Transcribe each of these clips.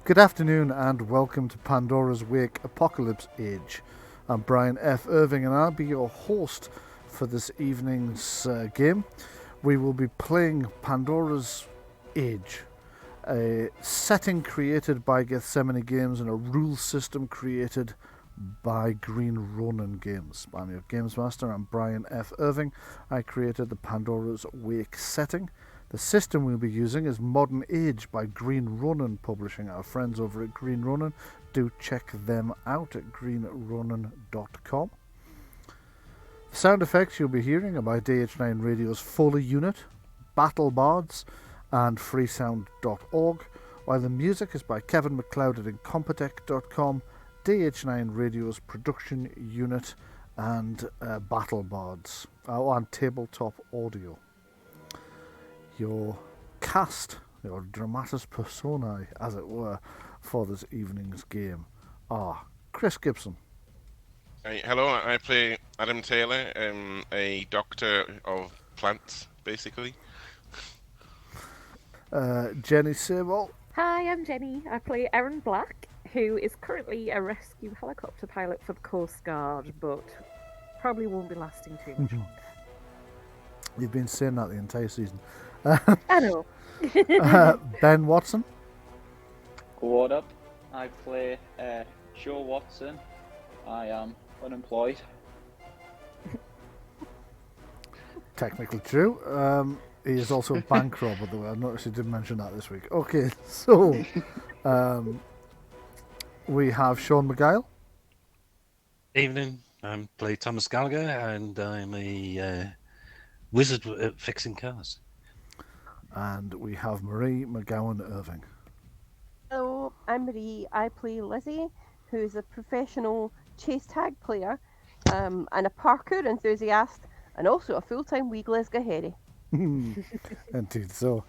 Good afternoon and welcome to Pandora's Wake Apocalypse Age. I'm Bryan F. Irving and I'll be your host for this evening's game. We will be playing Pandora's Age, a setting created by Gethsemane Games and a rule system created by Green Ronin Games. I'm your Games Master, I'm Bryan F. Irving. I created the Pandora's Wake setting. The system we'll be using is Modern Age by Green Ronin Publishing. Our friends over at Green Ronin, do check them out at greenronin.com. The sound effects you'll be hearing are by DH9 Radio's Foley Unit, Battle Bards, and freesound.org, while the music is by Kevin MacLeod at incompetech.com, DH9 Radio's Production Unit, and Battle Bards, and Tabletop Audio. Your cast, your dramatis personae, as it were, for this evening's game are Chris Gibson. Hello, I play Adam Taylor, a doctor of plants, basically. Jenni Saveall. Hi, I'm Jenni. I play Erin Black, who is currently a rescue helicopter pilot for the Coast Guard, but probably won't be lasting too much longer. You've been saying that the entire season. I know. Ben Watson. What up? I play Joe Watson. I am unemployed. Technically true. He is also a bank robber, though. I noticed he didn't mention that this week. Okay, so we have Sean McGowan. Evening. I play Thomas Gallagher, and I'm a wizard at fixing cars. And we have Marie McGowan-Irving. Hello, I'm Marie. I play Lizzie, who is a professional chase tag player, and a parkour enthusiast, and also a full-time wee Glasgow. Indeed so.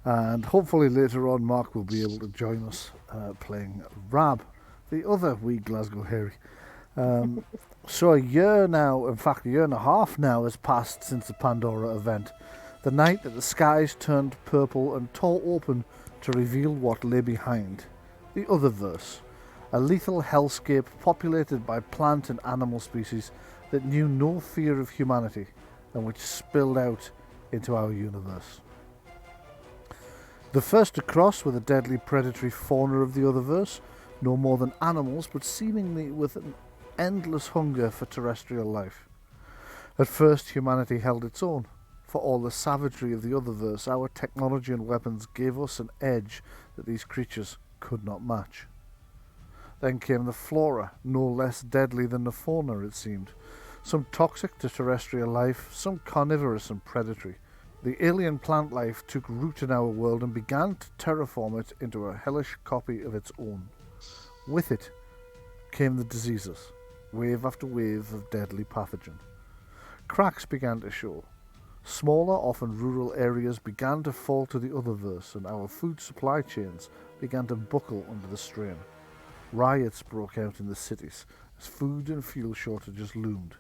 And hopefully later on Mark will be able to join us playing Rab, the other wee Glasgow Harry. So a year and a half now has passed since the Pandora event. The night that the skies turned purple and tore open to reveal what lay behind. The Otherverse, a lethal hellscape populated by plant and animal species that knew no fear of humanity and which spilled out into our universe. The first to cross were the deadly predatory fauna of the Otherverse, no more than animals but seemingly with an endless hunger for terrestrial life. At first humanity held its own. For all the savagery of the Otherverse, our technology and weapons gave us an edge that these creatures could not match. Then came the flora, no less deadly than the fauna, it seemed. Some toxic to terrestrial life, some carnivorous and predatory. The alien plant life took root in our world and began to terraform it into a hellish copy of its own. With it came the diseases, wave after wave of deadly pathogen. Cracks began to show. Smaller, often rural areas began to fall to the Otherverse, and our food supply chains began to buckle under the strain. Riots broke out in the cities as food and fuel shortages loomed,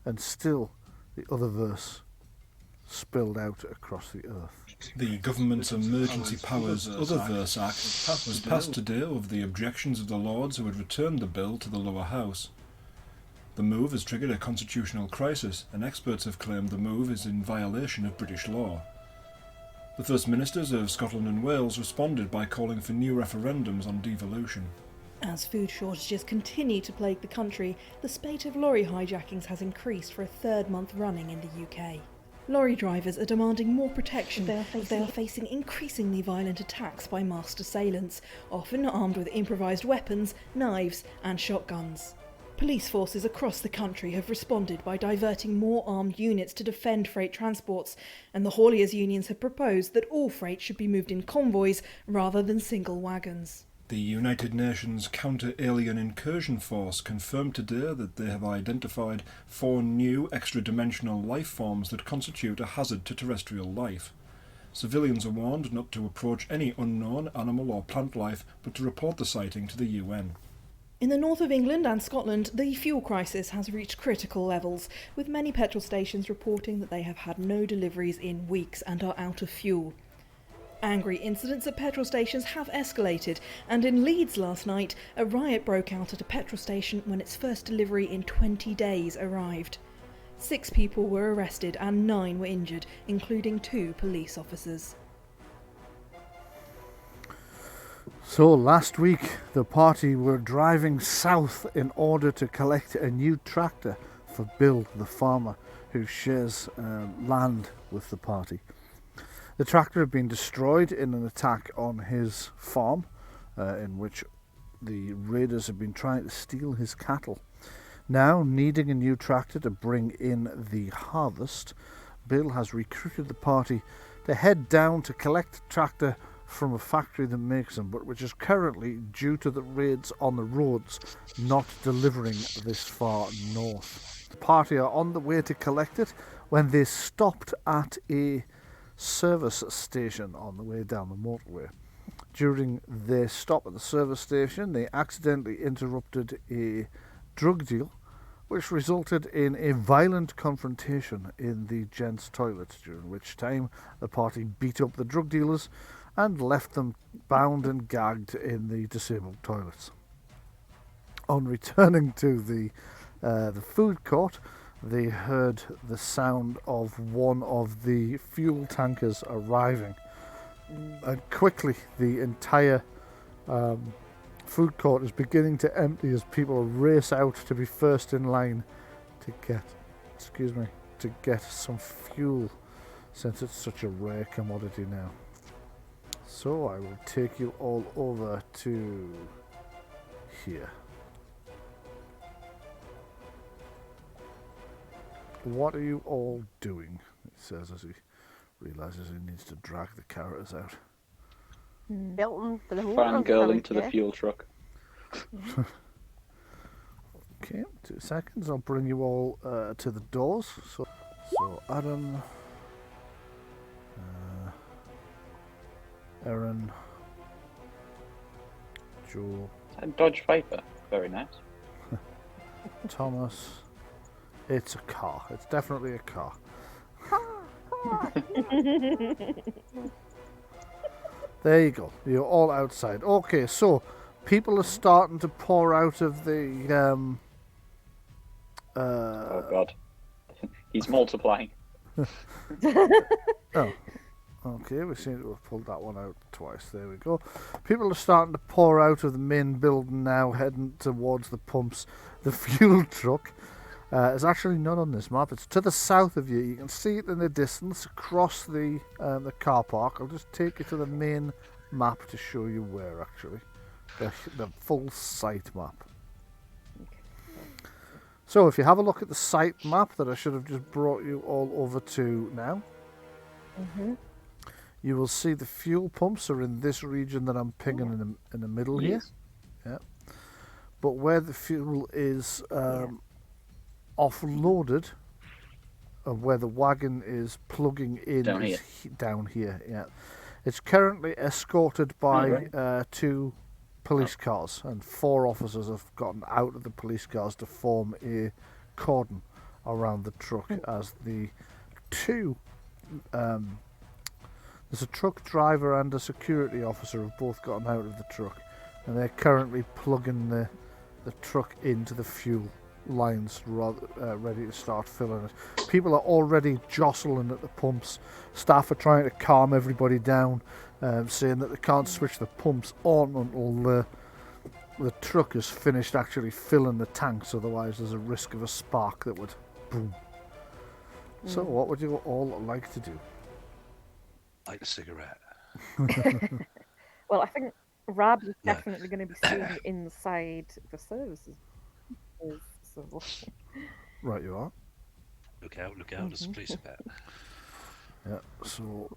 and still the Otherverse spilled out across the earth. The Government's Emergency Powers Otherverse Act was passed today over the objections of the Lords who had returned the bill to the lower house. The move has triggered a constitutional crisis, and experts have claimed the move is in violation of British law. The First Ministers of Scotland and Wales responded by calling for new referendums on devolution. As food shortages continue to plague the country, the spate of lorry hijackings has increased for a third month running in the UK. Lorry drivers are demanding more protection as they are facing increasingly violent attacks by masked assailants, often armed with improvised weapons, knives and shotguns. Police forces across the country have responded by diverting more armed units to defend freight transports, and the hauliers' unions have proposed that all freight should be moved in convoys rather than single wagons. The United Nations Counter-Alien Incursion Force confirmed today that they have identified 4 new extra-dimensional life forms that constitute a hazard to terrestrial life. Civilians are warned not to approach any unknown animal or plant life, but to report the sighting to the UN. In the north of England and Scotland, the fuel crisis has reached critical levels, with many petrol stations reporting that they have had no deliveries in weeks and are out of fuel. Angry incidents at petrol stations have escalated, and in Leeds last night, a riot broke out at a petrol station when its first delivery in 20 days arrived. 6 people were arrested and 9 were injured, including 2 police officers. So last week, the party were driving south in order to collect a new tractor for Bill, the farmer, who shares land with the party. The tractor had been destroyed in an attack on his farm, in which the raiders had been trying to steal his cattle. Now, needing a new tractor to bring in the harvest, Bill has recruited the party to head down to collect the tractor from a factory that makes them, but which is currently, due to the raids on the roads, not delivering this far north. The party are on the way to collect it when they stopped at a service station on the way down the motorway. During their stop at the service station, they accidentally interrupted a drug deal, which resulted in a violent confrontation in the gents' toilets, during which time the party beat up the drug dealers and left them bound and gagged in the disabled toilets. On returning to the food court, they heard the sound of one of the fuel tankers arriving. And quickly, the entire food court is beginning to empty as people race out to be first in line to get some fuel, since it's such a rare commodity now. So I will take you all over to here. What are you all doing? He says as he realises he needs to drag the characters out. Belton for the whole Fangirl into the fuel truck. Okay, 2 seconds. I'll bring you all to the doors. So Adam, Erin, Joe, Dodge Viper. Very nice. Thomas. It's a car. It's definitely a car. There you go. You're all outside. Okay, so people are starting to pour out of the. Oh God, he's multiplying. Oh, okay. We seem to have pulled that one out twice. There we go. People are starting to pour out of the main building now, heading towards the pumps. The fuel truck. It's actually not on this map. It's to the south of you. You can see it in the distance across the car park. I'll just take you to the main map to show you where, actually. The full site map. So if you have a look at the site map that I should have just brought you all over to now, you will see the fuel pumps are in this region that I'm pinging in the middle here. Yeah. But where the fuel is offloaded, where the wagon is plugging in, down here. Yeah, it's currently escorted by 2 police cars, and 4 officers have gotten out of the police cars to form a cordon around the truck. As the 2, there's a truck driver and a security officer have both gotten out of the truck, and they're currently plugging the truck into the fuel lines, ready to start filling it. People are already jostling at the pumps. Staff are trying to calm everybody down, saying that they can't switch the pumps on until the truck is finished actually filling the tanks, otherwise there's a risk of a spark that would boom. So what would you all like to do? Light a cigarette. Well, I think Rab is definitely going to be seen inside the services. So. Right, you are. Look out, there's a police about. Yeah, so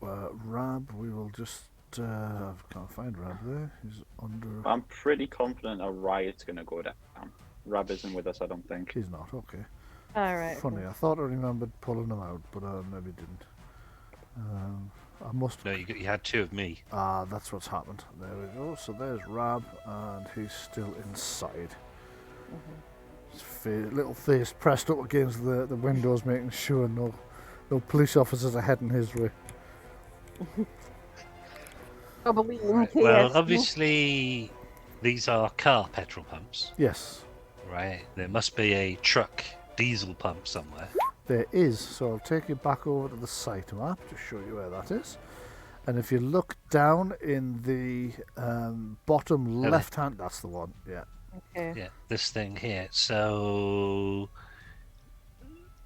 Rab, we will just. I can't find Rab there. He's under. I'm pretty confident a riot's going to go down. Rab isn't with us, I don't think. He's not, okay. Alright. Funny, I thought I remembered pulling him out, but maybe didn't. I must. No, you had 2 of me. Ah, that's what's happened. There we go. So there's Rab, and he's still inside. His little face pressed up against the windows, making sure no police officers are heading his way. Probably in KFC. Well, obviously, these are car petrol pumps, Yes, right? There must be a truck diesel pump somewhere. there is. So I'll take you back over to the site map to show you where that is. And if you look down in the bottom Okay. left hand, that's the one. Yeah. Okay. Yeah, this thing here. So,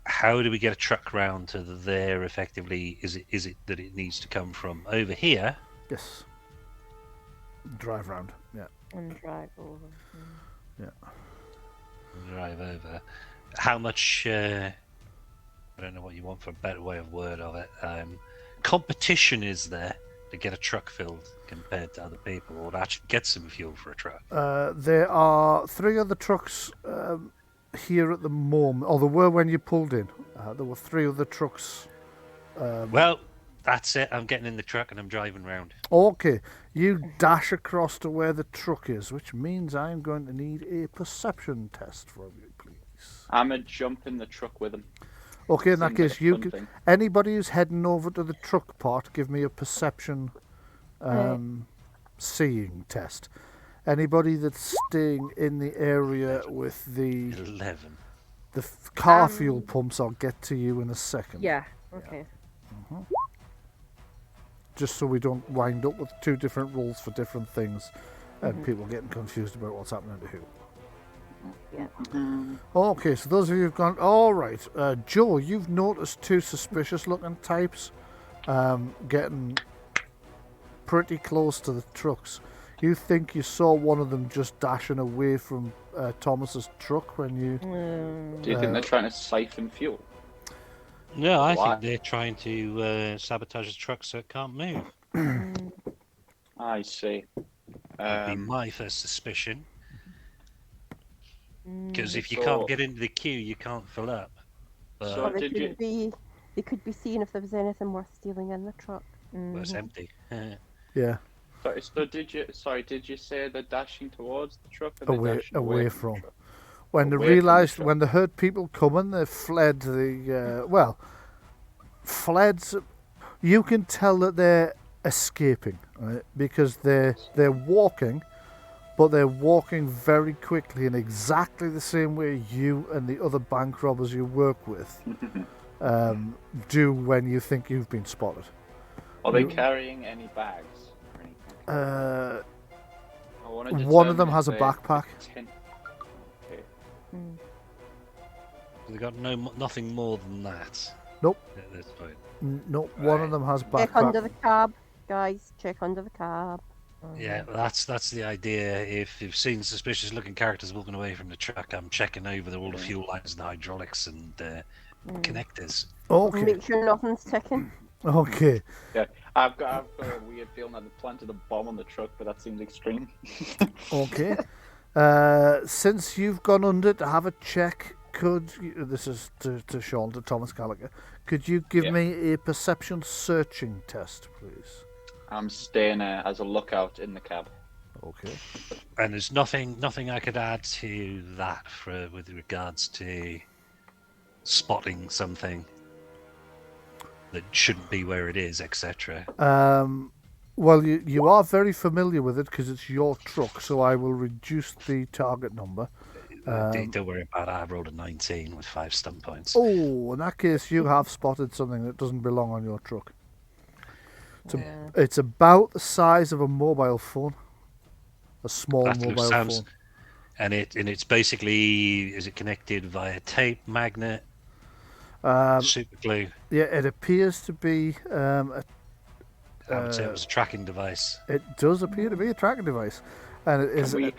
how do we get a truck round to there? Effectively, is it that it needs to come from over here? Yes. Drive round. Yeah. And drive over. And drive over. How much? I don't know what you want for a better way of word of it. Competition is there to get a truck filled compared to other people, or to actually get some fuel for a truck? There are 3 other trucks here at the moment, or there were when you pulled in. There were 3 other trucks. Well, that's it. I'm getting in the truck and I'm driving round. Okay, you dash across to where the truck is, which means I'm going to need a perception test from you, please. I'm going to jump in the truck with him. Okay, in that Seems like case, a you fun can, thing. anybody who's heading over to the truck part, give me a perception seeing test. Anybody that's staying in the area with the 11. car fuel pumps, I'll get to you in a second. Yeah. Okay. Just so we don't wind up with 2 different rules for different things and people getting confused about what's happening to who. Yeah. Okay, so those of you who've gone, all right, Joe, you've noticed 2 suspicious-looking types getting pretty close to the trucks. You think you saw one of them just dashing away from Thomas's truck when you... Do you think they're trying to siphon fuel? No, I Why? think they're trying to sabotage the truck so it can't move. I see. That'd be my first suspicion. Because if you So- can't get into the queue, you can't fill up. But So Or they did you- could be seeing if there was anything worth stealing in the truck. well, it's empty. Yeah, So did you say they're dashing towards the truck? Or they're away dashing away the from. truck? When they Away from the realised, truck. when they heard people coming, they fled the... You can tell that they're escaping, right? Because they're walking, but they're walking very quickly in exactly the same way you and the other bank robbers you work with do when you think you've been spotted. Are they carrying any bags or anything? I wanna One of determine them if has a they- backpack. Okay. They got nothing more than that. Nope. At this point. No, one of them has a Check under backpack. the cab, guys. Check under the cab. Yeah, that's the idea. If you've seen suspicious-looking characters walking away from the truck, I'm checking over all the fuel lines, and hydraulics, and connectors. Okay, Make sure nothing's ticking. okay. Yeah, I've got a weird feeling that they planted a bomb on the truck, but that seems extreme. Okay. Since you've gone under to have a check, this is to Sean, to Thomas Gallagher, could you give me a perception searching test, please? I'm staying as a lookout in the cab. Okay. And there's nothing I could add to that with regards to spotting something that shouldn't be where it is, etc. Well, you are very familiar with it because it's your truck, so I will reduce the target number. Don't worry about it. I rolled a 19 with 5 stun points. Oh, in that case, you have spotted something that doesn't belong on your truck. It's about the size of a mobile phone, a small That mobile sounds- phone. And it's basically, is it connected via tape, magnet, super glue? Yeah, it appears to be. I would say it was a tracking device. It does appear to be a tracking device, and it is we-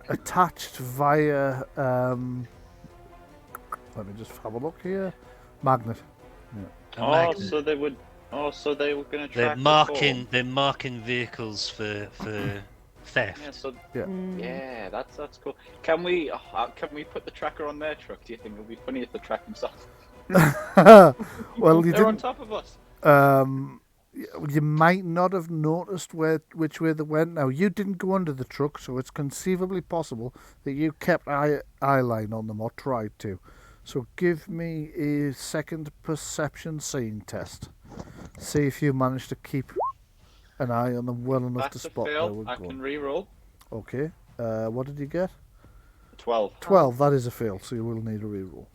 attached via. Let me just have a look here. Magnet. A magnet. So they would. Oh, so they were going to They're track the marking. phone. They're marking vehicles for theft. Yeah, so Yeah. yeah, that's cool. Can we put the tracker on their truck? Do you think it would be funny if they track themselves? Well, you They're on didn't. top of us. You might not have noticed which way they went. Now, you didn't go under the truck, so it's conceivably possible that you kept eye line on them or tried to. So give me a second perception seeing test. See if you managed to keep an eye on them well enough to That's a spot where fail. we're I going. can re-roll. Okay. What did you get? 12. 12. That is a fail, so you will need a reroll.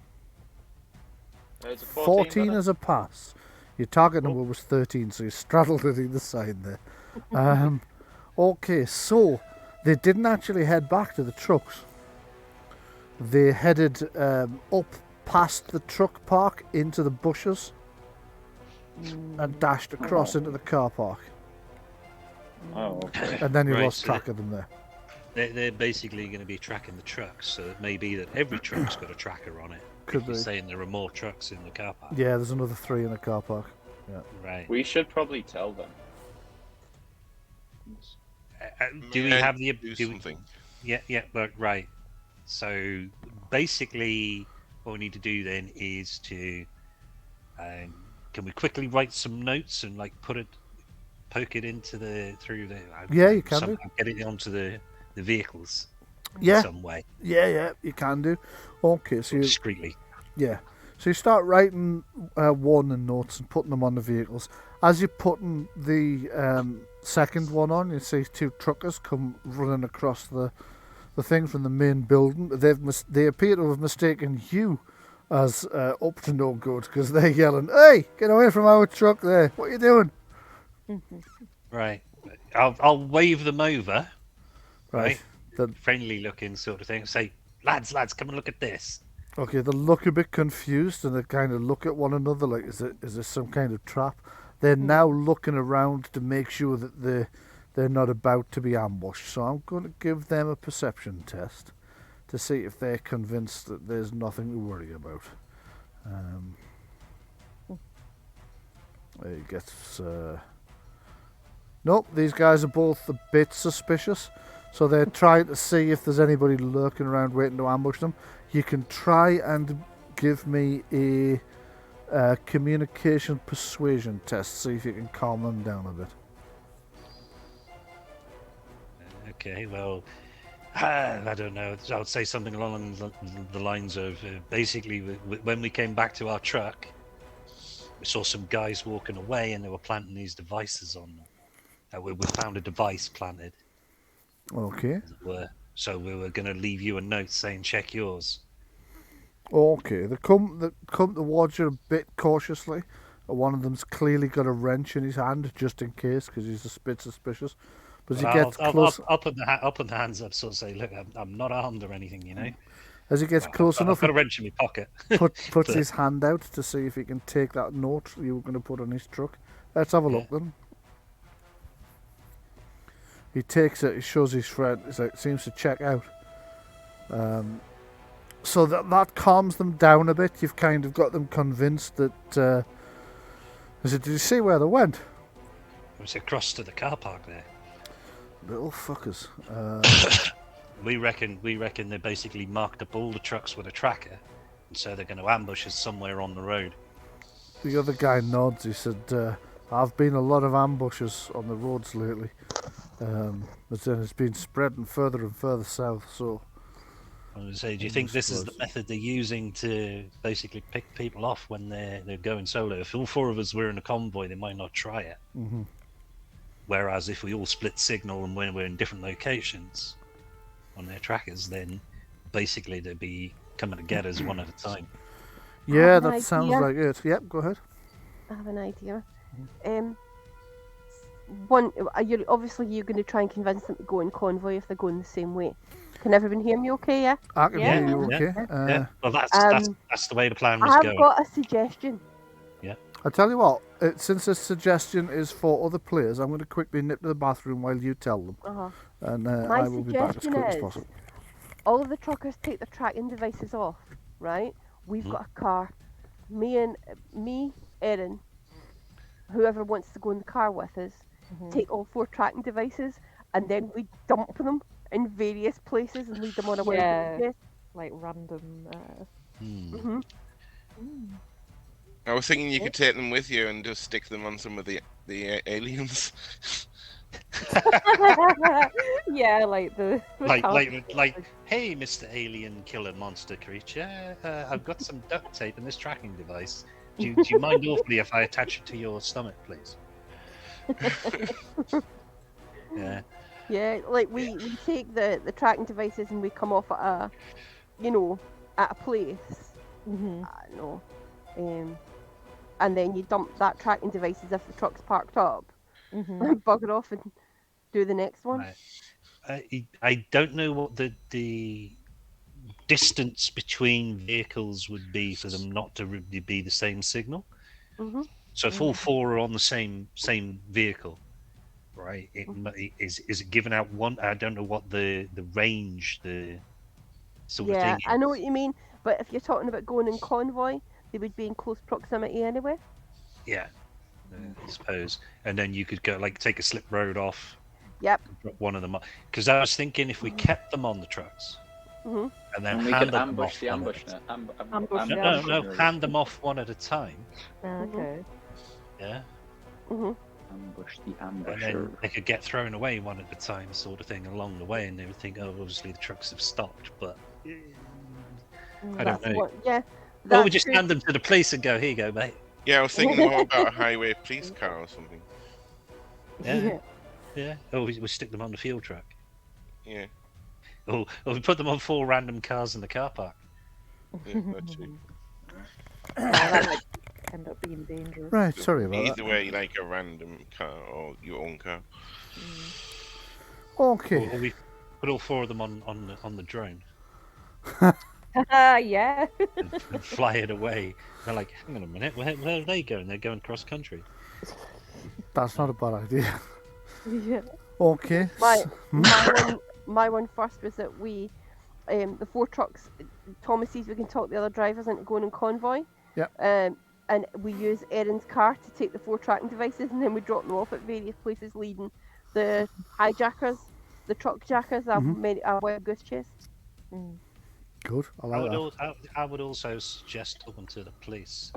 It's a 14 better? is a pass. Your target Cool. number was 13, so you straddled it either side there. Okay, so they didn't actually head back to the trucks. They headed up past the truck park into the bushes and dashed across into the car park. Oh, okay. And then you Right, lost so track of them there. They're basically going to be tracking the trucks, so it may be that every truck's got a tracker on it. Could If you're be. saying there are more trucks in the car park. Yeah, there's another 3 in the car park. Right. We should probably tell them. Do we May I have the... do do we- something? Yeah, but right. So basically, what we need to do then is to... can we quickly write some notes and like poke it into through the... Yeah, you can do. somehow get it onto the vehicles Yeah, in some way, yeah, you can do. Okay, so you, discreetly. yeah. So you start writing warning notes and putting them on the vehicles. As you're putting the second one on, you see 2 truckers come running across the thing from the main building. They appear to have mistaken you as up to no good because they're yelling, "Hey, get away from our truck there! What are you doing?" Right. I'll wave them over, right? The- Friendly looking sort of thing. Say, lads, come and look at this. Okay, they look a bit confused and they kind of look at one another like, is this some kind of trap? They're now looking around to make sure that they're not about to be ambushed. So I'm going to give them a perception test to see if they're convinced that there's nothing to worry about. It gets... Nope, these guys are both a bit suspicious. So they're trying to see if there's anybody lurking around waiting to ambush them. You can try and give me a communication persuasion test. See if you can calm them down a bit. Okay, well, I don't know. I would say something along the lines of basically, when we came back to our truck, we saw some guys walking away and they were planting these devices on them. We found a device planted, Okay. as it were. So we were going to leave you a note saying, check yours. Okay. They come towards you a bit cautiously. One of them's clearly got a wrench in his hand just in case because he's a bit suspicious. But as he gets close, I'll put the hands up, sort of say, look, I'm not armed or anything, you know. as he gets close I've enough, got a wrench in my pocket. puts his hand out to see if he can take that note you were going to put on his truck. Let's have a look then. He takes it, he shows his friend, seems to check out. So that calms them down a bit. You've kind of got them convinced that... did you see where they went? It was across to the car park there. Little fuckers. We reckon they basically marked up all the trucks with a tracker, and so they're going to ambush us somewhere on the road. The other guy nods. He said, I've been a lot of ambushes on the roads lately. But then it's been spreading further and further south, so... I was say, do you think this is the method they're using to basically pick people off when they're going solo? If all 4 of us were in a convoy, they might not try it. Mm-hmm. Whereas if we all split signal and when we're in different locations on their trackers, then basically they'd be coming to get us one at a time. Yeah, an that sounds idea. like it. Yep, go ahead. I have an idea. One, obviously you're going to try and convince them to go in convoy if they're going the same way. Can everyone hear me okay, yeah? I can Yeah. hear you okay. Yeah. Well, that's the way the plan was I've going. got a suggestion. I tell you what, since this suggestion is for other players, I'm going to quickly nip to the bathroom while you tell them. Uh-huh. And My I will be back as suggestion quick as is- possible. All of the truckers take their tracking devices off, right? We've got a car. Me, Erin, whoever wants to go in the car with us, take all 4 tracking devices, and then we dump them in various places and lead them on a wild Yeah. goose Like random. chase. I was thinking you could take them with you and just stick them on some of the aliens. Yeah, like the. Like, hey, Mr. Alien Killer Monster Creature, I've got some duct tape in this tracking device. Do you mind awfully if I attach it to your stomach, please? Yeah. Yeah, like we take the tracking devices and we come off at a, at a place. Mm-hmm. I don't know. And then you dump that tracking device as if the truck's parked up, Mm-hmm. and bugger off and do the next one. Right. I don't know what the distance between vehicles would be for them not to really be the same signal. Mm-hmm. So if all four are on the same vehicle, right? Is it giving out one? I don't know what the range, the sort of Yeah, thing. I know what you mean, but if you're talking about going in convoy, they would be in close proximity anyway. Yeah, I suppose. And then you could go take a slip road off. Yep. Drop one of them off. Because I was thinking if we kept them on the trucks Mm-hmm. and then And we handed could them ambush off the one ambush. at Ambush the no, hand them off one at a time. Okay. Yeah. Mm-hmm. Ambush the And ambusher. then they could get thrown away one at a time, sort of thing, along the way, and they would think, oh, obviously the trucks have stopped, but I don't know. Yeah. Or we just hand them to the police and go, here you go, mate. Yeah, I was thinking more about a highway police car or something. Yeah. Yeah. Or we stick them on the field truck. Yeah, Or we put them on 4 random cars in the car park. yeah, that's it. That might end up being dangerous. Right, sorry about Either way, like a random car or your own car. that. Okay. Or we put all 4 of them on the drone Yeah. and fly it away. They're like, hang on a minute, where are they going? They're going cross country. That's not a bad idea. Yeah. Okay. My one first was that we, the 4 trucks, Thomas sees we can talk the other drivers into going in convoy. Yep. And we use Erin's car to take the 4 tracking devices, and then we drop them off at various places, leading the hijackers, the truck jackers, our wild goose chase. Good. I like that. I would also suggest talking to the police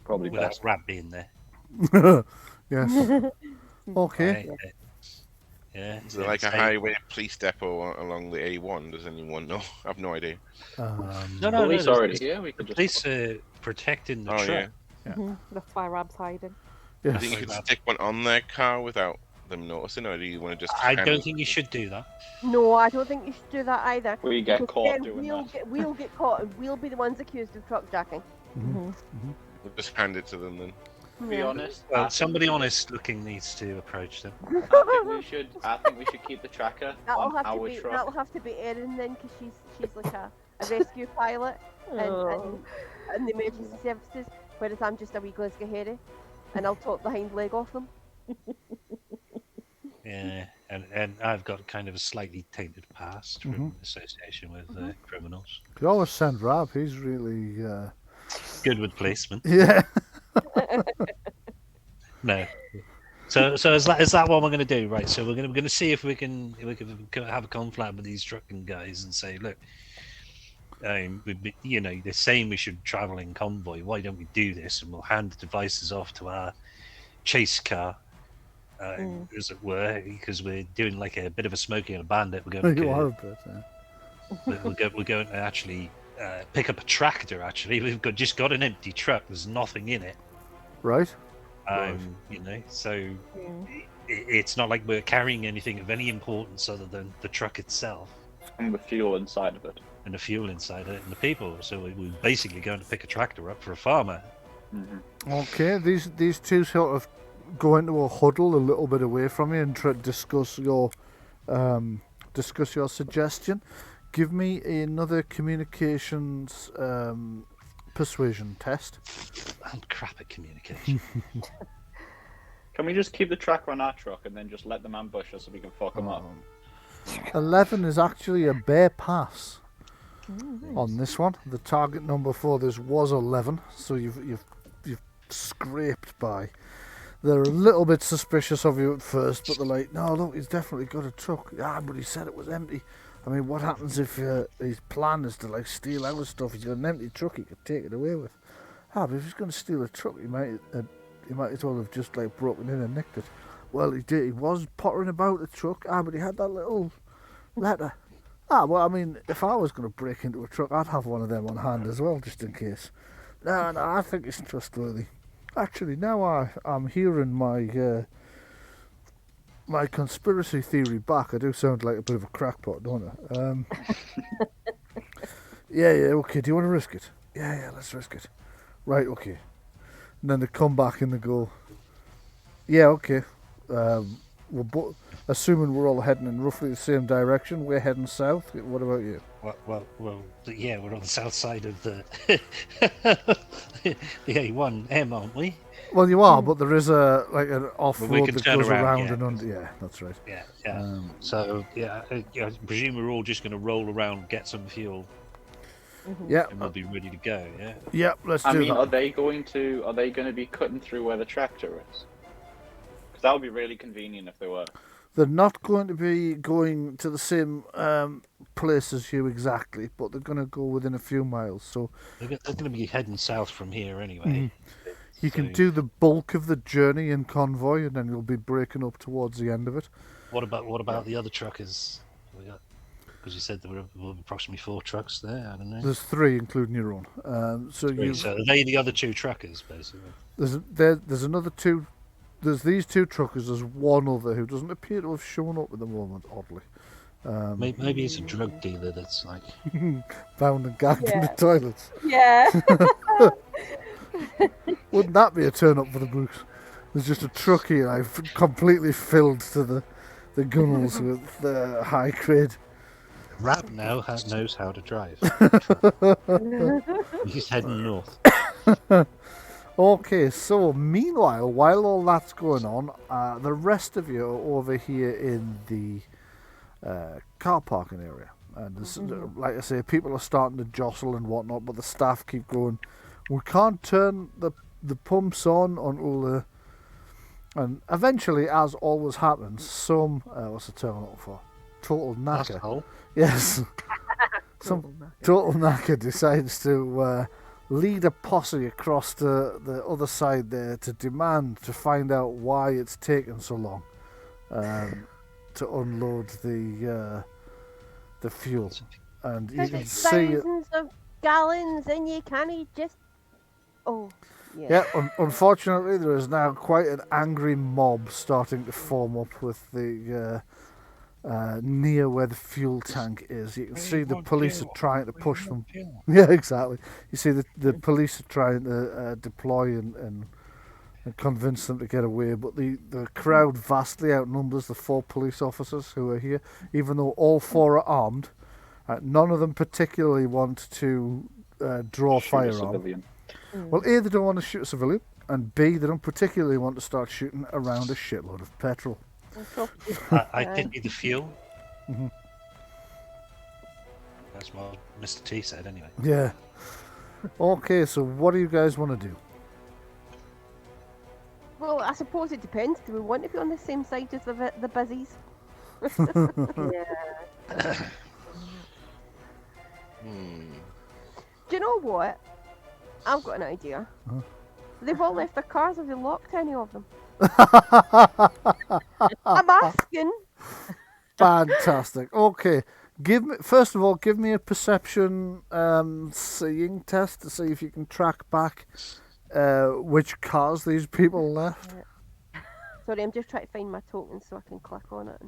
Probably without best. Rab being there. Yes. Okay. Right? Yeah. Is there like a highway police depot along the A1? Does anyone know? I've no idea. No, Police there's- already there's here. We could just. Police protecting the Oh, truck. yeah. That's why Rab's hiding. I Yes. think you could stick one on their car without them noticing, or do you want to just? I hand don't it- think you should do that. No, I don't think you should do that either. We get Because caught then doing that. we'll get caught, and we'll be the ones accused of truck jacking. Just hand it to them then. To be honest. I Well, think somebody we should- honest looking needs to approach them. I think we should keep the tracker That'll on have to our be truck. Erin then, because she's like a rescue pilot and the emergency services, whereas I'm just a wee Glasgow Harry, and I'll talk the hind leg off them. Yeah, and I've got kind of a slightly tainted past from association with criminals. You always send Rab. He's really. Good with policemen. Yeah. No. So is that what we're going to do, right? So we're going to see if we can have a conflict with these trucking guys and say, look, they're saying we should travel in convoy. Why don't we do this? And we'll hand the devices off to our chase car, as it were, because we're doing like a bit of a Smokey and a Bandit. We're going You are to a bit. Yeah. we're going to actually pick up a tractor. Actually, we've just got an empty truck. There's nothing in it. Right. So it's not like we're carrying anything of any importance other than the truck itself And the fuel inside of it. and the fuel inside it and the people. So we're basically going to pick a tractor up for a farmer. Okay. These two sort of go into a huddle a little bit away from you and try to discuss your suggestion. Give me another communications persuasion test. I'm crap at communication. Can we just keep the tracker on our truck and then just let them ambush us so we can fuck them up? 11 is actually a bare pass on this one. The target number for this was 11, so you've scraped by. They're a little bit suspicious of you at first, but they're like, no, look, he's definitely got a truck. Yeah, but he said it was empty. I mean, what happens if his plan is to like steal our stuff? He's got an empty truck he could take it away with. But if he's going to steal a truck, he might as well have just like broken in and nicked it. Well, he did. He was pottering about the truck. But he had that little letter. Well, I mean, if I was going to break into a truck, I'd have one of them on hand as well, just in case. No, I think it's trustworthy. Actually, now I'm hearing my conspiracy theory back. I do sound like a bit of a crackpot, don't I? Yeah, okay. Do you want to risk it? Yeah, let's risk it. Right, okay. And then they come back and they go, yeah, okay. Assuming we're all heading in roughly the same direction, we're heading south. What about you? Well, yeah, we're on the south side of the the A1M, aren't we? Well, you are, but there is an we off-road can that turn goes around, around yeah. and under. Yeah, that's right. Yeah. So, I presume we're all just going to roll around, get some fuel, Yeah, and we'll be ready to go. Yeah. yeah. Let's I do mean, that. are they going to be cutting through where the tractor is? Because that would be really convenient if they were. They're not going to be going to the same place as you exactly, but they're going to go within a few miles. So They're going to be heading south from here anyway. you can do the bulk of the journey in convoy, and then you'll be breaking up towards the end of it. What about the other truckers? Because you said there were approximately 4 trucks there. I don't know. There's 3, including your own. So are they the other 2 truckers, basically? there's another 2. There's these 2 truckers. There's one other who doesn't appear to have shown up at the moment, oddly. Maybe it's a drug dealer that's like Found and gagged in the Yeah. toilets. Yeah. Wouldn't that be a turn up for the books? There's just a truck here, completely filled to the gunnels with high grade. Rab now knows how to drive. He's heading north. Okay, so meanwhile, while all that's going on, the rest of you are over here in the car parking area. And there's, like I say, people are starting to jostle and whatnot, but the staff keep going, we can't turn the pumps on until the... And eventually, as always happens, some... what's the term I'm looking for? Total knacker. Asshole. Yes. Some total knacker decides to lead a posse across the other side there to demand to find out why it's taken so long to unload the fuel. And you Because can it's see it. thousands of gallons, and you can't just. Oh, yeah. Yeah, unfortunately, there is now quite an angry mob starting to form up with the near where the fuel tank is. You can see the police are trying to push them. Yeah, exactly. You see the police are trying to deploy and convince them to get away, but the crowd vastly outnumbers the 4 police officers who are here. Even though all 4 are armed, none of them particularly want to draw a Shoot a firearm. civilian. Well, A, they don't want to shoot a civilian, and B, they don't particularly want to start shooting around a shitload of petrol. I pity the fuel. Mhm. That's what Mr. T said, anyway. Yeah. Okay, so what do you guys want to do? Well, I suppose it depends. Do we want to be on the same side as the busies? Yeah. Do you know what? I've got an idea. Huh? They've all left their cars. Have they locked any of them? I'm asking. Fantastic. Okay, first of all, give me a perception seeing test to see if you can track back which cars these people left. Sorry, I'm just trying to find my token so I can click on it.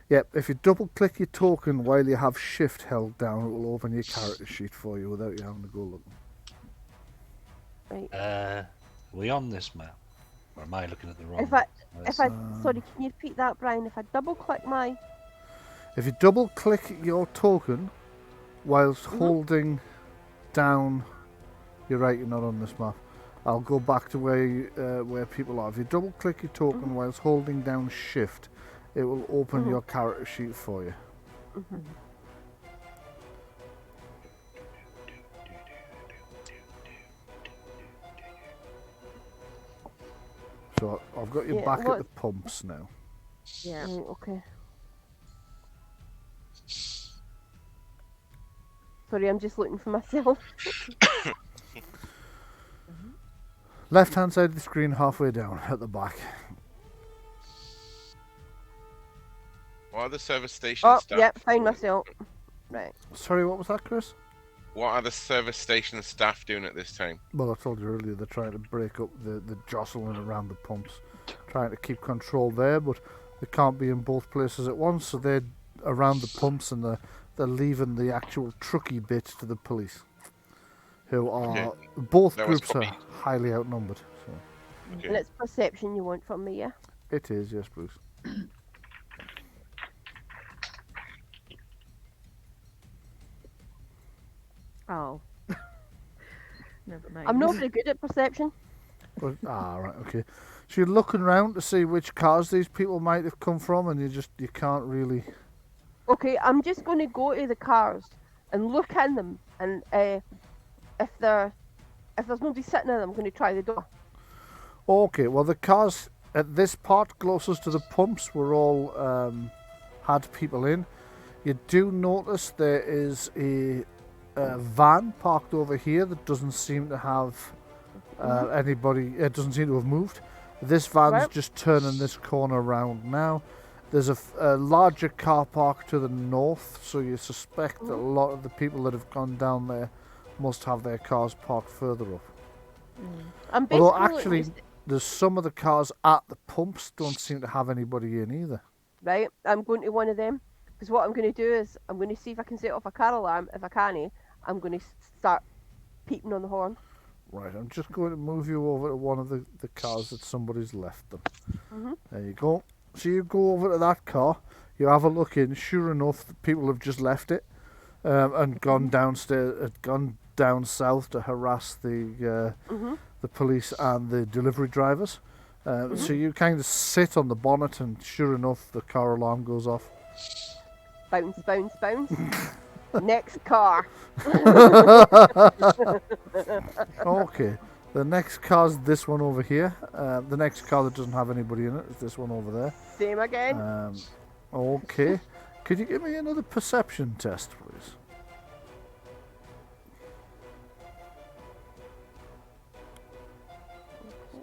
Yep, if you double click your token while you have shift held down, it will open your character sheet for you without you having to go looking. Right. Are we on this map? Or am I looking at the wrong Sorry, can you repeat that, Brian? If I double click my... If you double click your token whilst holding down... You're right, you're not on this map. I'll go back to where people are. If you double click your token whilst holding down shift, it will open your character sheet for you. So I've got you back at the pumps now. Yeah. Okay. Sorry, I'm just looking for myself. Left hand side of the screen, halfway down at the back. What are the service stations? Oh, yep, found myself. Right. Sorry, what was that, Chris? What are the service station staff doing at this time? Well, I told you earlier, they're trying to break up the jostling around the pumps, trying to keep control there, but they can't be in both places at once, so they're around the pumps and they're leaving the actual trucky bit to the police, who are, Okay. both That was groups probably- are highly outnumbered. So And Okay. it's perception you want from me, yeah? it is, yes, Bruce. Oh. Never mind. I'm not very good at perception. But, right, okay. So you're looking around to see which cars these people might have come from, and you can't really. Okay, I'm just going to go to the cars and look in them, and if there's nobody sitting in them, I'm going to try the door. Okay, well, the cars at this part closest to the pumps were all had people in. You do notice there is a van parked over here that doesn't seem to have anybody. It doesn't seem to have moved. This van's Right. just turning this corner around now. There's a larger car park to the north, so you suspect that a lot of the people that have gone down there must have their cars parked further up. I'm basically Although looking actually, to there's some of the cars at the pumps don't seem to have anybody in either. right, I'm going to one of them, because what I'm going to do is I'm going to see if I can set off a car alarm. If I can't, I'm going to start peeping on the horn. Right, I'm just going to move you over to one of the cars that somebody's left them. There you go. So you go over to that car, you have a look in. Sure enough, the people have just left it and gone downstairs, gone down south to harass the police and the delivery drivers. So you kind of sit on the bonnet, and sure enough, the car alarm goes off. Bounce, bounce, bounce. Next car. Okay, the next car's this one over here. The next car that doesn't have anybody in it is this one over there. Same again. Okay, could you give me another perception test, please?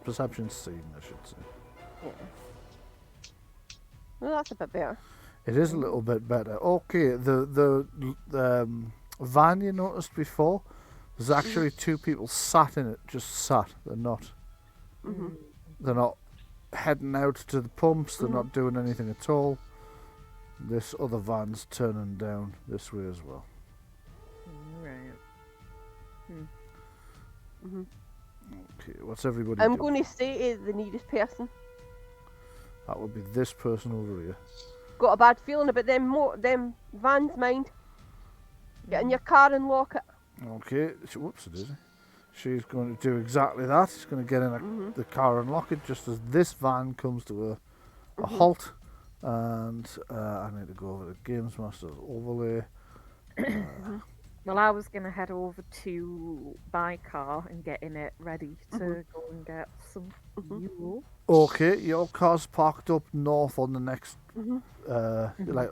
Perception scene, I should say. Well, that's a bit better. It is a little bit better. Okay, the van you noticed before, there's actually two people sat in it, just sat. They're not. They're not heading out to the pumps. They're not doing anything at all. This other van's turning down this way as well. Right. Okay, what's everybody I'm doing? going to say to the nearest person. That would be this person over here. Got a bad feeling about them vans, mind. Get in your car and lock it. Okay, whoops, it is. She's going to do exactly that. She's going to get in the car and lock it just as this van comes to a halt. And I need to go over to Games Master's overlay. Well, I was going to head over to my car and get in it ready to go and get some fuel. Okay, your car's parked up north on the next, like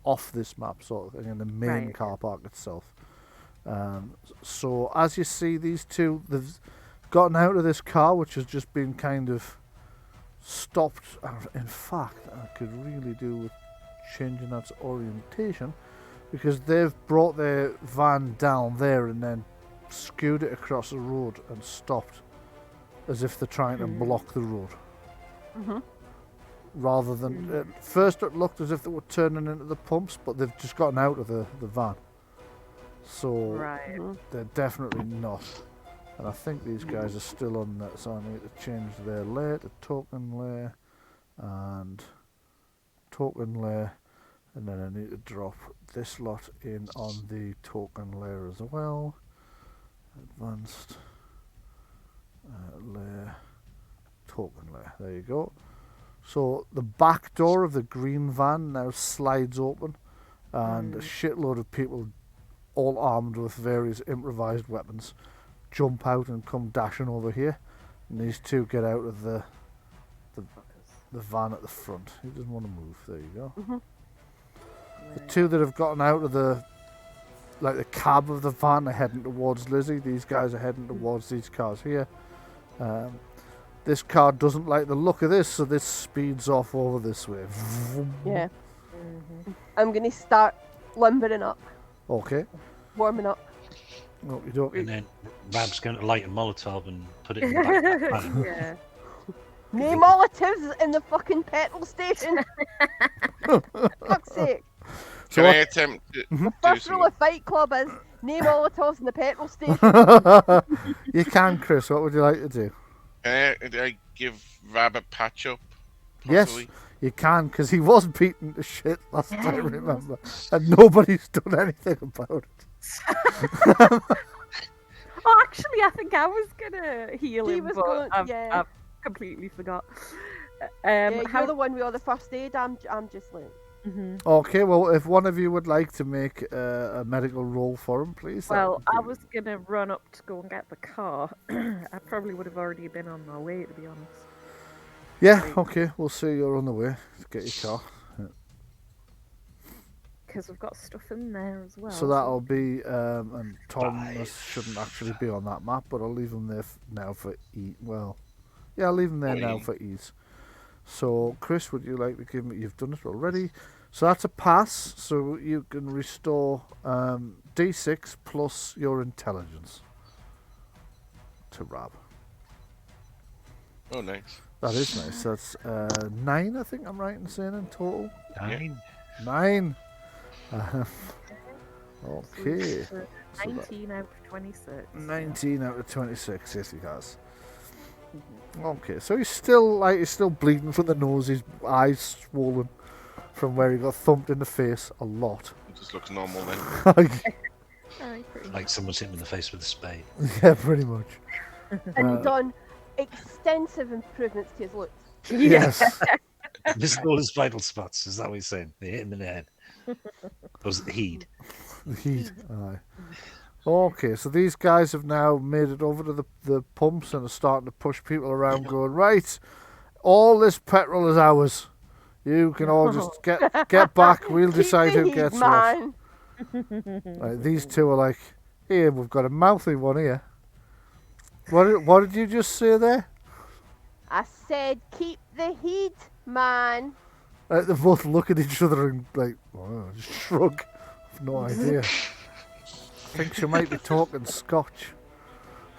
off this map, sort of thing, in the main Right. car park itself. So as you see, these two, they've gotten out of this car, which has just been kind of stopped. In fact, I could really do with changing its orientation, because they've brought their van down there and then skewed it across the road and stopped, as if they're trying to block the road. Rather than at first it looked as if they were turning into the pumps, but they've just gotten out of the van. So Right. they're definitely not. And I think these guys are still on that, so I need to change their layer to token layer and token layer, and then I need to drop this lot in on the token layer as well. Advanced layer, token layer. There you go. So the back door of the green van now slides open, and a shitload of people, all armed with various improvised weapons, jump out and come dashing over here. And these two get out of the van at the front. He doesn't want to move. There you go. The two that have gotten out of the cab of the van are heading towards Lizzie. These guys are heading towards these cars here. This car doesn't like the look of this, so this speeds off over this way. Yeah. I'm going to start limbering up, Okay. warming up. No, you don't. And then Rab's going to light a Molotov and put it in the back of that van. Yeah. No Molotovs in the fucking petrol station. Fuck's sake. Can I attempt to do First rule some... of Fight Club is no Molotovs in the petrol station. You can, Chris. What would you like to do? Can I give Rab a patch up? Yes, Possibly? you can, because he was beaten to shit last time, remember? And nobody's done anything about it. Oh, actually, I think I was gonna heal He him, was but going- I've yeah. completely forgot. Yeah, you're How? the one with all the first aid. I'm just like. Mhm. Okay, well, if one of you would like to make a medical roll for him, please. that Well, would I be- was gonna run up to go and get the car. I probably would have already been on my way, to be honest. Yeah, okay, we'll see you're on the way to get your car. Because we've got stuff in there as well. So that'll be, and Thomas shouldn't actually be on that map, but I'll leave him there now for ease. Well, yeah, I'll leave him there now for ease. So, Chris, would you like to give me? You've done it already. So that's a pass. So you can restore D6 plus your intelligence to Rab. Oh, nice. That is nice. That's 9, I think I'm right in saying in total. 9. 9. Okay. So 19 out of 26. 19 out of 26, yes he has. Okay, so he's still bleeding from the nose, his eyes swollen from where he got thumped in the face a lot. It just looks normal then. Aye, pretty Like someone's hit him in the face with a spade. Yeah, pretty much. And done extensive improvements to his looks. Yes. This is all his vital spots. Is that what he's saying? They hit him in the head. Or was it heed? Heat. Aye. Okay, so these guys have now made it over to the pumps and are starting to push people around, going, right, all this petrol is ours. You can all just get back. We'll Keep decide the who heat, gets what. man. Right, these two are like, here, we've got a mouthy one here. What did you just say there? I said keep the heat, man. They both look at each other and like, oh, just shrug. I've no idea. I think she might be talking Scotch.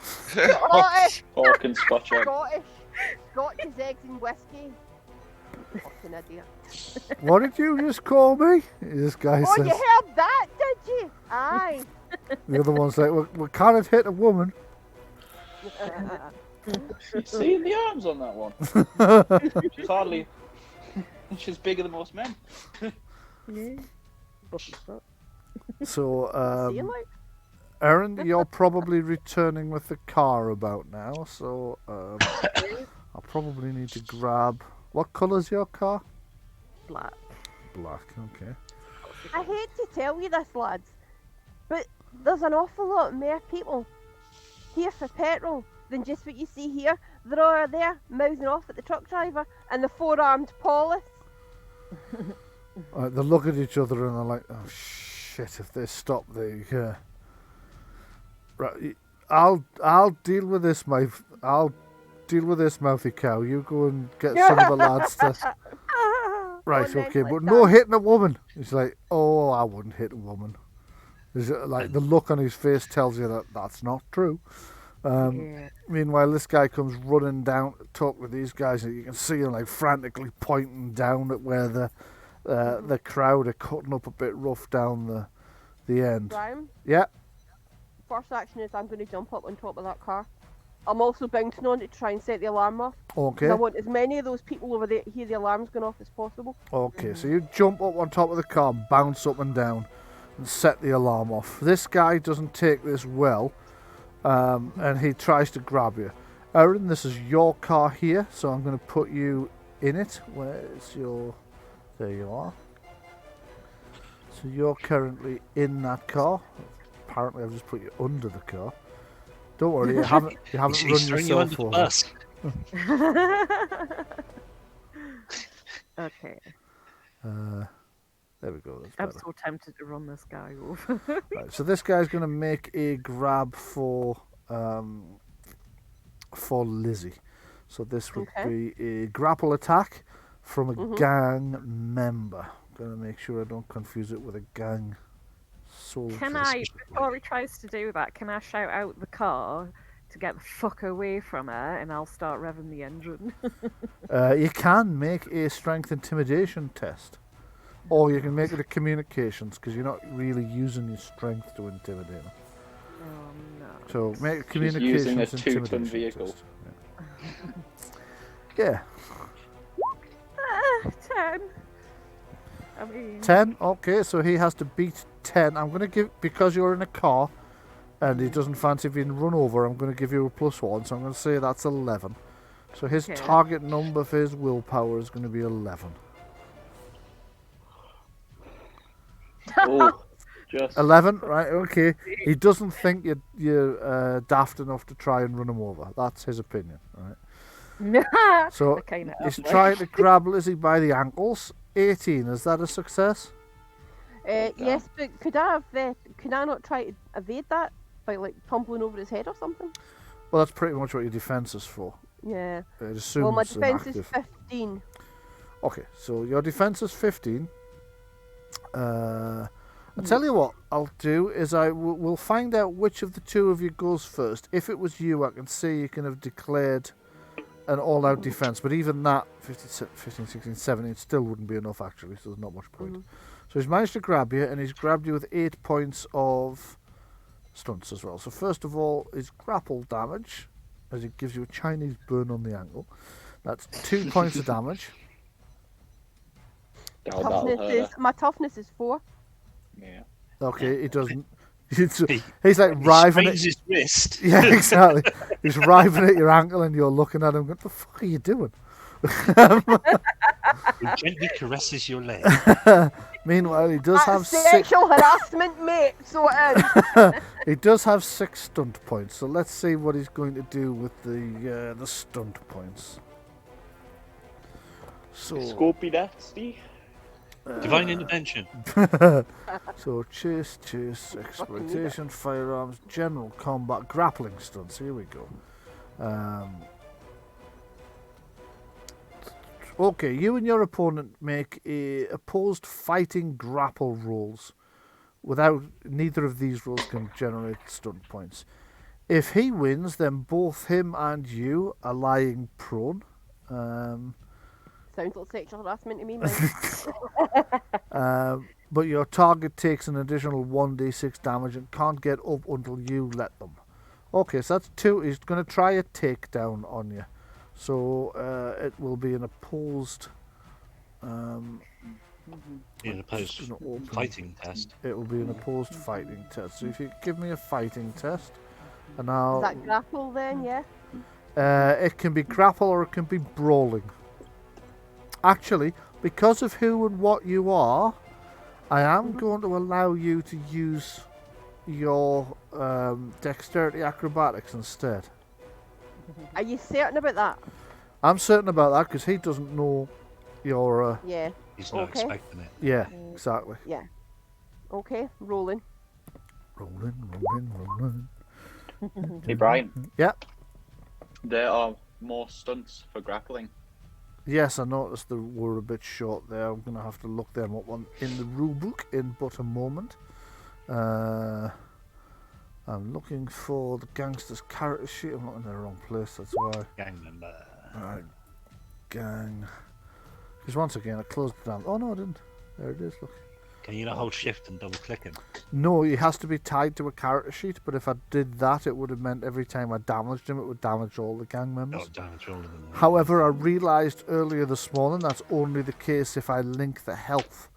Scottish. Talking Scotch egg. Scottish. Scotch is eggs and whiskey. Fucking idiot. What did you just call me? This guy Oh, says. you heard that, did you? Aye. The other one's like, we can't have hit a woman. You see the arms on that one? She's hardly. She's bigger than most men. Yeah. Buffy spot. So, See you, like. Erin, you're probably returning with the car about now, so I'll probably need to grab... What colour's your car? Black. Black, okay. I hate to tell you this, lads, but there's an awful lot more people here for petrol than just what you see here. They're all there mouthing off at the truck driver and the four-armed Paulus. They look at each other and they're like, oh shit, if they stop the... Right, I'll deal with this, I'll deal with this, mouthy cow. You go and get some of the lads to... Right, Oh, then okay, like but that. no hitting a woman. He's like, oh, I wouldn't hit a woman. Is it like the look on his face tells you that that's not true. Yeah. Meanwhile, this guy comes running down to talk with these guys, and you can see him like frantically pointing down at where the crowd are cutting up a bit rough down the end. Bryan, Yeah, first action is I'm going to jump up on top of that car. I'm also bouncing on it to try and set the alarm off. 'Cause okay, I want as many of those people over there to hear the alarms going off as possible. okay. So you jump up on top of the car, bounce up and down, and set the alarm off. This guy doesn't take this well, and he tries to grab you. Erin, this is your car here, so I'm going to put you in it. Where's your... There you are. So you're currently in that car. Apparently I've just put you under the car. Don't worry, you haven't run He's throwing you yourself under the over. bus. Okay. There we go. That's I'm better. so tempted to run this guy over. Right, so this guy's going to make a grab for Lizzie. So this would Okay. be a grapple attack from a gang member. I'm going to make sure I don't confuse it with a gang soul. Can chest. I, before he tries to do that, can I shout out the car to get the fuck away from her, and I'll start revving the engine? You can make a strength intimidation test, or you can make it a communications because you're not really using your strength to intimidate them. Oh no. So make a She's communications using a 2-ton intimidation vehicle. test. Yeah. 10. I mean, 10. Okay, so he has to beat 10. I'm going to give, because you're in a car and he doesn't fancy being run over, I'm going to give you a +1. So I'm going to say that's 11. So his Okay. target number for his willpower is going to be 11. Oh, just 11, right? Okay. He doesn't think you're daft enough to try and run him over. That's his opinion, right? So okay, no. he's trying to grab Lizzie by the ankles. 18. Is that a success? Yes, but could I not try to evade that by like tumbling over his head or something? Well, that's pretty much what your defense is for. Yeah. It assumes Well, my an defense is active. 15. Okay, so your defense is 15. I'll tell you what I'll do is we'll find out which of the two of you goes first. If it was you, I can see you can have declared an all-out defense, but even that 15, 16, 17 still wouldn't be enough actually, so there's not much point. So he's managed to grab you, and he's grabbed you with 8 points of stunts as well. So first of all is grapple damage, as it gives you a Chinese burn on the ankle. That's 2 points of damage. My toughness is 4. yeah. Okay, he doesn't. He's like riving Sprains it. his wrist. Yeah, exactly. He's riving at your ankle, and you're looking at him. What the fuck are you doing? He gently caresses your leg. Meanwhile, he does have sexual harassment, mate. So it is. he does have 6 stunt points. So let's see what he's going to do with the stunt points. So Scopey nasty. Divine intervention. So chase, exploitation, firearms, general combat, grappling stunts. Here we go. Okay, you and your opponent make a opposed fighting grapple rolls. Without neither of these rolls can generate stunt points. If he wins, then both him and you are lying prone. Sounds like sexual harassment to me, mate. But your target takes an additional 1d6 damage and can't get up until you let them. Okay, so that's 2. He's going to try a takedown on you. So it will be an opposed... An opposed fighting test. It will be an opposed fighting test. So if you give me a fighting test, and I'll... Is that grapple then, yeah? It can be grapple or it can be brawling. Actually, because of who and what you are, I am going to allow you to use your dexterity acrobatics instead. Are you certain about that? I'm certain about that because he doesn't know your... Yeah. He's not Okay. expecting it. Yeah, exactly. Yeah. Okay, rolling. Rolling. Hey Brian, Yeah. there are more stunts for grappling. Yes, I noticed they were a bit short there. I'm going to have to look them up in the rule book in but a moment. I'm looking for the gangster's character sheet. I'm not in the wrong place, that's why. Gang member. Alright, gang. Because once again, I closed it down. Oh no, I didn't. There it is, look. Can you not hold shift and double click him? No, he has to be tied to a character sheet, but if I did that, it would have meant every time I damaged him, it would damage all the gang members. Not damage all of them. However, I realised earlier this morning that's only the case if I link the health.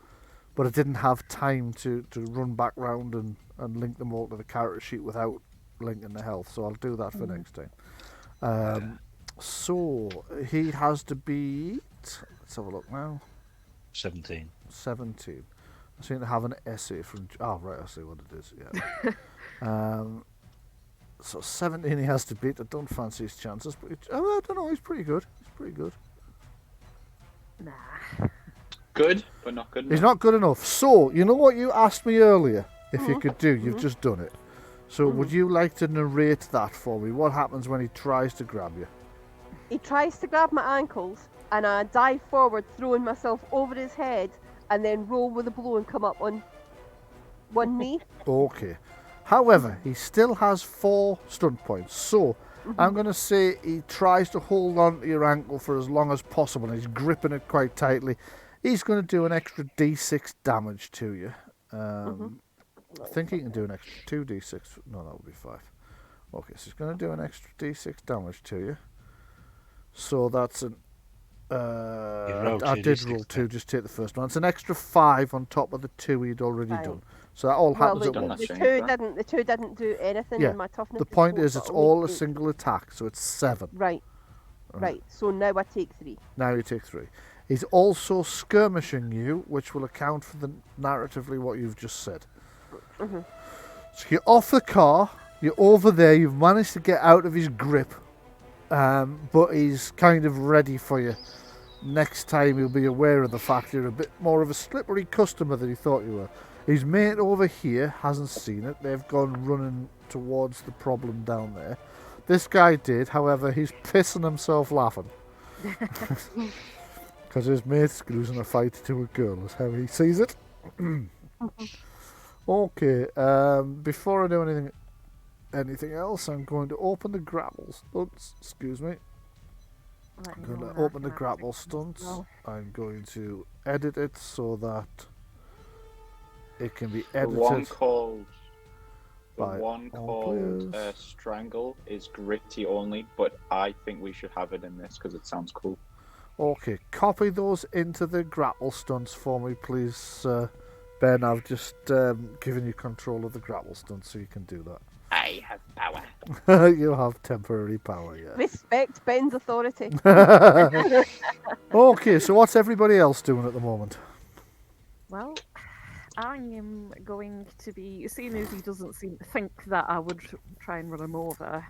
But I didn't have time to run back round and link them all to the character sheet without linking the health, so I'll do that for next time. So, he has to beat... Let's have a look now. 17. 17. I seem to have an essay from... Oh, right, I see what it is, yeah. So 17 he has to beat. I don't fancy his chances, but I don't know, he's pretty good. Nah. Good, but not good enough. He's not good enough. So, you know what you asked me earlier? If you could do, you've just done it. So would you like to narrate that for me? What happens when he tries to grab you? He tries to grab my ankles, and I dive forward, throwing myself over his head, and then roll with a blow and come up on One knee. Okay. However, he still has 4 stunt points. So, I'm going to say he tries to hold on to your ankle for as long as possible. And he's gripping it quite tightly. He's going to do an extra D6 damage to you. I think he can do an extra 2d6. No, that would be 5. Okay, so he's going to do an extra d6 damage to you. So that's an... I did roll 2, just take the first one. It's an extra 5 on top of the 2 he'd already done. So that all Well, happens the, at once. the two didn't do anything Yeah, in my toughness. the point four, is so it's I'll make all a 8. single attack, so it's 7. Right. So now I take 3. Now you take 3. He's also skirmishing you, which will account for the narratively what you've just said. So you're off the car, you're over there, you've managed to get out of his grip, but he's kind of ready for you. Next time he'll be aware of the fact you're a bit more of a slippery customer than he thought you were. His mate over here hasn't seen it. They've gone running towards the problem down there. This guy did, however, he's pissing himself laughing. Because his mate's losing a fight to a girl is how he sees it. Okay, before I do anything else, I'm going to open the grapple stunts. Excuse me. I'm going to open the grapple stunts. I'm going to edit it so that it can be edited. The one called Strangle is gritty only, but I think we should have it in this because it sounds cool. Okay, copy those into the grapple stunts for me, please, Ben. I've just given you control of the grapple stunts so you can do that. I have power. You have temporary power, yeah. Respect Ben's authority. Okay, so what's everybody else doing at the moment? Well, I am going to be, seeing as he doesn't seem to think that I would try and run him over,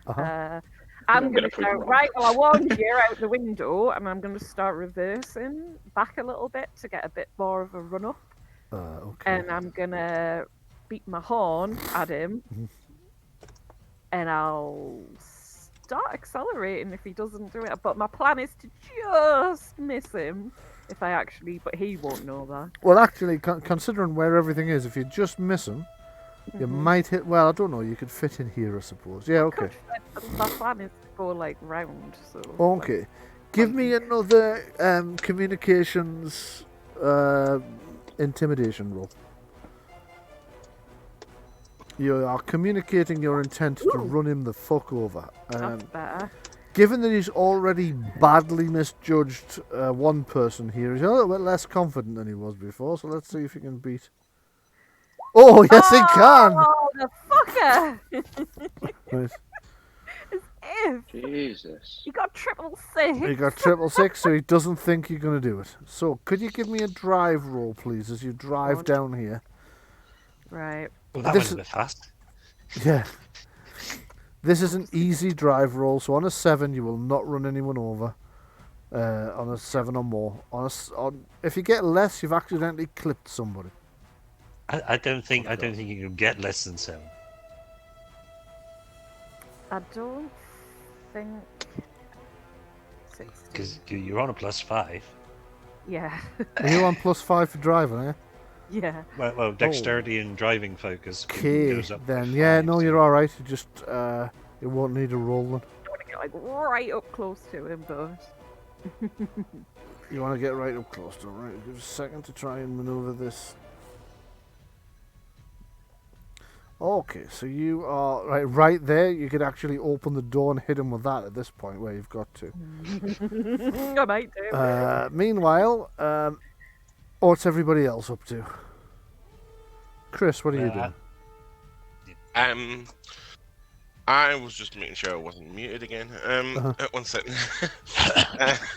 I'm going to start, right, well, I warned you out the window, and I'm going to start reversing back a little bit to get a bit more of a run up. Okay. And I'm going to beat my horn at him, and I'll start accelerating if he doesn't do it. But my plan is to just miss him. If I actually, but he won't know that. Well, actually, considering where everything is, if you just miss him, you might hit. Well, I don't know. You could fit in here, I suppose. Yeah, okay. My plan is to go like round. So. Okay, give me another communications intimidation roll. You are communicating your intent to run him the fuck over. That's better. Given that he's already badly misjudged one person here, he's a little bit less confident than he was before, so let's see if he can beat... Oh, yes he can! Oh, the fucker! Right. As if. Jesus. He got 666. He got 666, so he doesn't think you're going to do it. So, could you give me a drive roll, please, as you drive down here? Right. Well, that went a bit fast. Yeah. This is an easy drive roll, so on a 7 you will not run anyone over. On a 7 or more. If you get less, you've accidentally clipped somebody. I don't think you can get less than 7. I don't think. Because you're on a +5. Yeah. Are you on +5 for driving, eh? Yeah. Well, dexterity and driving focus Okay, goes up. then. Yeah, no, you're alright. You just, you won't need a roll then. I want to get like right up close to him, but. You want to get right up close to him, right? Give us a second to try and maneuver this. Okay, so you are right there. You could actually open the door and hit him with that at this point where you've got to. I might do. Meanwhile, what's everybody else up to? Chris, what are you doing? I was just making sure I wasn't muted again. 1 second.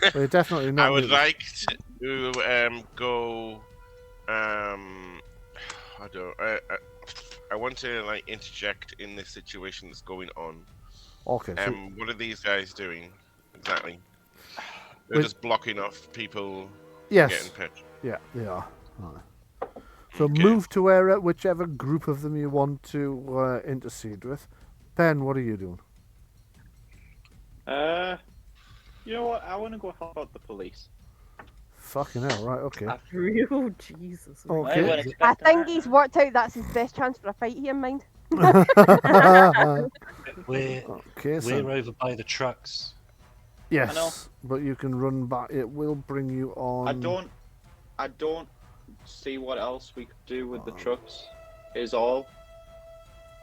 Well, you're definitely not. I would muted. like to go. I want to like interject in this situation that's going on. Okay. So what are these guys doing exactly? They're just blocking off people. Yes. Getting pitched. Yeah, they are. Right. So move to whichever group of them you want to intercede with. Ben, what are you doing? You know what? I want to go help out the police. Fucking hell, right, okay. Oh, Jesus. Okay. I think he's worked out that's his best chance for a fight here, mind. We're over by the trucks. Yes, but you can run back. It will bring you on. I don't see what else we could do with the trucks. Is all.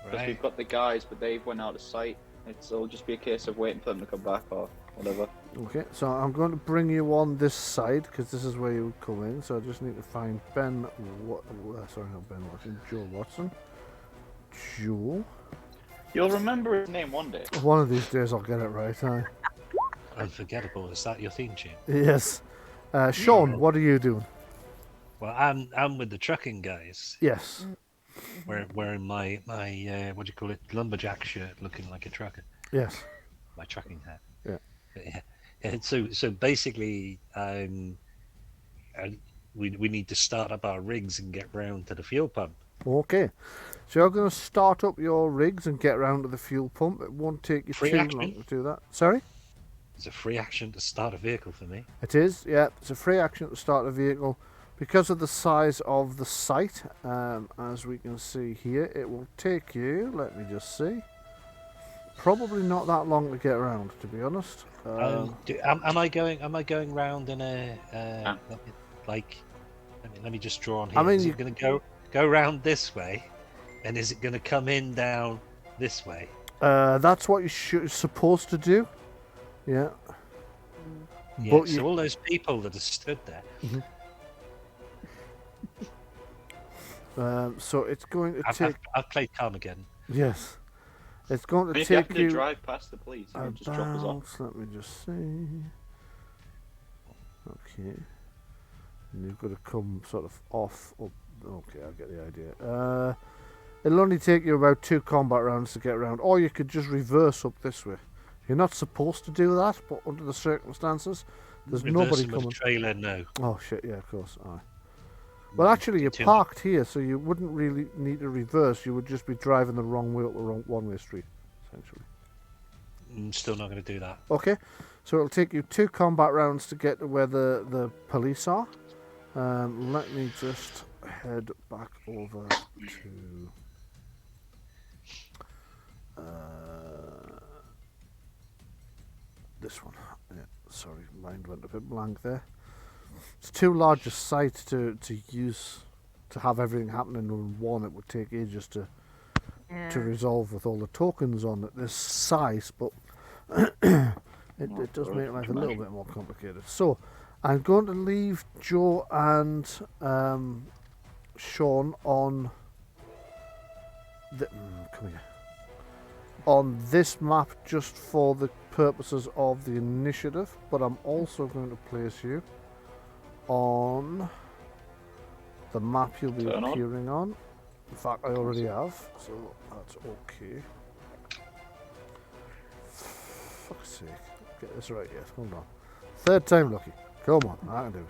Because we've got the guys, but they went out of sight. It'll just be a case of waiting for them to come back or whatever. Okay, so I'm going to bring you on this side because this is where you would come in. So I just need to find sorry, not Ben Watson, Joe Watson. Joe. You'll remember his name one day. One of these days I'll get it right. Unforgettable. Is that your theme tune? Yes. Sean, what are you doing? Well, I'm with the trucking guys. Yes. Wearing my what do you call it, lumberjack shirt, looking like a trucker. Yes. My trucking hat. Yeah. But yeah. So basically, we need to start up our rigs and get round to the fuel pump. Okay. So you're going to start up your rigs and get round to the fuel pump. It won't take you too long to do that. Sorry? It's a free action to start a vehicle for me. It is, yeah. It's a free action to start a vehicle. Because of the size of the site, as we can see here, it will take you, let me just see, probably not that long to get around, to be honest. Am I going round in a let me just draw on here. Is it going to go round this way, and is it going to come in down this way? That's what you're supposed to do. Yeah. Yeah. But all those people that have stood there. Mm-hmm. So it's going to take. I've played Carmageddon. Yes, it's going to if take you you. Drive past the police. You just drop us off. Let me just see. Okay, and you've got to come sort of off. Up. Okay, I get the idea. It'll only take you about 2 combat rounds to get around, or you could just reverse up this way. You're not supposed to do that, but under the circumstances, there's nobody coming. With a trailer, no. Oh shit! Yeah, of course. Aye. Well, actually, you're parked here, so you wouldn't really need to reverse. You would just be driving the wrong way up the wrong one-way street, essentially. I'm still not going to do that. Okay, so it'll take you 2 combat rounds to get to where the police are. Let me just head back over to... this one. Yeah, sorry, mind went a bit blank there. It's too large a site to use, to have everything happening in one. It would take ages to resolve with all the tokens on at this size, but it does make life a little bit more complicated. So I'm going to leave Joe and Sean on come here. On this map just for the purposes of the initiative, but I'm also going to place you on the map you'll be appearing on. In fact, I already have, so that's okay. Fuck's sake. Get this right, yes, hold on. 3rd time lucky. Come on, I can do it.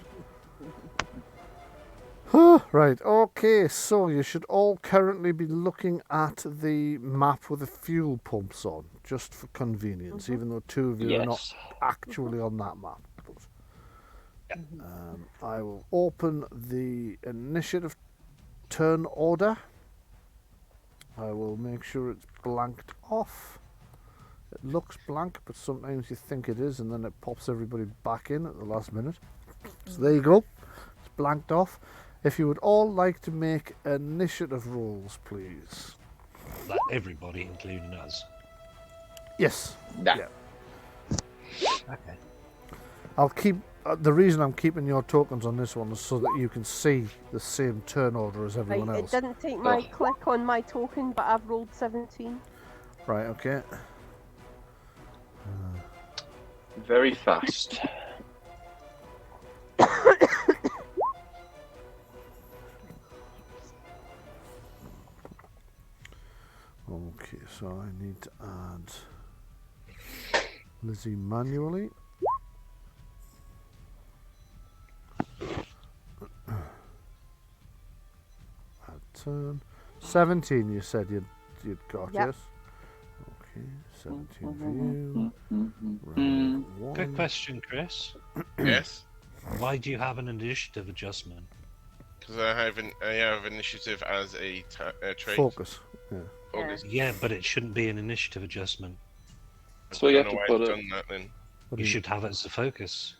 Right, okay, so you should all currently be looking at the map with the fuel pumps on, just for convenience, even though 2 of you are not actually on that map. I will open the initiative turn order. I will make sure it's blanked off. It looks blank, but sometimes you think it is, and then it pops everybody back in at the last minute. So there you go. It's blanked off. If you would all like to make initiative rolls, please. Like everybody, including us. Yes. Yeah. Okay. I'll keep. The reason I'm keeping your tokens on this one is so that you can see the same turn order as everyone else. It didn't take my click on my token, but I've rolled 17. Right, okay. Very fast. Okay, so I need to add Lizzie manually. Turn 17. You said you'd got, yes. Okay, 17 for you. Good question, Chris. Yes. Why do you have an initiative adjustment? Because I have initiative as a trait. Focus. Yeah. Focus. Yeah, but it shouldn't be an initiative adjustment. So I you don't have know to why put it's it. done that then. What You do should have it as a focus.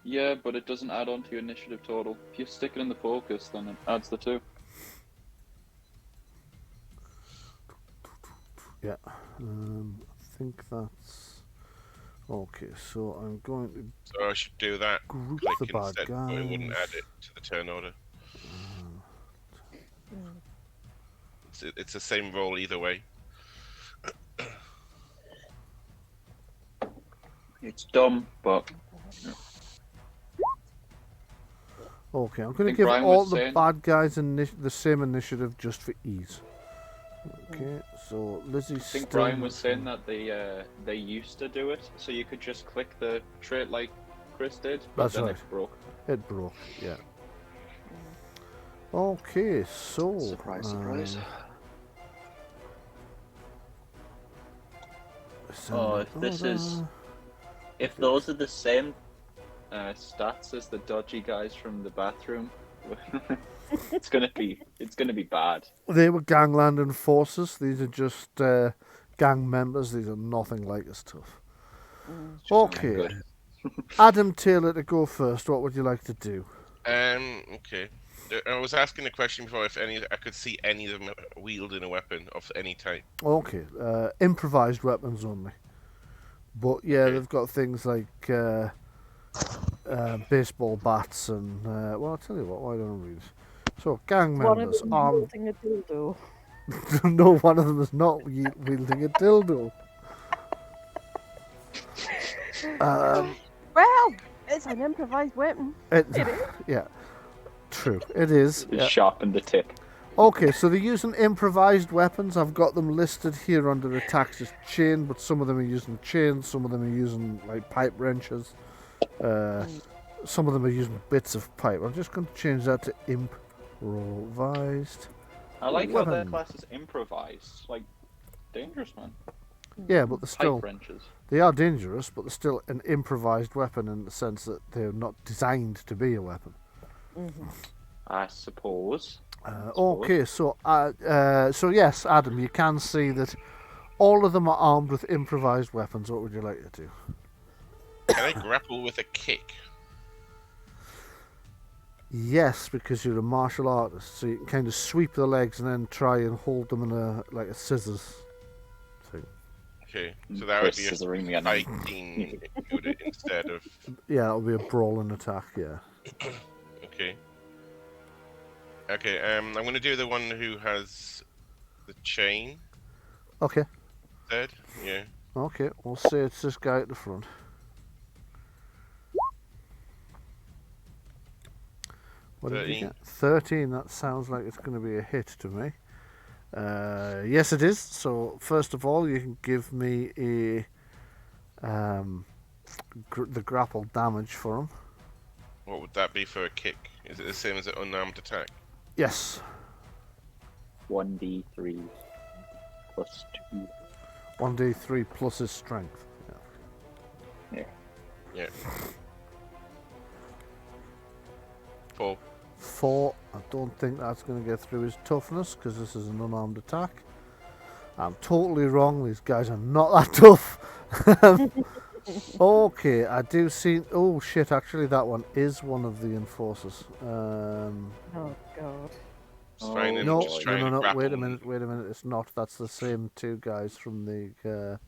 Yeah, but it doesn't add on to your initiative total. If you stick it in the focus, then it adds the 2. Yeah. I think that's okay. So I'm going to So I should do that. group Click the bad instead, but it wouldn't guys. add it to the turn order. It's the same roll either way. It's dumb, but Okay, I'm going to think give Bryan all was the saying- bad guys the same initiative just for ease. Okay, so Lizzie's I think still Bryan was saying missing. that they used to do it, so you could just click the trait like Chris did, but That's then right. it broke. It broke, yeah. Okay, so Surprise, surprise. Oh, if this is- If those are the same stats as the dodgy guys from the bathroom, it's gonna be bad. They were gangland enforcers. These are just gang members. These are nothing like as tough. Okay, Good. Adam Taylor to go first. What would you like to do? Okay. I was asking the question before if I could see any of them wielding a weapon of any type. Okay, improvised weapons only. But yeah, Okay. they've got things like baseball bats and well, I'll tell you what. Why don't I read it? So gang One of members them armed. holding a dildo. No, one of them is not wielding a dildo. Well, it's an improvised weapon. Yeah, true. It is. Just Yeah. sharpen the tip. Okay, so they're using improvised weapons. I've got them listed here under attacks as chain, but some of them are using chains, some of them are using like pipe wrenches, some of them are using bits of pipe. I'm just going to change that to improvised. I like how their Weapon. class is improvised. Like, dangerous, man. Yeah, but they're still Pipe wrenches. they are dangerous, but they're still an improvised weapon in the sense that they're not designed to be a weapon. I suppose. Okay, so yes, Adam, you can see that all of them are armed with improvised weapons. What would you like to do? Can I grapple with a kick? Yes, because you're a martial artist, so you can kind of sweep the legs and then try and hold them in a scissors thing. Okay, so that would Chris be scissoring me a and fighting unit instead of. Yeah, it'll be a brawling attack. Yeah. Okay. Okay, I'm going to do the one who has the chain Okay. instead. Yeah. Okay. We'll say it's this guy at the front. What did you 13. get? 13. That sounds like it's going to be a hit to me. Yes, it is. So first of all, you can give me a the grapple damage for him. What would that be for a kick? Is it the same as an unarmed attack? Yes. 1d3 plus 2. 1d3 plus his strength. Yeah. 4. 4. I don't think that's going to get through his toughness because this is an unarmed attack. I'm totally wrong. These guys are not that tough. Okay, I do see. Oh shit! Actually, that one is one of the enforcers. Oh god. Just trying No, just trying to no. grapple Wait a them. minute. It's not. That's the same two guys from the.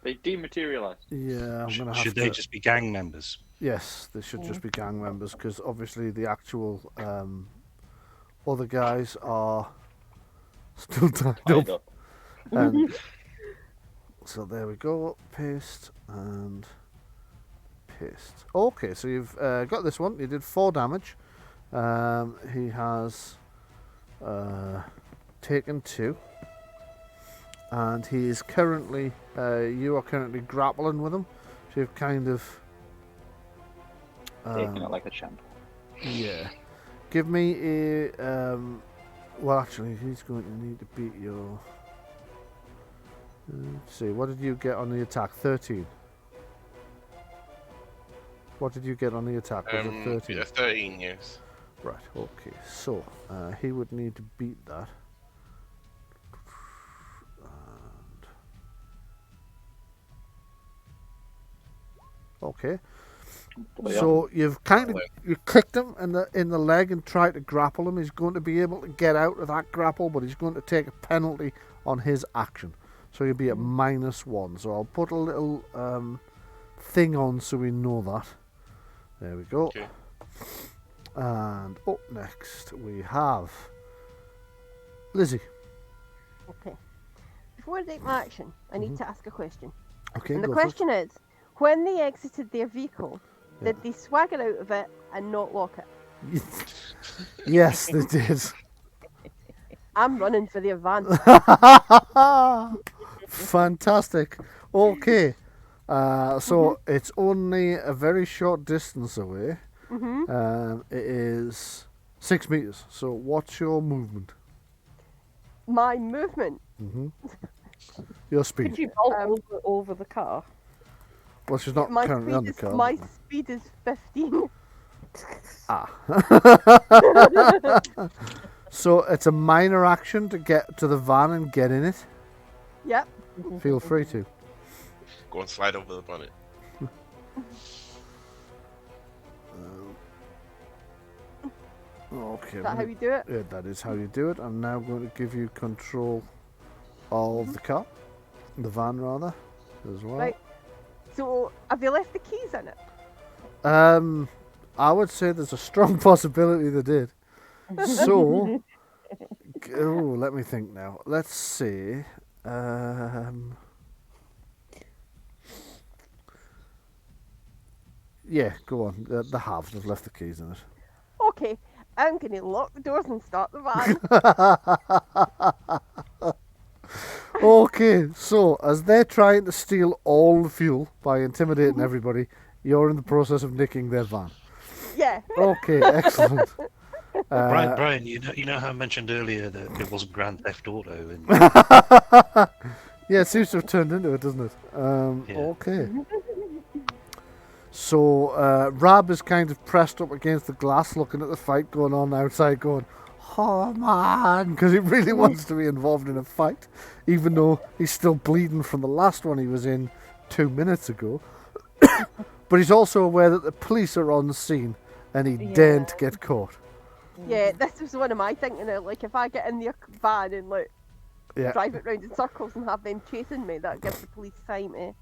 They dematerialized. Yeah, I'm gonna have Should to. they just be gang members? Yes, they should just be gang members because obviously the actual other guys are still tied Tied up. up. And so there we go. Paste and paste. Okay, so you've got this one. You did 4 damage. He has taken 2. And he is currently, you are currently grappling with him. So you've kind of... Taking it like a champ. Yeah. Give me a... well, actually, he's going to need to beat your... Let's see, what did you get on the attack? 13. What did you get on the attack? Was it 13? 13, yes. Right, okay. So, he would need to beat that. And... Okay. So you've you kicked him in the leg and tried to grapple him. He's going to be able to get out of that grapple, but he's going to take a penalty on his action. So you'll be at -1. So I'll put a little thing on so we know that. There we go. Okay. And up next we have Lizzie. Okay. Before I take my action, I need to ask a question. Okay. And the question is, when they exited their vehicle, did they swagger out of it and not lock it? Yes, they did. I'm running for the van. Fantastic. Okay. So it's only a very short distance away. It is 6 meters. So what's your movement? My movement? Your speed. Could you bolt over the car? Well, she's not currently on the car. My speed is 15. So it's a minor action to get to the van and get in it. Yep. Feel free to. Go and slide over the bonnet. Okay. Is that how you do it? Yeah, that is how you do it. I'm now going to give you control of the car, the van rather, as well. Right. So have they left the keys in it? I would say there's a strong possibility they did. So, let me think now. Let's see. Yeah, go on. They have. They've left the keys in it. Okay. I'm going to lock the doors and start the van. Okay, so as they're trying to steal all the fuel by intimidating everybody, you're in the process of nicking their van. Yeah. Okay, excellent. Bryan, you know how I mentioned earlier that it wasn't Grand Theft Auto. And... Yeah, it seems to have turned into it, doesn't it? Okay. So Rab is kind of pressed up against the glass, looking at the fight going on outside, going, "Oh man," because he really wants to be involved in a fight, even though he's still bleeding from the last one he was in 2 minutes ago. But he's also aware that the police are on the scene, and he daren't get caught. Yeah, this was one of my thinking. Like, if I get in the van and drive it round in circles and have them chasing me, that gives the police time to.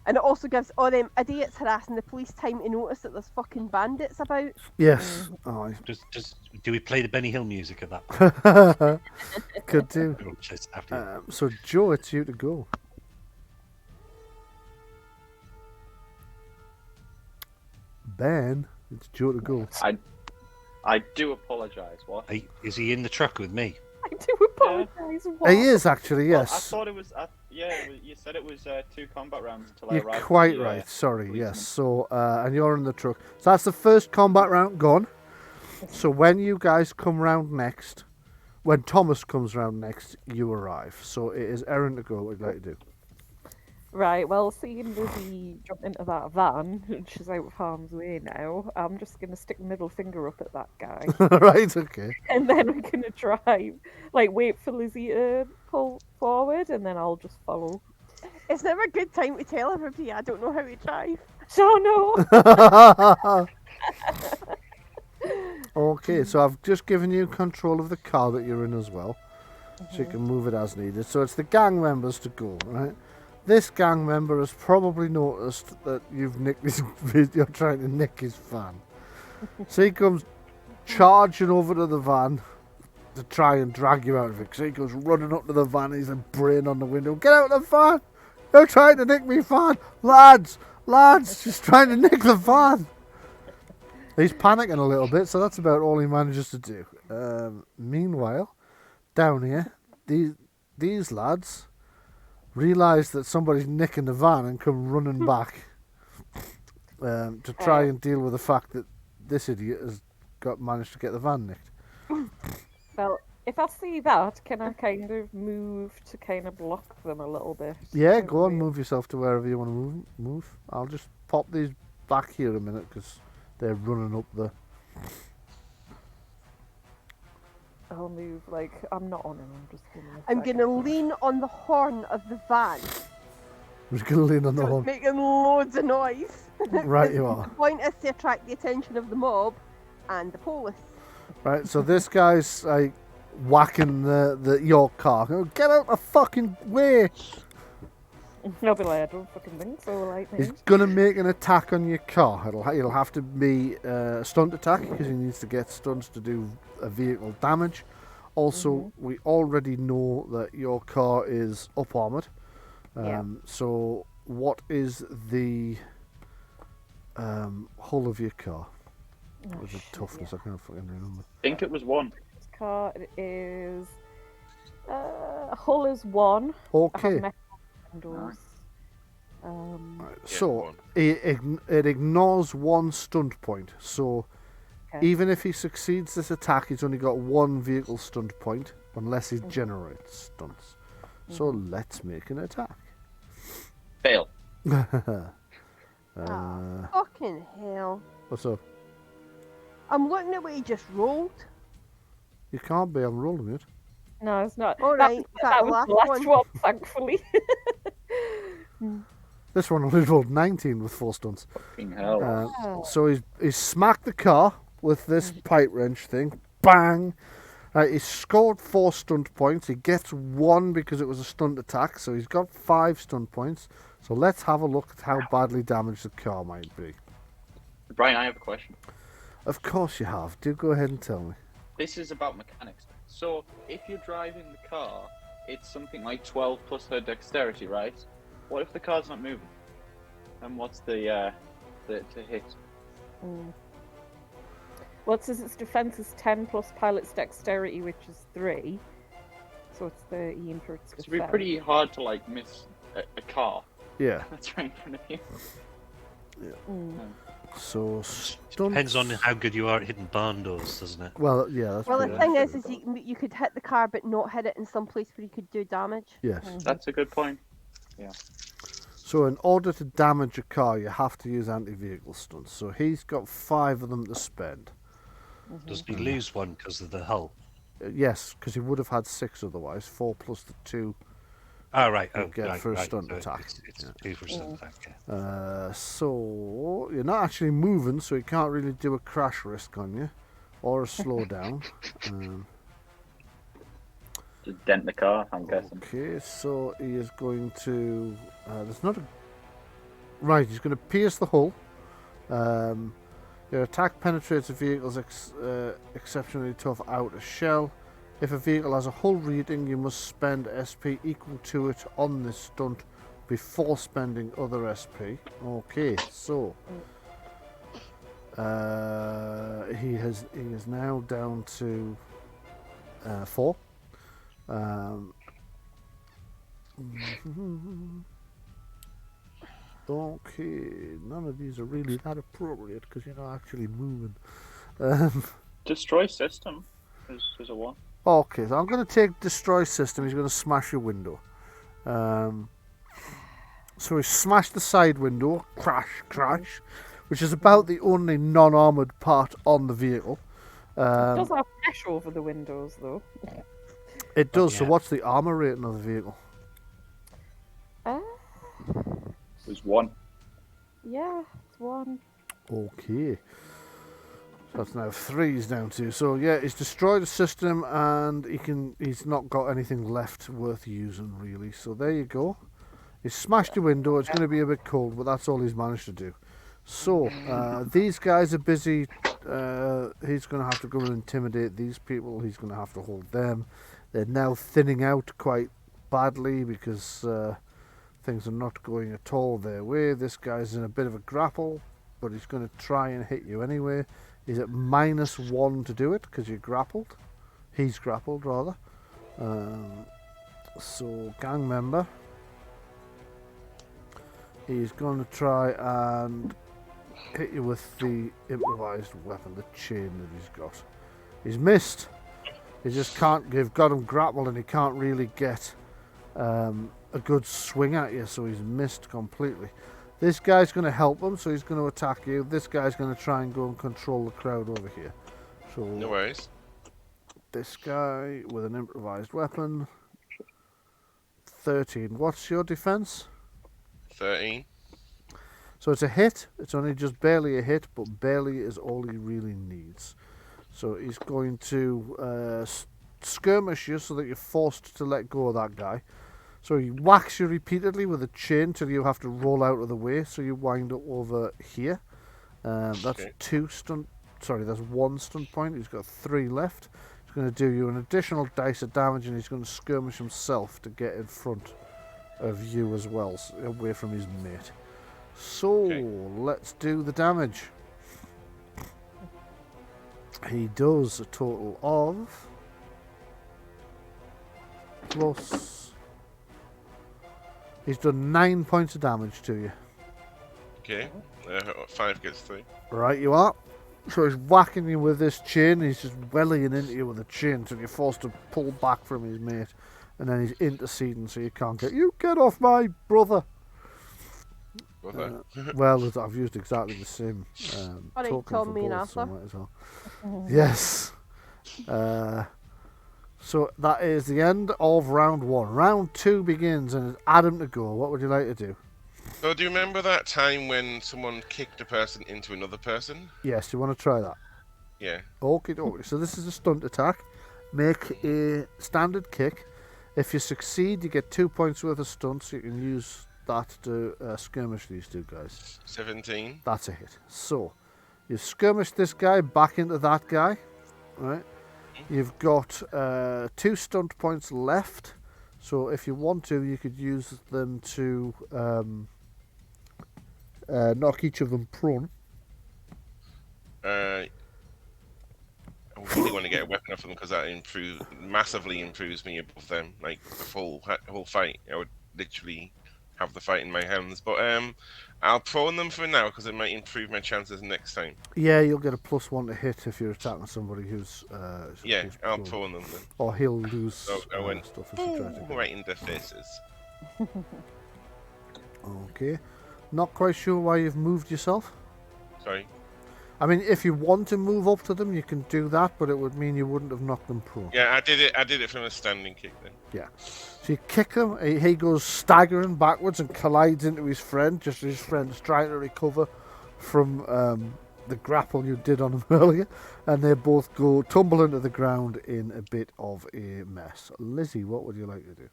And it also gives all them idiots harassing the police time to notice that there's fucking bandits about. Yes. Just do we play the Benny Hill music at that point? Could do. So Joe, it's you to go. Ben, it's Joe to go. I do apologise. What? Is he in the truck with me? I do apologise. He is actually, yes. Well, I thought it was. You said it was 2 combat rounds until I You're arrived. quite right. Sorry. Yes. So, and you're in the truck. So that's the first combat round gone. So when you guys come round next, when Thomas comes round next, you arrive. So it is Erin to go. What would you like to do? Right, well, seeing Lizzie jump into that van, which is out of harm's way now, I'm just going to stick the middle finger up at that guy. Right, okay. And then we're going to drive, wait for Lizzie to pull forward, and then I'll just follow. It's never a good time to tell everybody I don't know how to drive. So no! Okay, so I've just given you control of the car that you're in as well. So you can move it as needed. So it's the gang members to go, right? This gang member has probably noticed that you've nicked you're trying to nick his van. So he comes charging over to the van to try and drag you out of it. So he goes running up to the van, he's like braying on the window, "Get out of the van! You're trying to nick me van! Lads, just trying to nick the van!" He's panicking a little bit, so that's about all he manages to do. Meanwhile, down here, these lads realise that somebody's nicking the van and come running back to try and deal with the fact that this idiot has managed to get the van nicked. Well, if I see that, can I kind of move to kind of block them a little bit? Yeah, go on, move yourself to wherever you want to move. I'll just pop these back here a minute because they're running up the. I'll move, like, I'm not on him, I'm just I'm going to lean on the horn of the van. I'm just going to lean on the So horn. it's making loads of noise. Right, you are. The point is to attract the attention of the mob and the police. Right, so this guy's like whacking your car. Oh, get out the fucking way! I'll be like, I don't fucking think so, like, He's gonna make an attack on your car. It'll have to be a stunt attack because he needs to get stunts to do a vehicle damage. Also, we already know that your car is up armored. So, what is the hull of your car? What was the toughness? I can't fucking remember. I think it was 1. This car is hull is 1. Okay. Windows. So it ignores 1 stunt point. So even if he succeeds this attack, he's only got 1 vehicle stunt point, unless he generates stunts. So let's make an attack. Fail. Fucking hell. What's up? I'm looking at what he just rolled. You can't be. I'm rolling it. No, it's not. All right, that was the last one, thankfully. This one only rolled 19 with 4 stunts. Fucking hell. So he's smacked the car with this pipe wrench thing. Bang! He's scored 4 stunt points. He gets 1 because it was a stunt attack, so he's got 5 stunt points. So let's have a look at how badly damaged the car might be. Bryan, I have a question. Of course you have. Do go ahead and tell me. This is about mechanics. So, if you're driving the car, it's something like 12 plus her dexterity, right? What if the car's not moving? And what's the hit? Well, it says its defense is 10 plus pilot's dexterity, which is 3. So it's 13 for its defense. It'd be pretty hard to, like, miss a car. Yeah. That's right in front of you. Yeah. So depends on how good you are at hitting barn doors, doesn't it? Well, yeah. That's well, the thing is you could hit the car but not hit it in some place where you could do damage. Yes. That's a good point. Yeah. So in order to damage a car, you have to use anti-vehicle stunts. So he's got 5 of them to spend. Does he lose 1 because of the hull? Yes, because he would have had 6 otherwise. 4 plus the 2. Oh, right. For a stunt attack. It's 2 for a stunt attack. Yeah. So you're not actually moving, so he can't really do a crash risk on you, or a slowdown. Just dent the car, I'm guessing. Okay, so he is going to. There's not a. Right, he's going to pierce the hull. Your attack penetrates a vehicle's exceptionally tough outer shell. If a vehicle has a hull rating, you must spend SP equal to it on this stunt before spending other SP. Okay, so he is now down to 4. Okay, none of these are really that appropriate because you're not actually moving. Destroy system is a 1. Okay, so I'm going to take destroy system. He's going to smash your window. So he smashed the side window, crash, which is about the only non-armoured part on the vehicle. It does have mesh over the windows, though. It does. So what's the armour rating of the vehicle? It was 1. Yeah, it's 1. Okay. So that's now 3 he's down to. So yeah, he's destroyed the system and he's not got anything left worth using really. So there you go. He's smashed the window. It's going to be a bit cold, but that's all he's managed to do. So these guys are busy. He's going to have to go and intimidate these people. He's going to have to hold them. They're now thinning out quite badly because things are not going at all their way. This guy's in a bit of a grapple, but he's going to try and hit you anyway. He's at -1 to do it because you're grappled. He's grappled rather. So gang member. He's going to try and hit you with the improvised weapon, the chain that he's got. He's missed. He just can't. You've got him grappled and he can't really get a good swing at you, so he's missed completely. This guy's going to help him, so he's going to attack you. This guy's going to try and go and control the crowd over here. So No worries. this guy with an improvised weapon. 13. What's your defense? 13. So it's a hit. It's only just barely a hit, but barely is all he really needs. So he's going to skirmish you so that you're forced to let go of that guy. So he whacks you repeatedly with a chain till you have to roll out of the way. So you wind up over here. That's Okay. 2 stunt. Sorry, that's 1 stunt point. He's got 3 left. He's going to do you an additional dice of damage, and he's going to skirmish himself to get in front of you as well, away from his mate. So let's do the damage. He does a total of plus. He's done 9 points of damage to you. Okay. 5 gets 3. Right, you are. So he's whacking you with this chain. He's just wellying into you with a chain, so you're forced to pull back from his mate, and then he's interceding, so you can't get. You get off my brother. Well, I've used exactly the same token for both, so might as well. Yes. So that is the end of round 1. Round 2 begins, and it's Adam to go. What would you like to do? So do you remember that time when someone kicked a person into another person? Yes, you want to try that? Yeah. Okay. So this is a stunt attack. Make a standard kick. If you succeed, you get 2 points worth of stunts. You can use that to skirmish these two guys. 17. That's a hit. So you skirmish this guy back into that guy, right? You've got 2 stunt points left. So if you want to, you could use them to knock each of them prone. I really want to get a weapon off them because that massively improves me above them. Like the whole fight, I would literally have the fight in my hands. But I'll prone them for now because it might improve my chances next time. Yeah, you'll get a +1 to hit if you're attacking somebody who's. I'll prone them then. Or he'll lose So I went stuff if you try to. right in their faces. Okay. Not quite sure why you've moved yourself. Sorry. I mean, if you want to move up to them, you can do that, but it would mean you wouldn't have knocked them prone. Yeah, I did it from a standing kick then. Yeah. So you kick him, he goes staggering backwards and collides into his friend, just as his friend's trying to recover from the grapple you did on him earlier, and they both go tumble into the ground in a bit of a mess. Lizzie, what would you like to do?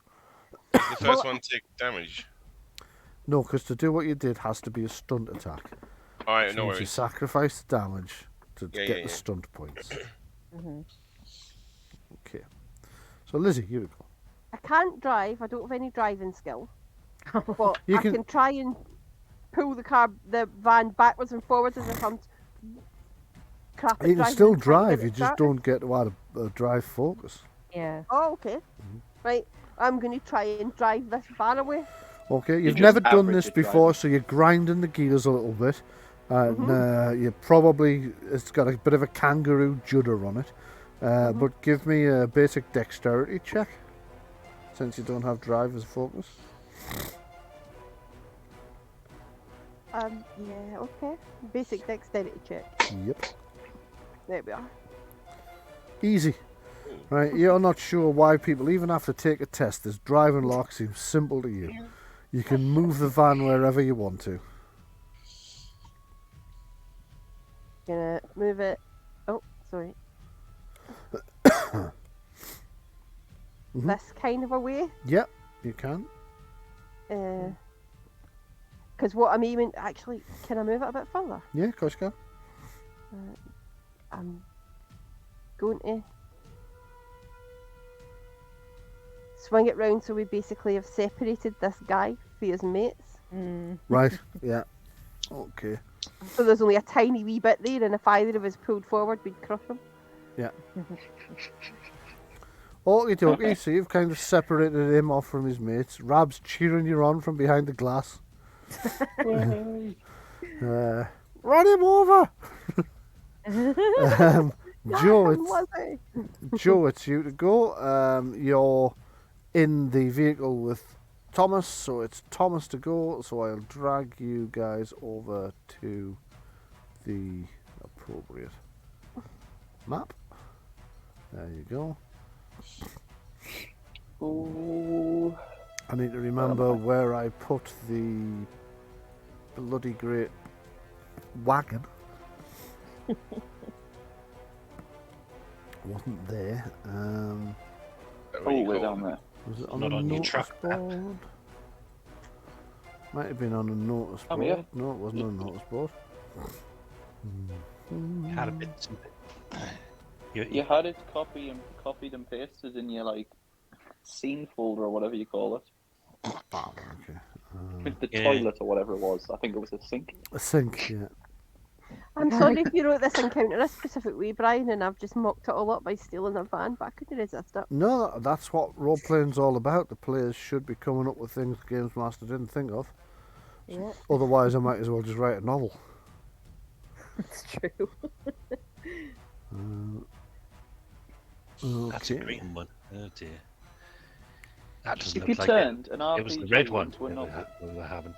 The first one take damage. No, because to do what you did has to be a stunt attack. Alright, So no you worries. sacrifice the damage to get the stunt points. Okay. So Lizzie, here we go. I can't drive. I don't have any driving skill. But You I can try and pull the van backwards and forwards as it comes. Crap at You can driving still and trying to drive, get you it just started. don't get to add a drive focus. Yeah. Oh, okay. Right. I'm going to try and drive this van away. Okay, you've just never done average this at before, driving. so you're grinding the gears a little bit. And you probably, it's got a bit of a kangaroo judder on it. But give me a basic dexterity check, since you don't have drive as a focus. Yeah, okay. Basic dexterity check. Yep. There we are. Easy. Right, you're not sure why people even have to take a test. This driving lock seems simple to you. You can move the van wherever you want to. Gonna move it. Oh, sorry. This kind of a way. Yep, you can. Because what I'm aiming, actually, can I move it a bit further? Yeah, of course you I'm going to swing it round so we basically have separated this guy from his mates. can. Right, yeah. Okay. So there's only a tiny wee bit there, and if either of us pulled forward, we'd crush him. Yeah. Okie dokie, so you've kind of separated him off from his mates. Rab's cheering you on from behind the glass. Run him over! Joe, it's you to go. You're in the vehicle with Thomas, so it's Thomas to go. So I'll drag you guys over to the appropriate map. There you go. Ooh. I need to remember where I put the bloody great wagon. Wasn't there. We're down there. Was it on Not a on your notice truck map. board? Might have been on a notice I'm board. here. No, it wasn't on a notice board. Had a bit. You had it copied and pasted in your like scene folder or whatever you call it. Oh, okay. With the Yeah. toilet or whatever it was. I think it was a sink. A sink, yeah. I'm sorry if you wrote this encounter a specific way, Brian, and I've just mocked it all up by stealing a van, but I couldn't resist it. No, that's what role playing's all about. The players should be coming up with things the Games Master didn't think of. Yeah. Otherwise, I might as well just write a novel. It's true. That's a Okay. green one. Oh dear. That doesn't If look you like turned it. an It was the RPG red one into a novel. we were having.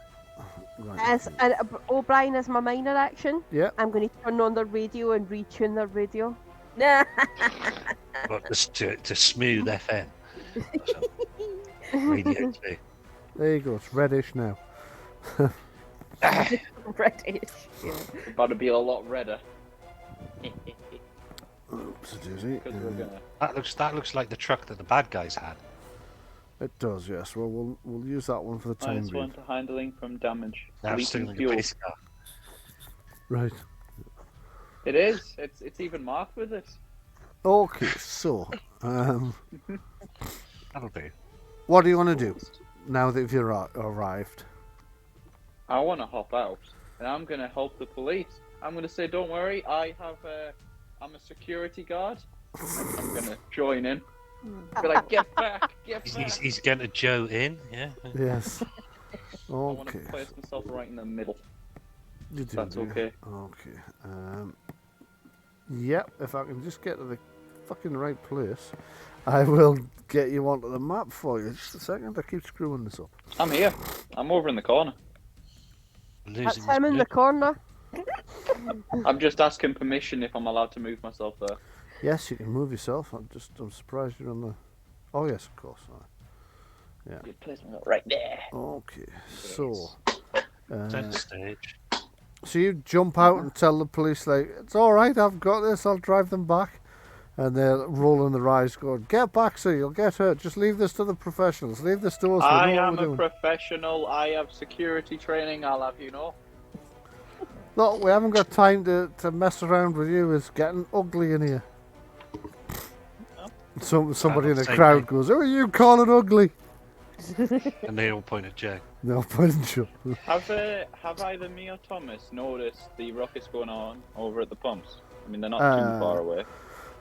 Right. As and O'Brien is my minor action. Yeah. I'm going to turn on the radio and retune the radio. Nah. But just to smooth FM. Radio 2. There you go. It's reddish now. Reddish. Yeah. About to be a lot redder. Oops, it is it. Because we're gonna. That looks like the truck that the bad guys had. It does, yes. Well, we'll use that one for the time Minus being. 1 to handling from damage. Now it's Leaking stealing a fuel. police car. Right. It is. It's even marked with it. Okay, so That'll do. what do you want to do now that you've arrived? I want to hop out, and I'm gonna help the police. I'm gonna say, don't worry, I'm a security guard. I'm gonna join in. Be like, get back, get back. He's getting a Joe in, yeah. Yes. I want to Okay. place myself right in the middle. You do, That's do you? okay. Okay. Yep, if I can just get to the fucking right place, I will get you onto the map for you. Just a second, I keep screwing this up. I'm here. I'm over in the corner. That's Losing him in the his corner. I'm just asking permission if I'm allowed to move myself there. Yes, you can move yourself. I'm surprised you're on the... Oh, yes, of course. You place myself right there. Okay, so... center stage. So you jump out and tell the police, like, it's all right, I've got this, I'll drive them back. And they're rolling their eyes, going, get back, sir, you'll get hurt. Just leave this to the professionals. Leave this to us. We I know am what we're a doing. professional. I have security training. I'll have you know. Look, we haven't got time to mess around with you. It's getting ugly in here. Somebody in the Same crowd thing. goes, who are you calling ugly? And they all point at Joe. No, point and shoot. Have either me or Thomas noticed the rockets going on over at the pumps? I mean, they're not too far away.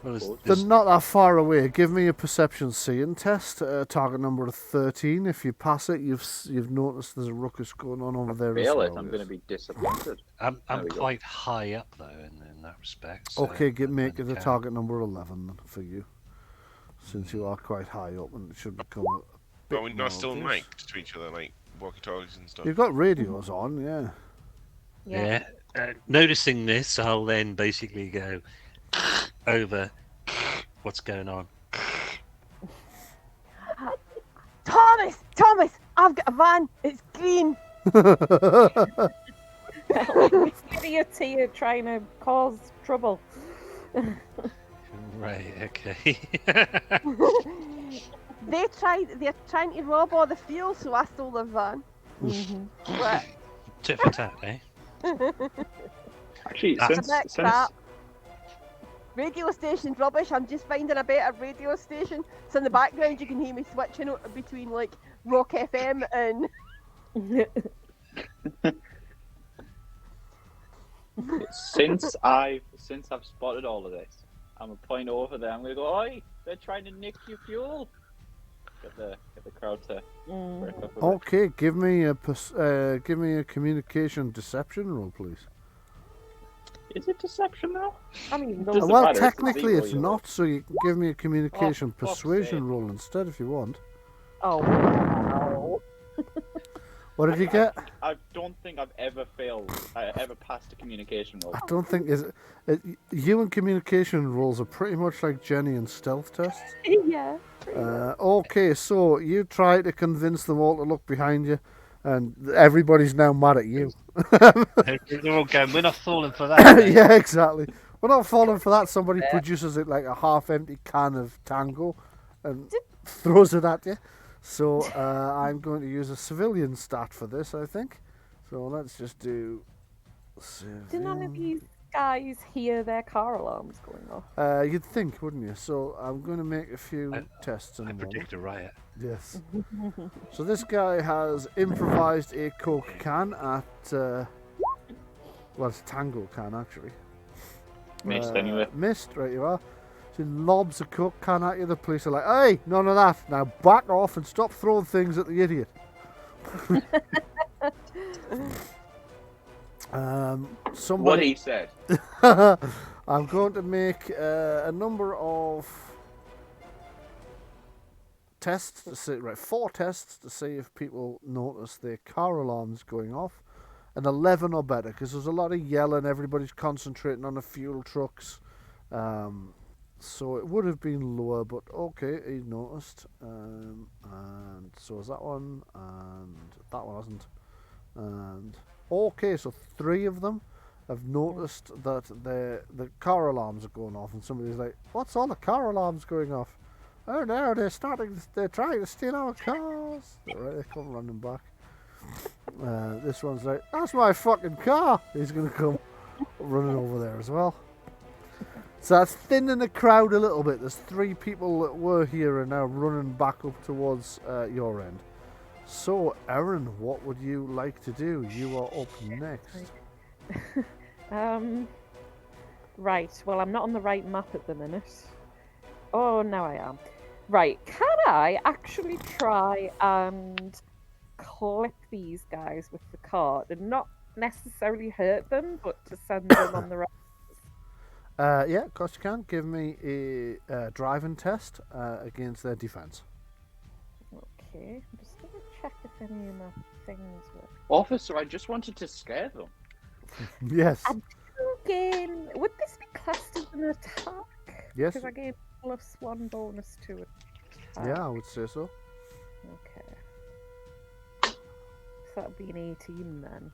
Well, They're not that far away. Give me a perception seeing test. Target number of 13. If you pass it, you've noticed there's a ruckus going on over there. Fail as it, well, I'm yes. going to be disappointed. I'm There we go. quite high up though in that respect. So Okay, make it the a target number 11 then for you, since you are quite high up and it should become a bit But we're not still more obvious. mic'd to each other, like walkie-talkies and stuff. You've got radios on, yeah. Yeah. Noticing this, I'll then basically go over. What's going on? Thomas, I've got a van. It's green. Idiot here trying to cause trouble. Right. Okay. They're trying to rob all the fuel, so I stole the van. But Tit for tat, eh? Actually, That's since crap. Radio station's rubbish. I'm just finding a better radio station. So in the background, you can hear me switching between like Rock FM and. since I've spotted all of this, I'm a point over there. I'm gonna go. Oi, they're trying to nick your fuel. Get the crowd to break up a bit. Okay, give me a communication deception roll, please. Is it deception now? I mean, Does it Well, matter? It's technically legal it's either way. not, so you can give me a communication for fuck's persuasion sake. roll instead if you want. oh, What did you get? I don't think I've ever failed. I ever passed a communication roll. I don't think you and communication rolls are pretty much like Jenni and stealth tests. Yeah. Okay, so you try to convince them all to look behind you, and everybody's now mad at you. They're all going, we're not falling for that. Yeah, exactly. We're not falling for that. Somebody produces it like a half-empty can of Tango and throws it at you. So I'm going to use a civilian stat for this, I think. So let's just do... Do none of these guys hear their car alarms going off? You'd think, wouldn't you? So I'm going to make a few tests in a moment. Predict a riot. Yes. So this guy has improvised a Coke can at... well, it's a Tango can, actually. Missed anyway. Missed, right you are. So he lobs a Coke can at you. The police are like, hey, none of that. Now back off and stop throwing things at the idiot. Somebody... What he said. I'm going to make a number of tests to see, 4 tests to see if people notice their car alarms going off, and 11 or better, because there's a lot of yelling, everybody's concentrating on the fuel trucks, so it would have been lower, but okay, he noticed, and so is that one, and that one hasn't, and okay, so 3 of them have noticed that the car alarms are going off, and somebody's like, what's all the car alarms going off? Oh no, they're trying to steal our cars. Right, they come running back. This one's like, that's my fucking car. He's going to come running over there as well. So that's thinning the crowd a little bit. There's 3 people that were here and now running back up towards your end. So, Erin, what would you like to do? You are up next. Right, well, I'm not on the right map at the minute. Oh, now I am. Right, can I actually try and clip these guys with the cart and not necessarily hurt them, but to send them on the right? Yeah, of course you can. Give me a driving test against their defense. Okay, I'm just going to check if any of my things work. Officer, I just wanted to scare them. Yes. I'm thinking, would this be classed as an attack? Yes. Because I gave +1 bonus to it. Yeah, I would say so. Okay. So that would be an 18 then.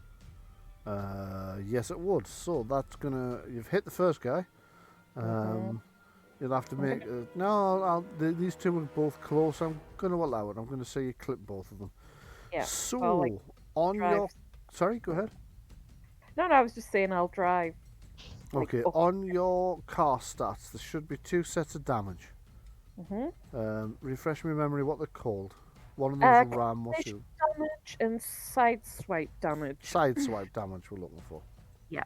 Yes, it would. So that's gonna. You've hit the first guy. You'll have to make. These 2 are both close. I'm gonna allow it. I'm gonna say you clip both of them. Yeah. So on drive. your. Sorry, go ahead. No, I was just saying I'll drive. Okay, on your car stats, there should be 2 sets of damage. Refresh my memory what they're called. One of them's a ram. What's it? Damage and sideswipe damage. Sideswipe damage we're looking for. Yeah.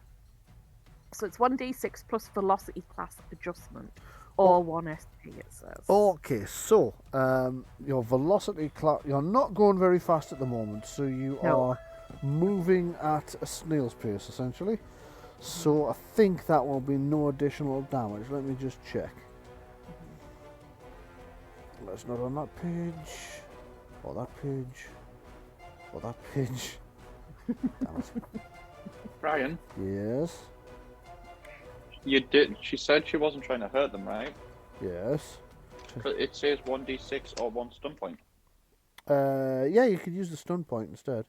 So it's 1d6 plus velocity class adjustment, or 1 SP it says. Okay, so your velocity class, you're not going very fast at the moment, so you are moving at a snail's pace essentially. So I think that will be no additional damage. Let me just check. That's not on that page, or that page, or that page. Damn it. Bryan? Yes? You did. She said she wasn't trying to hurt them, right? Yes. It says 1d6 or 1 stun point. Yeah, you could use the stun point instead.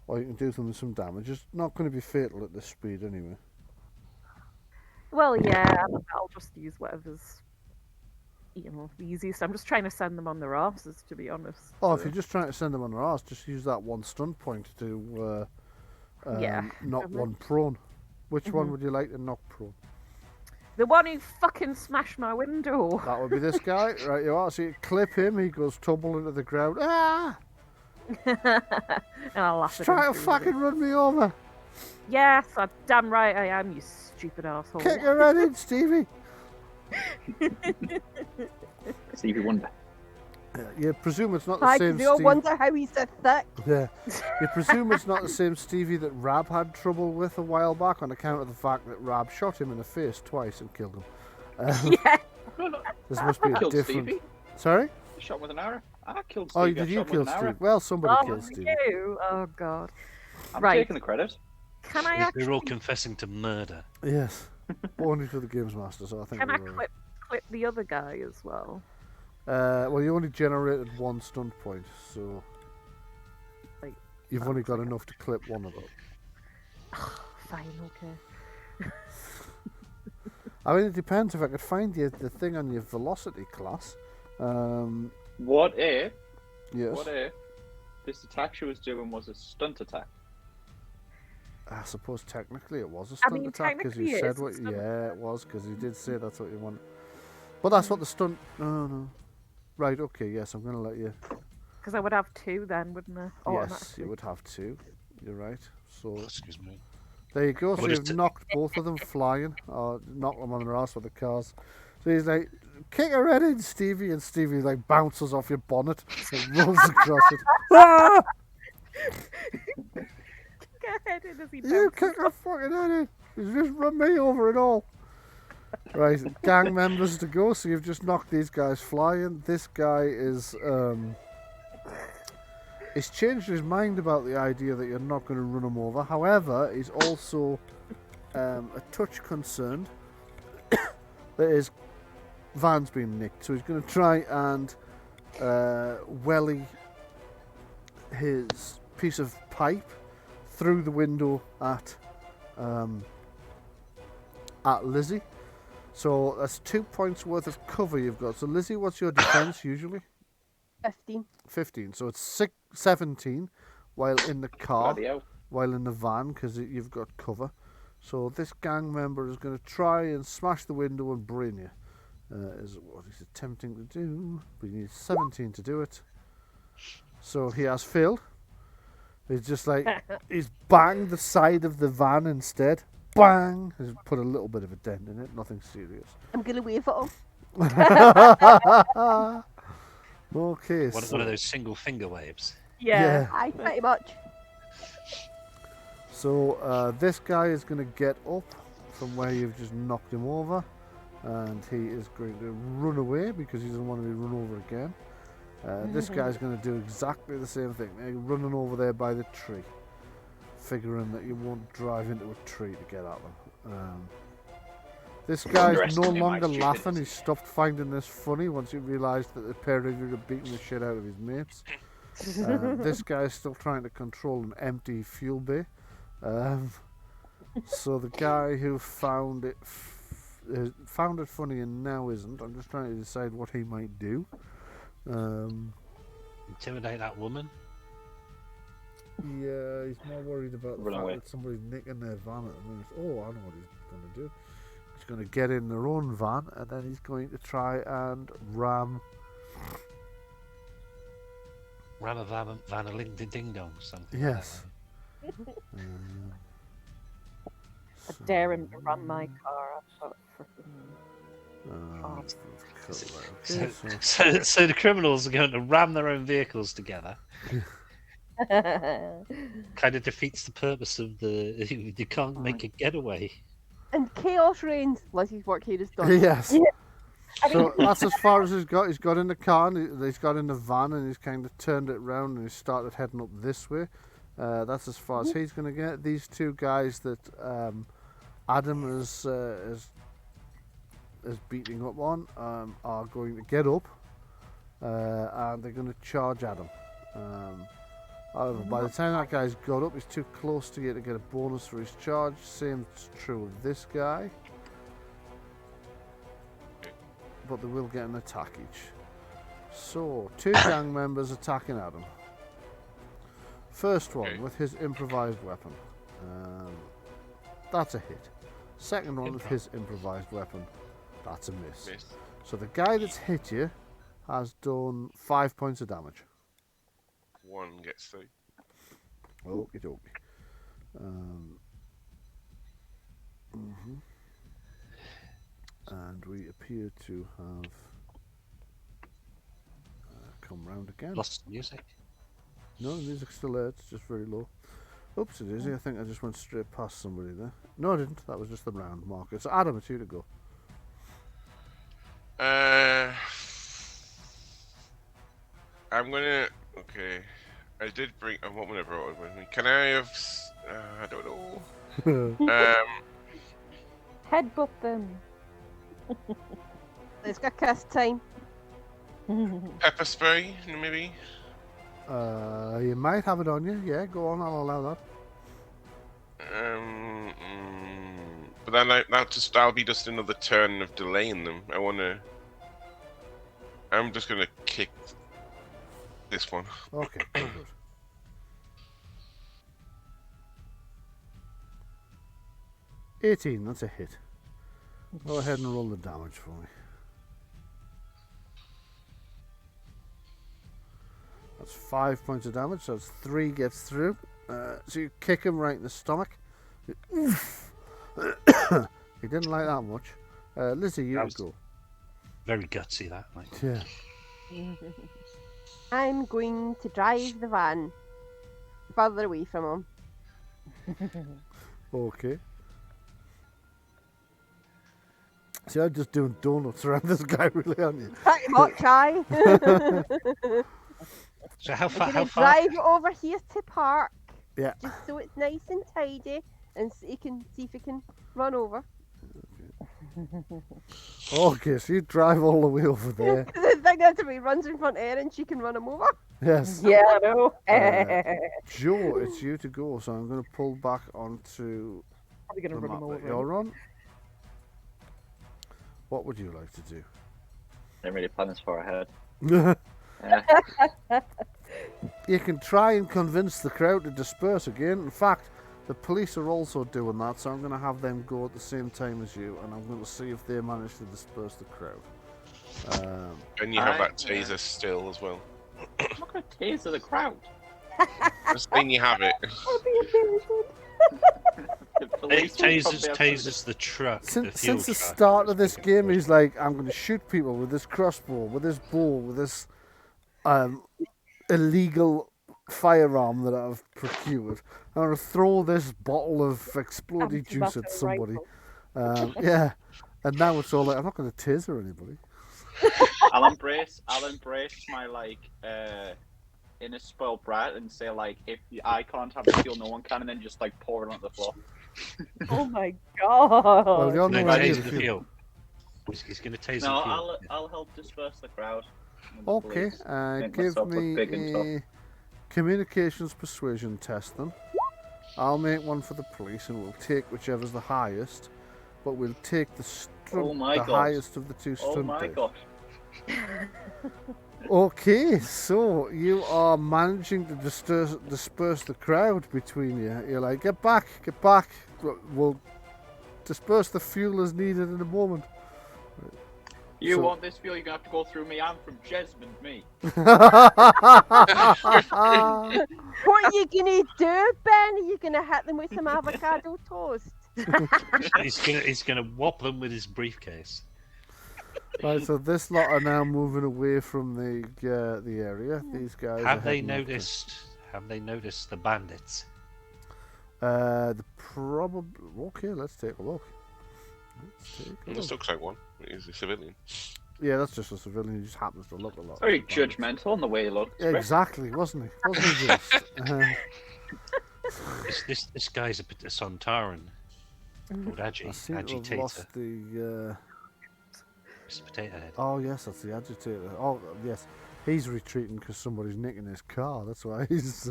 Or you can do them with some damage. It's not going to be fatal at this speed anyway. Well, yeah, I'll just use whatever's, the easiest. I'm just trying to send them on their arses, to be honest. Oh, if you're just trying to send them on their arse, just use that 1 stun point to knock one prone. Which one would you like to knock prone? The one who fucking smashed my window. That would be this guy. Right, you are. So you clip him, he goes tumbling to the ground. Ah! And I'll laugh at him. Try to fucking run me over. Yes, damn right I am, you stupid asshole. Kick your head in, Stevie. Stevie Wonder. You presume it's not the same Stevie. Stevie. Wonder how he's so thick. Yeah. You presume it's not the same Stevie that Rab had trouble with a while back on account of the fact that Rab shot him in the face twice and killed him. Yeah. This must be a Killed different. Stevie. Sorry? Shot with an arrow. I killed Oh, Stevie. did I you shot him kill with an arrow. Steve? Well, somebody Oh, killed Stevie. you? Oh God. I'm Right. taking the credit. Can I We're all actually? confessing to murder. Yes. Only to the Games Master, so I think Can I we're all clip the other guy as well? well, you only generated one stunt point, so Like, you've oh, only got okay. enough to clip one of them. Fine, okay. I mean, it depends if I could find you the thing on your velocity class. What if? Yes. What if this attack she was doing was a stunt attack? I suppose technically it was a stunt attack because you technically it said is a what. stunt Yeah, it was because you did say that's what you want. But that's what the stunt. No. Right. Okay. Yes, I'm going to let you. Because I would have 2 then, wouldn't I? Yes, you would have 2. You're right. So Excuse me. there you go. So What is you've it? knocked both of them flying, or knocked them on their ass with the cars. So he's like, kick her head in, Stevie, and Stevie like bounces off your bonnet and rolls across it. Ah! Kick her head in as he You bounces kick her fucking head in. You just run me over it all. Right, gang members to go. So you've just knocked these guys flying. This guy is he's changed his mind about the idea that you're not going to run him over. However, he's also a touch concerned that his van's been nicked. So he's going to try and welly his piece of pipe through the window at Lizzie. So that's 2 points worth of cover you've got. So Lizzie, what's your defense usually? 15. 15. So it's 17 while in the car, Bloody hell. while in the van because you've got cover. So this gang member is going to try and smash the window and brain you. Is what he's attempting to do. But he needs 17 to do it. So he has failed. He's just like, he's banged the side of the van instead. Bang! He's put a little bit of a dent in it, nothing serious. I'm going to wave at him. Okay, One so, of those single finger waves. Yeah. Aye, pretty much. so this guy is going to get up from where you've just knocked him over, and he is going to run away because he doesn't want to be run over again. This guy's going to do exactly the same thing. They're running over there by the tree, figuring that you won't drive into a tree to get at them. This guy's no Underestimate my longer laughing. stupidity. He's stopped finding this funny once he realised that the pair of you are beating the shit out of his mates. This guy's still trying to control an empty fuel bay. So the guy who found it funny and now isn't. I'm just trying to decide what he might do. Intimidate that woman. Yeah, he's more worried about the Run fact away. that somebody's nicking their van at the minute. Oh, I know what he's going to do. He's going to get in their own van and then he's going to try and ram. Ram a van a ling ding dong something. Yes. I dare him to run my car. I've got So the criminals are going to ram their own vehicles together. Kind of defeats the purpose of the. You can't make a getaway. And chaos reigns. Lizzie's work here is done. Yes. I mean, So that's as far as he's got. He's got in the car and he's got in the van and he's kind of turned it round and he started heading up this way. That's as far as he's going to get. These two guys that Adam is beating up on are going to get up and they're going to charge Adam. However, by the time that guy's got up, he's too close to you to get a bonus for his charge. Same true of this guy. But they will get an attack each. So, 2 gang members attacking Adam. First one with his improvised weapon. That's a hit. Second one with his improvised weapon. That's a miss. So the guy that's hit you has done 5 points of damage. 1 gets through. Okie dokie. And we appear to have come round again. Lost music. No, the music's still there, it's just very low. Oops, it is. I think I just went straight past somebody there. No, I didn't. That was just the round marker. So Adam, it's you to go. I'm gonna. Okay, I did bring. What would I brought with me? Can I have? I don't know. Headbutt them. Let's go kiss time. Pepper spray, maybe. You might have it on you. Yeah, go on. I'll allow that. But then that'll be just another turn of delaying them. I'm just gonna kick this one. Okay, very good. $18, that's a hit. Go ahead and roll the damage for me. That's 5 points of damage, so it's 3 gets through. So you kick him right in the stomach. Oof. He didn't like that much. Lizzie, you go. Very gutsy, that, like. Yeah. I'm going to drive the van further away from him. Okay. See, I'm just doing donuts around this guy, really, aren't you? Pretty much, aye. So how I'm going to far? drive it over here to park. Yeah. Just so it's nice and tidy, and so you can see if you can run over. Okay, so you drive all the way over there. The thing is, if he runs in front of her, and she can run him over. Yes. Yeah, I know. Joe, it's you to go, so I'm going to pull back onto Probably gonna the run map him that over. you're on. What would you like to do? I didn't really plan this far ahead. You can try and convince the crowd to disperse again. In fact, the police are also doing that, so I'm going to have them go at the same time as you, and I'm going to see if they manage to disperse the crowd. And you have that taser still as well. I'm not going to taser the crowd. Just saying you have it. It tasers the truck. Since the start of this game, he's like, I'm going to shoot people with this crossbow, with this bow, with this illegal firearm that I've procured. I'm going to throw this bottle of exploding juice at somebody. Yeah, and now it's all like, I'm not going to taser anybody. I'll embrace my inner spoiled brat and say like, if I can't have the fuel, no one can, and then just like pour it on the floor. Oh my god! Well, you're No, nowhere near taser the the fuel. fuel. He's going to taser No, the fuel. I'll help disperse the crowd. Okay, Make give myself look me big and tough. a communications persuasion test then. I'll make one for the police and we'll take whichever's the highest, but we'll take the highest of the two stunt Oh my dice. gosh. Okay, so you are managing to disperse the crowd between you. You're like, get back. We'll disperse the fuel as needed in a moment. You So- want this fuel, you're going to have to go through me. I'm from Jesmond, me. What are you gonna do, Ben? Are you gonna hit them with some avocado toast? He's gonna whop them with his briefcase. Right, so this lot are now moving away from the area. These guys Have are they heading up to- noticed the bandits? Probably. Okay, let's take a look. This looks like one. He's a civilian. Yeah, that's just a civilian. He just happens to look a lot. Very like bandits. judgmental in the way he looks. Exactly, wasn't he? Wasn't he just? This guy's a bit of Sontaran. Called I seem to have Agitator. lost the. It's a potato head. Oh yes, that's the agitator. Oh yes, he's retreating because somebody's nicking his car. That's why he's.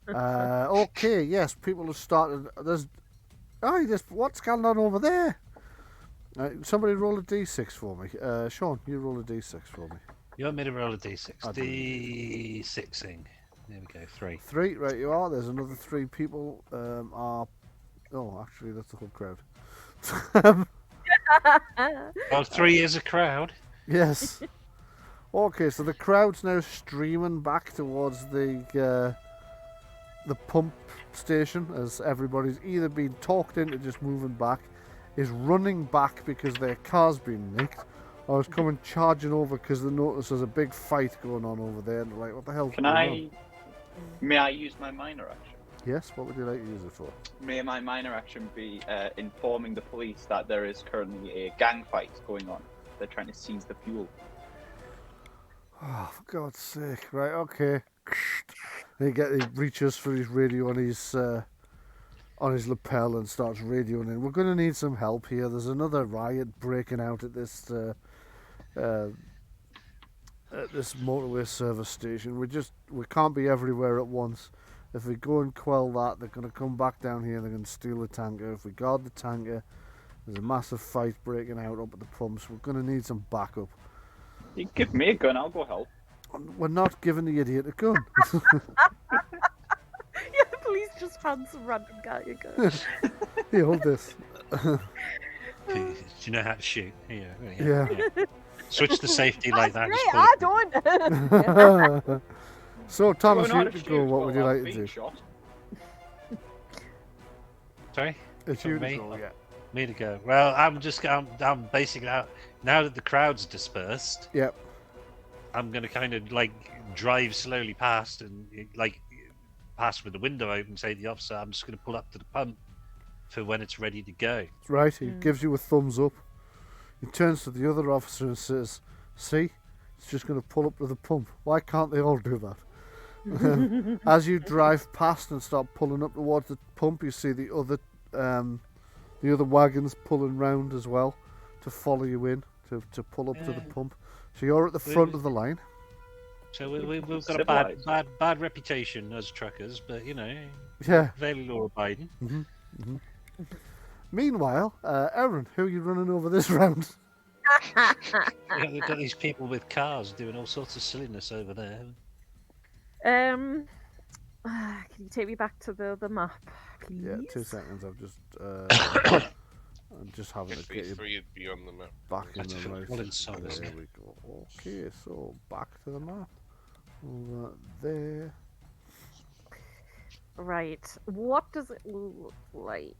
Okay, yes, people have started. What's going on over there? Somebody roll a d6 for me. Sean, you roll a d6 for me. You want me to roll a d6? I do. D6ing. There we go, 3. 3, right, you are. There's another 3 people. Oh, actually, that's the whole crowd. Well, 3 is a crowd. Yes. Okay, so the crowd's now streaming back towards the pump station as everybody's either been talked into just moving back, is running back because their car's been nicked, or is coming charging over because they notice there's a big fight going on over there and they're like, what the hell's going on? May I use my minor action? Yes, what would you like to use it for? May my minor action be informing the police that there is currently a gang fight going on. They're trying to seize the fuel. Oh, for God's sake! Right, okay. He reaches for his radio on his lapel and starts radioing in. We're going to need some help here. There's another riot breaking out at this motorway service station. We can't be everywhere at once. If we go and quell that, they're going to come back down here and they're going to steal the tanker. If we guard the tanker, there's a massive fight breaking out up at the pumps. We're going to need some backup. You give me a gun, I'll go help. We're not giving the idiot a gun. Yeah, the police just hand some random guy a gun. Here, hold this. Do you know how to shoot? Yeah. Switch the safety like that. Great, just pull I it. don't. So, Thomas, Well, you not could a go. shoot, What would you well, like to being do? shot. Sorry? It's For you to me? go, yeah. Me to go. Well, I'm basically out now that the crowd's dispersed. Yep. I'm gonna kind of like drive slowly past and like pass with the window open. Say to the officer, I'm just gonna pull up to the pump for when it's ready to go. Right, he gives you a thumbs up. He turns to the other officer and says, "See, it's just going to pull up to the pump. Why can't they all do that?" As you drive past and start pulling up towards the pump, you see the other wagons pulling round as well to follow you in to pull up to the pump. So you're at the front of the line. So we've got a Civilized. bad reputation as truckers, but Yeah. fairly law-abiding. Meanwhile, Aaron, who are you running over this round? We've got these people with cars doing all sorts of silliness over there. Can you take me back to the map, please? Yeah, 2 seconds. I'm just having to get you Before you'd be on the map. back in That's the right. well inside, isn't There we go. Okay, so back to the map. Over there. Right. What does it look like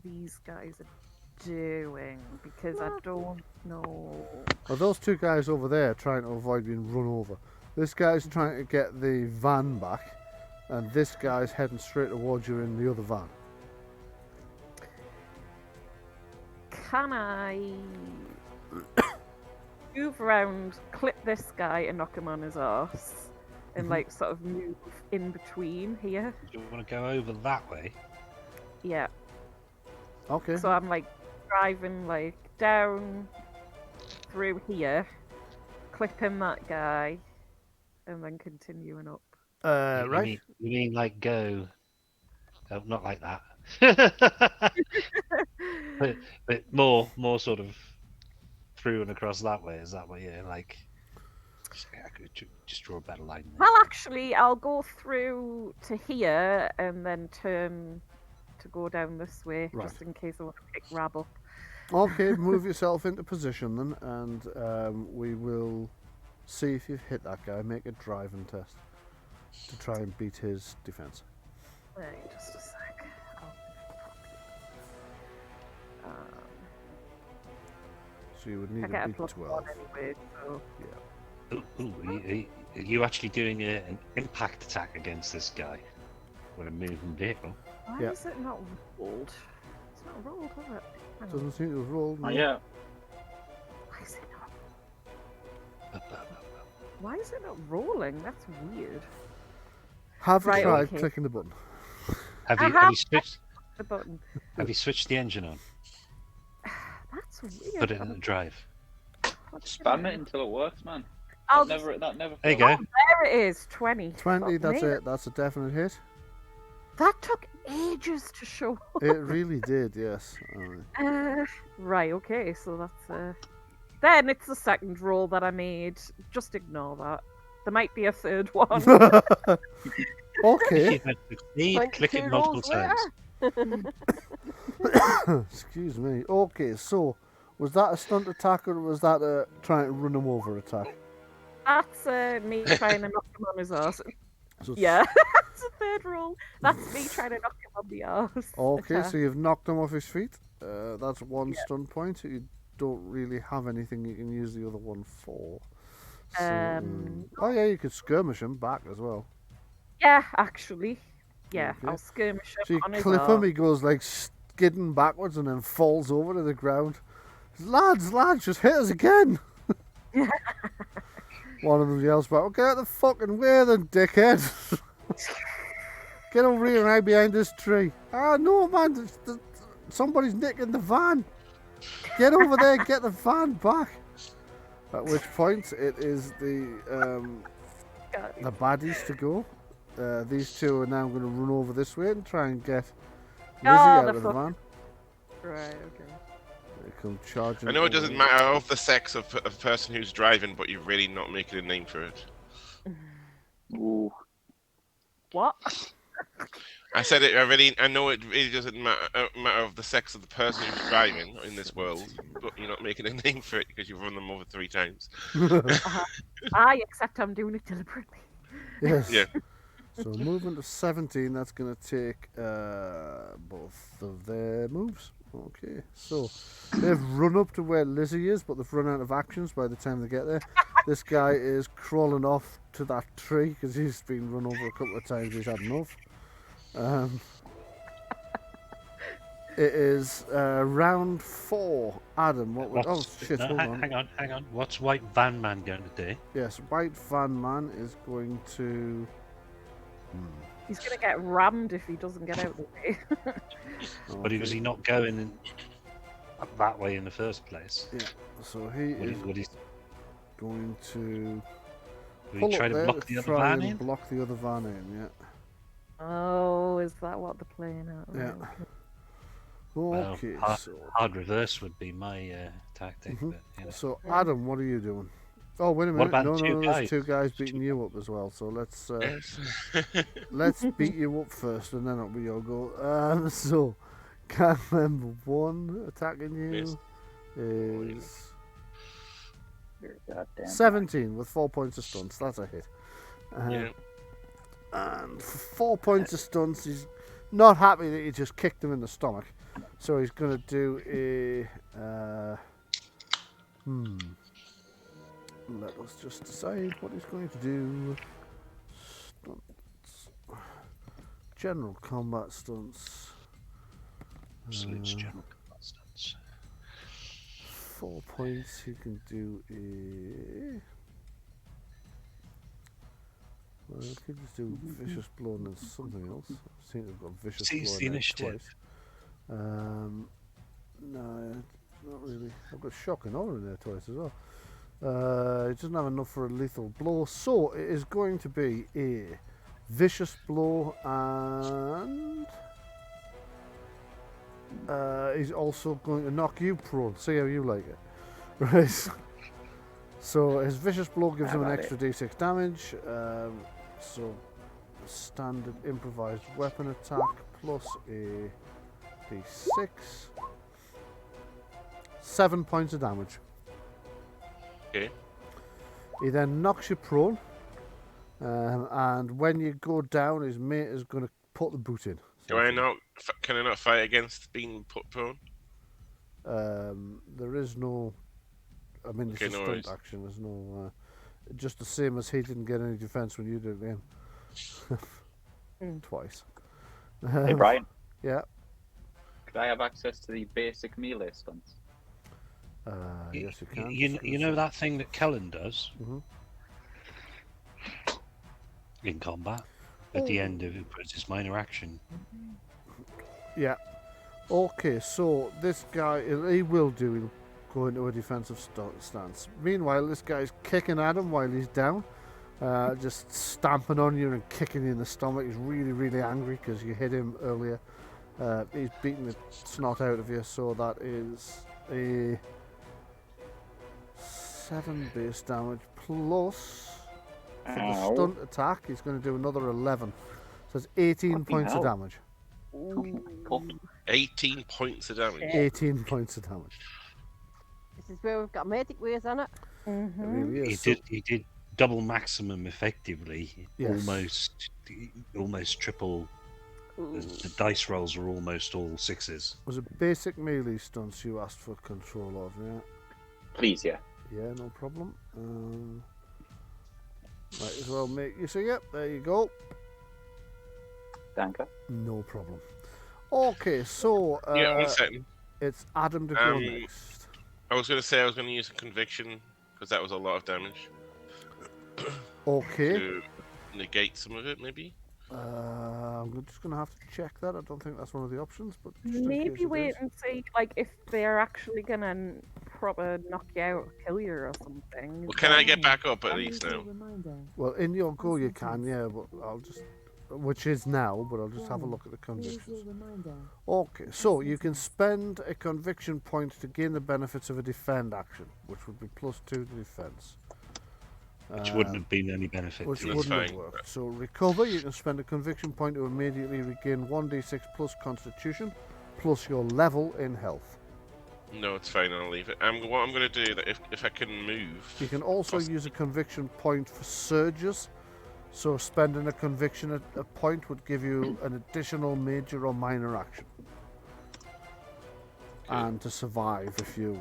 these guys are doing? Because I don't know. Well, those 2 guys over there are trying to avoid being run over. This guy's trying to get the van back, and this guy's heading straight towards you in the other van. Can I move around, clip this guy, and knock him on his arse, and like sort of move in between here? Do you want to go over that way? Yeah. Okay. So I'm like driving like down through here, clipping that guy, and then continuing up. Right. You mean like go? Oh, not like that. but more sort of through and across that way. Is that what you're like? I could just draw a better line there. Well, actually, I'll go through to here and then turn to go down this way, Right. just in case I want to pick Rab up. Okay, move yourself into position then, and we will see if you've hit that guy. Make a driving test to try and beat his defense. Right, just a sec. So you would I need get to a beat plus 12. one anyway, so Are you actually doing an impact attack against this guy with a moving vehicle? why Yeah. is it not rolled? It's not rolled, is it? Hang on. Doesn't seem to have rolled. Oh, no. yeah. Why is it not? Why is it not rolling? That's weird. Have you Right, tried okay. clicking the button? Have I you have switched? The button. Have you switched the engine on? That's weird. Put it in the drive. What's Spam going it on? until it works, man. I'll That just- never There you fails. go. There it is, 20. 20, Fuck that's me. it. That's a definite hit. That took ages to show. It really did, yes. Right, okay, so that's then it's the second roll that I made. Just ignore that. There might be a third one. Okay. If you succeed, Like click it 2 multiple rolls times. Excuse me. Okay, so was that a stunt attack or was that a trying to run him over attack? That's me trying to knock him on his arse. So it's- Yeah, that's a third roll. That's me trying to knock him on the arse. Okay, attack. so you've knocked him off his feet. That's one stun point. You don't really have anything you can use the other one for. So, oh yeah, you could skirmish him back as well. Yeah, actually. Yeah, Okay. I'll skirmish him So you on his clip him, arse. he goes like skidding backwards and then falls over to the ground. Lads, just hit us again. One of them yells back, "Oh, get out the fucking way then, dickhead! Get over here and hide behind this tree." "Ah, no, man, somebody's nicking the van. Get over there and get the van back." At which point, it is the baddies to go. These two are now going to run over this way and try and get Lizzie out of the van. Right, okay. They come charging. I know it doesn't matter of the sex of a person who's driving, but you're really not making a name for it. Ooh. What? I said it. I know it really doesn't matter of the sex of the person who's driving in this world, but you're not making a name for it because you've run them over 3 times. Except I'm doing it deliberately. Yes. Yeah. So moving to 17, that's going to take both of their moves. Okay, so they've run up to where Lizzie is, but they've run out of actions by the time they get there. This guy is crawling off to that tree because he's been run over a couple of times. He's had enough. It is round 4. Adam, what would... Oh, shit, hold on. Hang on. What's White Van Man going to do? Yes, White Van Man is going to... He's going to get rammed if he doesn't get out of the way. But was he not going that way in the first place? Yeah, so he is going to... Will he try to block the other van in? Block the other van in, yeah. Oh, is that what they're playing at? Yeah. Well, Okay, so... hard reverse would be my tactic. But, you know. So, Adam, what are you doing? Oh, wait a minute. What about There's 2 guys beating you up as well. So let's let's beat you up first, and then we all go. So, card member 1 attacking you is 17 with 4 points of stunts. That's a hit. And for 4 points of stunts, he's not happy that you just kicked him in the stomach. So he's going to do a... Let us just decide what he's going to do. Stunts. General combat stunts. Absolute general combat stunts. 4 points. He can do a... Well, I could just do vicious blow and then something else. I think I've got vicious blow the initiative. Twice. No, not really. I've got shock and horror in there twice as well. It doesn't have enough for a lethal blow, so it is going to be a vicious blow, and he's also going to knock you prone. See how you like it, right? So his vicious blow gives him an extra d6 damage. So standard improvised weapon attack plus a d6, 7 points of damage. Okay. He then knocks you prone, and when you go down, his mate is going to put the boot in. Can I not fight against being put prone? There is no... I mean, it's a stunt action. There's no... just the same as he didn't get any defense when you did him. Twice. Hey, Bryan. Yeah? Could I have access to the basic melee stunts? Yes, you can. You know that thing that Kellen does in combat at the end of it, puts his minor action. Yeah. Okay, so this guy, he will go into a defensive stance. Meanwhile, this guy's kicking at him while he's down, just stamping on you and kicking you in the stomach. He's really, really angry because you hit him earlier. He's beating the snot out of you, so that is a 7 base damage plus for the stunt attack. He's going to do another 11, so it's 18 points of damage. Oh my God. 18 points of damage. 18 points of damage. This is where we've got medic ways on it. It really is. He did double maximum effectively. Yes. Almost triple. The dice rolls were almost all 6s. Was it basic melee stunts you asked for control of? Yeah. Please, yeah. Yeah, no problem. Might as well make you see it. There you go. Danke. No problem. Okay, so 1 second. It's Adam to go next. I was going to say I was going to use a conviction because that was a lot of damage. Okay. To negate some of it, maybe. I'm just going to have to check that. I don't think that's one of the options, but just in Maybe case it wait is. and see, like, if they're actually gonna proper knock you out or kill you or something. Well, can I get back up at least now? Well, in your go you can, yeah, but I'll just, which is now, but I'll just have a look at the convictions. Okay, so you can spend a conviction point to gain the benefits of a defend action, which would be +2 to defense. Which wouldn't have been any benefit Which to you. wouldn't have worked. So recover, you can spend a conviction point to immediately regain 1d6 plus constitution, plus your level in health. No, it's fine. I'll leave it. What I'm going to do, that if I can move... You can also use a conviction point for surges. So spending a conviction at a point would give you an additional major or minor action. And to survive if you're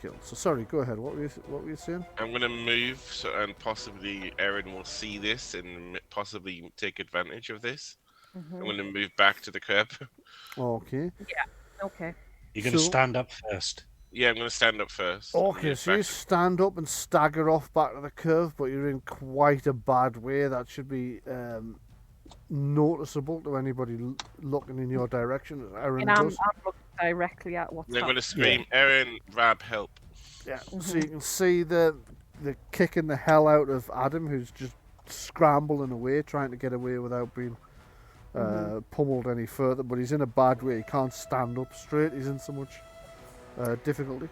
killed. So sorry, go ahead. What were you saying? I'm going to move, and possibly Erin will see this and possibly take advantage of this. I'm going to move back to the curb. Okay. Yeah. Okay. You're going to stand up first. Yeah, I'm going to stand up first. Okay, so you stand up and stagger off back to the curve, but you're in quite a bad way. That should be noticeable to anybody looking in your direction. Erin And I'm does. looking directly at what's I'm going to happening. scream, Erin, Rab, help. Yeah, so you can see the kicking the hell out of Adam, who's just scrambling away, trying to get away without being pummeled any further. But he's in a bad way. He can't stand up straight. He's in so much difficulty.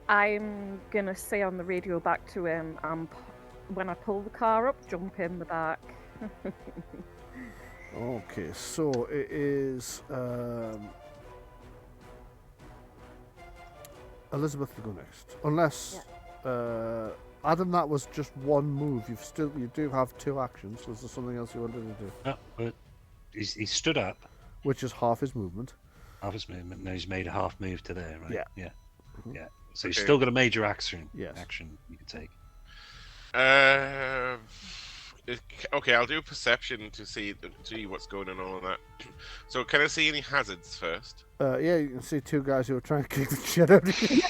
I'm gonna say on the radio back to him, when I pull the car up, jump in the back. Okay, so it is Elizabeth to go next, unless Adam, that was just one move. You do have 2 actions. Was there something else you wanted to do? No, but he stood up. Which is half his movement. Half his movement. Now he's made a half move to there, right? Yeah. Yeah. Mhm. Yeah. So he's still got a major action. Yes. Action you can take. Okay, I'll do perception to see what's going on and all that. So, can I see any hazards first? Yeah, you can see 2 guys who are trying to kick the shit out of you.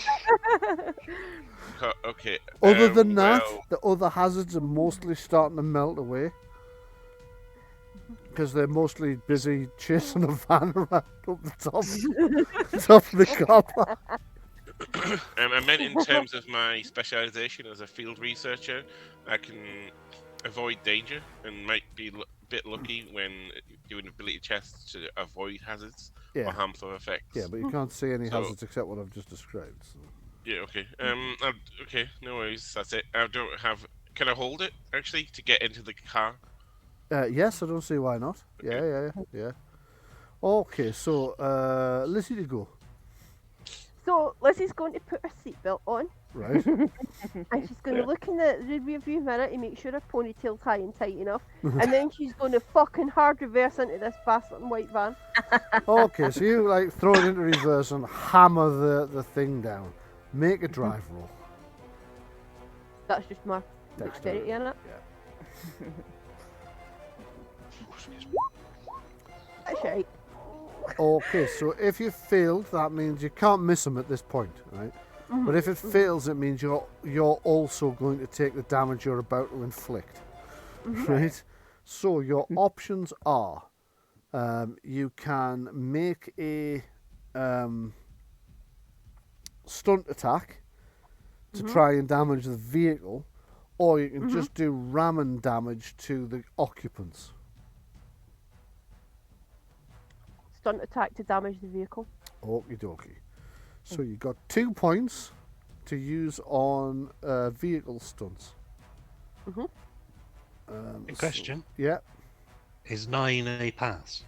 Okay. Other than that, the other hazards are mostly starting to melt away. Because they're mostly busy chasing a van around up the top of the car park. I meant in terms of my specialization as a field researcher, I can avoid danger and might be a bit lucky when doing ability tests to avoid hazards or harmful effects. Yeah, but you can't see any hazards except what I've just described. So. Yeah, okay. Okay, no worries. That's it. I don't have... Can I hold it, actually, to get into the car? Yes, I don't see why not. Okay. Yeah. Okay, so Lizzie to go. So Lizzie's going to put her seatbelt on. Right. And she's going to look in the rear view mirror to make sure her ponytail's high and tight enough. And then she's going to fucking hard reverse into this bastard white van. Okay, so you throw it into reverse and hammer the thing down. Make a drive roll. That's just my dexterity, isn't it? Yeah. That's right. Okay, so if you failed, that means you can't miss them at this point, right? But if it fails, it means you're also going to take the damage you're about to inflict, right? So your options are, you can make a stunt attack to try and damage the vehicle, or you can just do ramming damage to the occupants. Stunt attack to damage the vehicle. Okie dokie. So you got 2 points to use on vehicle stunts. A question. Yeah. Is 9 a pass?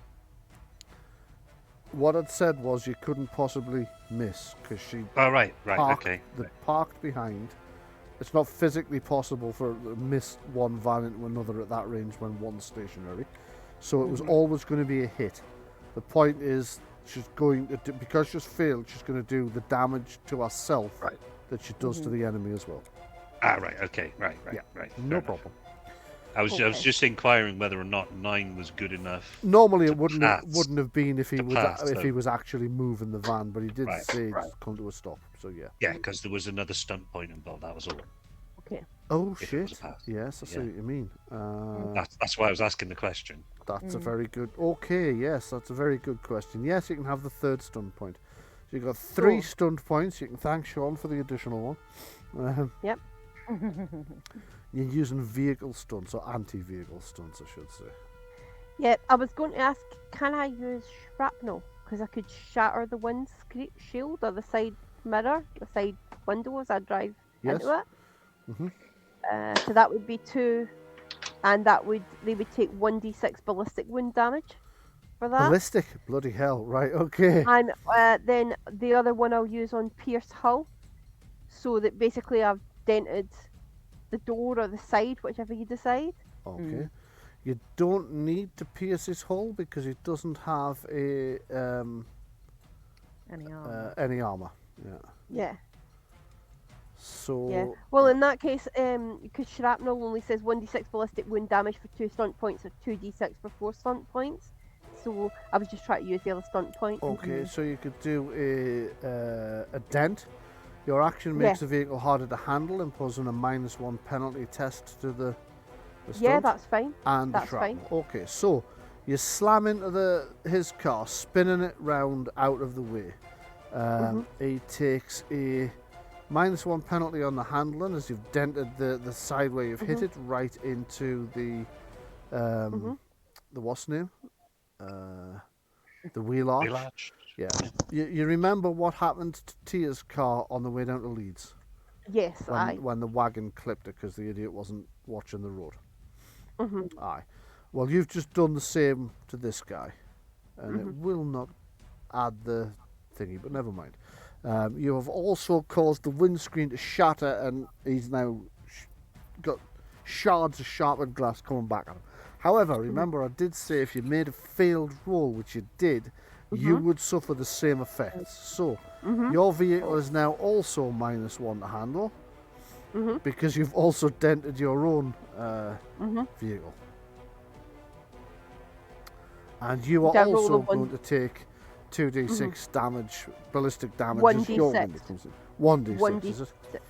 What I'd said was you couldn't possibly miss because she right, parked, okay. parked behind. It's not physically possible for her to miss one van into another at that range when one's stationary. So it was always going to be a hit. The point is, she's going to do, because she's failed, she's going to do the damage to herself that she does to the enemy as well. Right, okay, right. No problem. I was just inquiring whether or not 9 was good enough. Normally it wouldn't have been if he was so. actually moving the van, but he did say right. come to a stop. So yeah. Yeah, because there was another stunt point involved. That was all. Okay. Oh if it shit! was passed. Yes, I see what you mean. That's why I was asking the question. That's a very good. Okay, yes, that's a very good question. Yes, you can have the third stunt point. So you've got 3 stunt points. You can thank Sean for the additional one. Yep. You're using vehicle stunts or anti-vehicle stunts, I should say. Yeah, I was going to ask, can I use shrapnel? Because I could shatter the windshield or the side mirror, the side window as I drive into it. So that would be 2, and they would take 1d6 ballistic wound damage for that. Ballistic? Bloody hell! Right, okay. And then the other one I'll use on pierced hull, so that basically I've dented the door or the side, whichever you decide. Okay. You don't need to pierce his hull because it doesn't have any armor. Yeah. So. Yeah. Well, in that case, because shrapnel only says 1d6 ballistic wound damage for 2 stunt points, or 2d6 for 4 stunt points. So I was just trying to use the other stunt point. Okay, so you could do a dent. Your action makes the vehicle harder to handle, imposing a -1 penalty test to the stunt. Yeah, that's fine. And that's the shrapnel. fine. Okay, so you slam into his car, spinning it round out of the way. He takes a -1 penalty on the handling as you've dented the side where you've hit it right into the what's name? The wheel arch. Wheel arch. Yeah. You remember what happened to Tia's car on the way down to Leeds? Yes, when the wagon clipped it because the idiot wasn't watching the road. Aye. Well, you've just done the same to this guy, and it will not add the thingy, but never mind. You have also caused the windscreen to shatter, and he's now got shards of sharpened glass coming back at him. However, remember I did say if you made a failed roll, which you did, you would suffer the same effects. So your vehicle is now also -1 to handle because you've also dented your own vehicle. And you are also going to take 2d6 damage, ballistic damage. 1d6. 1d6, is it?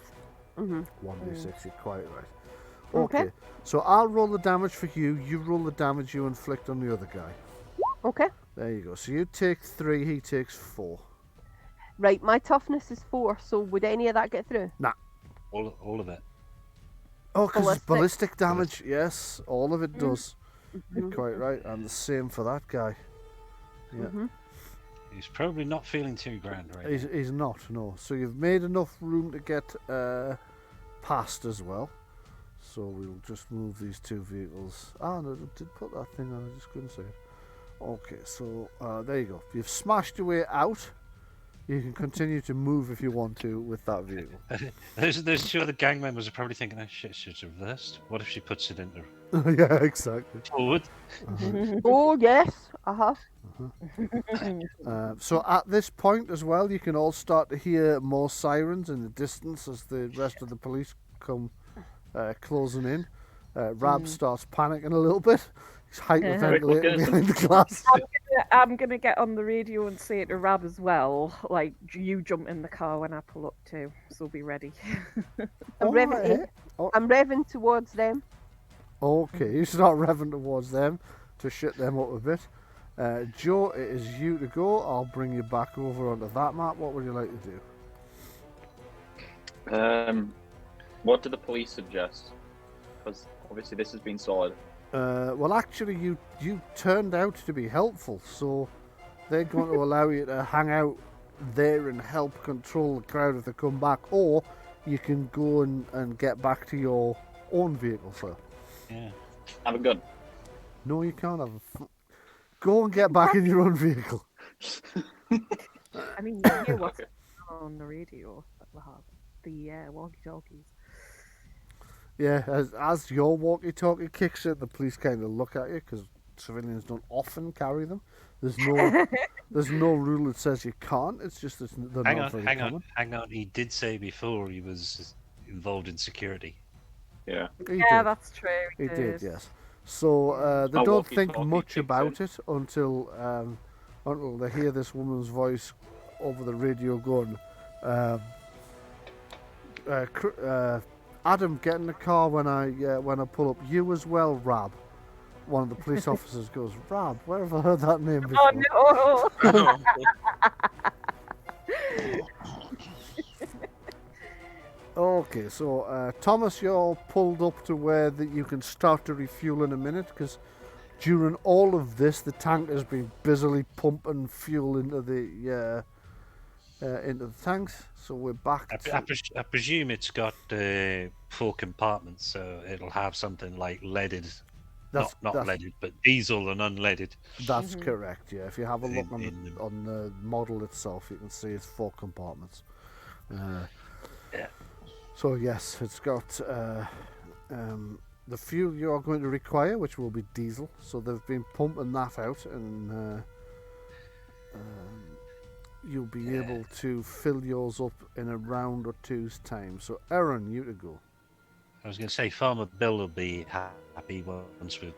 1d6, you're quite right. Okay, so I'll roll the damage for you, you roll the damage you inflict on the other guy. Okay. There you go. So you take 3, he takes 4. Right, my toughness is 4, so would any of that get through? Nah. All of it. Oh, because it's ballistic damage. Yes, all of it does. You're quite right. And the same for that guy. Yeah. He's probably not feeling too grand right now. He's not, no. So you've made enough room to get past as well. So we'll just move these 2 vehicles. Ah, no, I did put that thing on. I just couldn't say it. Okay, so there you go. You've smashed your way out. You can continue to move if you want to with that vehicle. Those 2 other gang members are probably thinking, oh shit, she's reversed. What if she puts it into yeah, exactly. forward? Oh, yes. So at this point as well, you can all start to hear more sirens in the distance as the rest of the police come closing in. Rab starts panicking a little bit. He's hyperventilating behind the glass. I'm gonna get on the radio and say it to Rab as well. Like, you jump in the car when I pull up too, so be ready. I'm revving towards them. Okay, you start revving towards them to shut them up a bit. Joe, it is you to go. I'll bring you back over onto that map. What would you like to do? What do the police suggest? Because obviously this has been solid. Well, actually, you turned out to be helpful, so they're going to allow you to hang out there and help control the crowd if they come back, or you can go and get back to your own vehicle, sir. Yeah. Have a gun. No, you can't have Go and get back in your own vehicle. I mean, you hear what's on the radio that we have. The walkie-talkies. Yeah, as your walkie-talkie kicks in, the police kind of look at you because civilians don't often carry them. There's no rule that says you can't. It's just that they're not very common. Hang on. He did say before he was involved in security. Yeah. That's true. He did, yes. So they don't think much about it until they hear this woman's voice over the radio going, Adam, get in the car when I pull up. You as well, Rab. One of the police officers goes, Rab, where have I heard that name before? Oh no! Okay, so Thomas, you're pulled up to where you can start to refuel in a minute, because during all of this, the tank has been busily pumping fuel into the tanks. So we're back. I presume it's got 4 compartments, so it'll have something like leaded. Not leaded, but diesel and unleaded. That's correct, yeah. If you have a look on the model itself, you can see it's 4 compartments. Yeah. So yes, it's got the fuel you're going to require, which will be diesel. So they've been pumping that out, and you'll be able to fill yours up in a round or two's time. So Aaron, you to go. I was going to say Farmer Bill will be happy once we're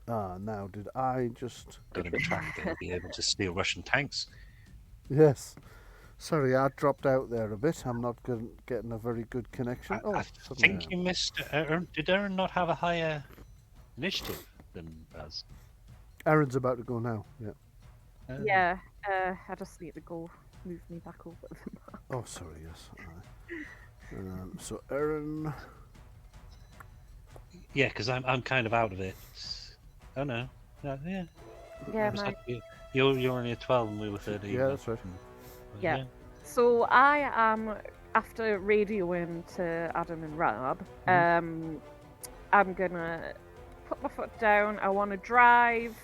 now did I just going to track and be able to steal Russian tanks? Yes. Sorry, I dropped out there a bit. I'm not getting a very good connection. I think you missed Aaron. Did Aaron not have a higher initiative than us? Aaron's about to go now, yeah. I just need to go move me back over the map. Oh, sorry, yes. So Aaron... Yeah, because I'm kind of out of it. Oh, no. Yeah. Yeah, You're only at 12 and we were 13. Yeah, that's right. Yeah. So I am, after radioing to Adam and Rab, I'm gonna put my foot down. I want to drive,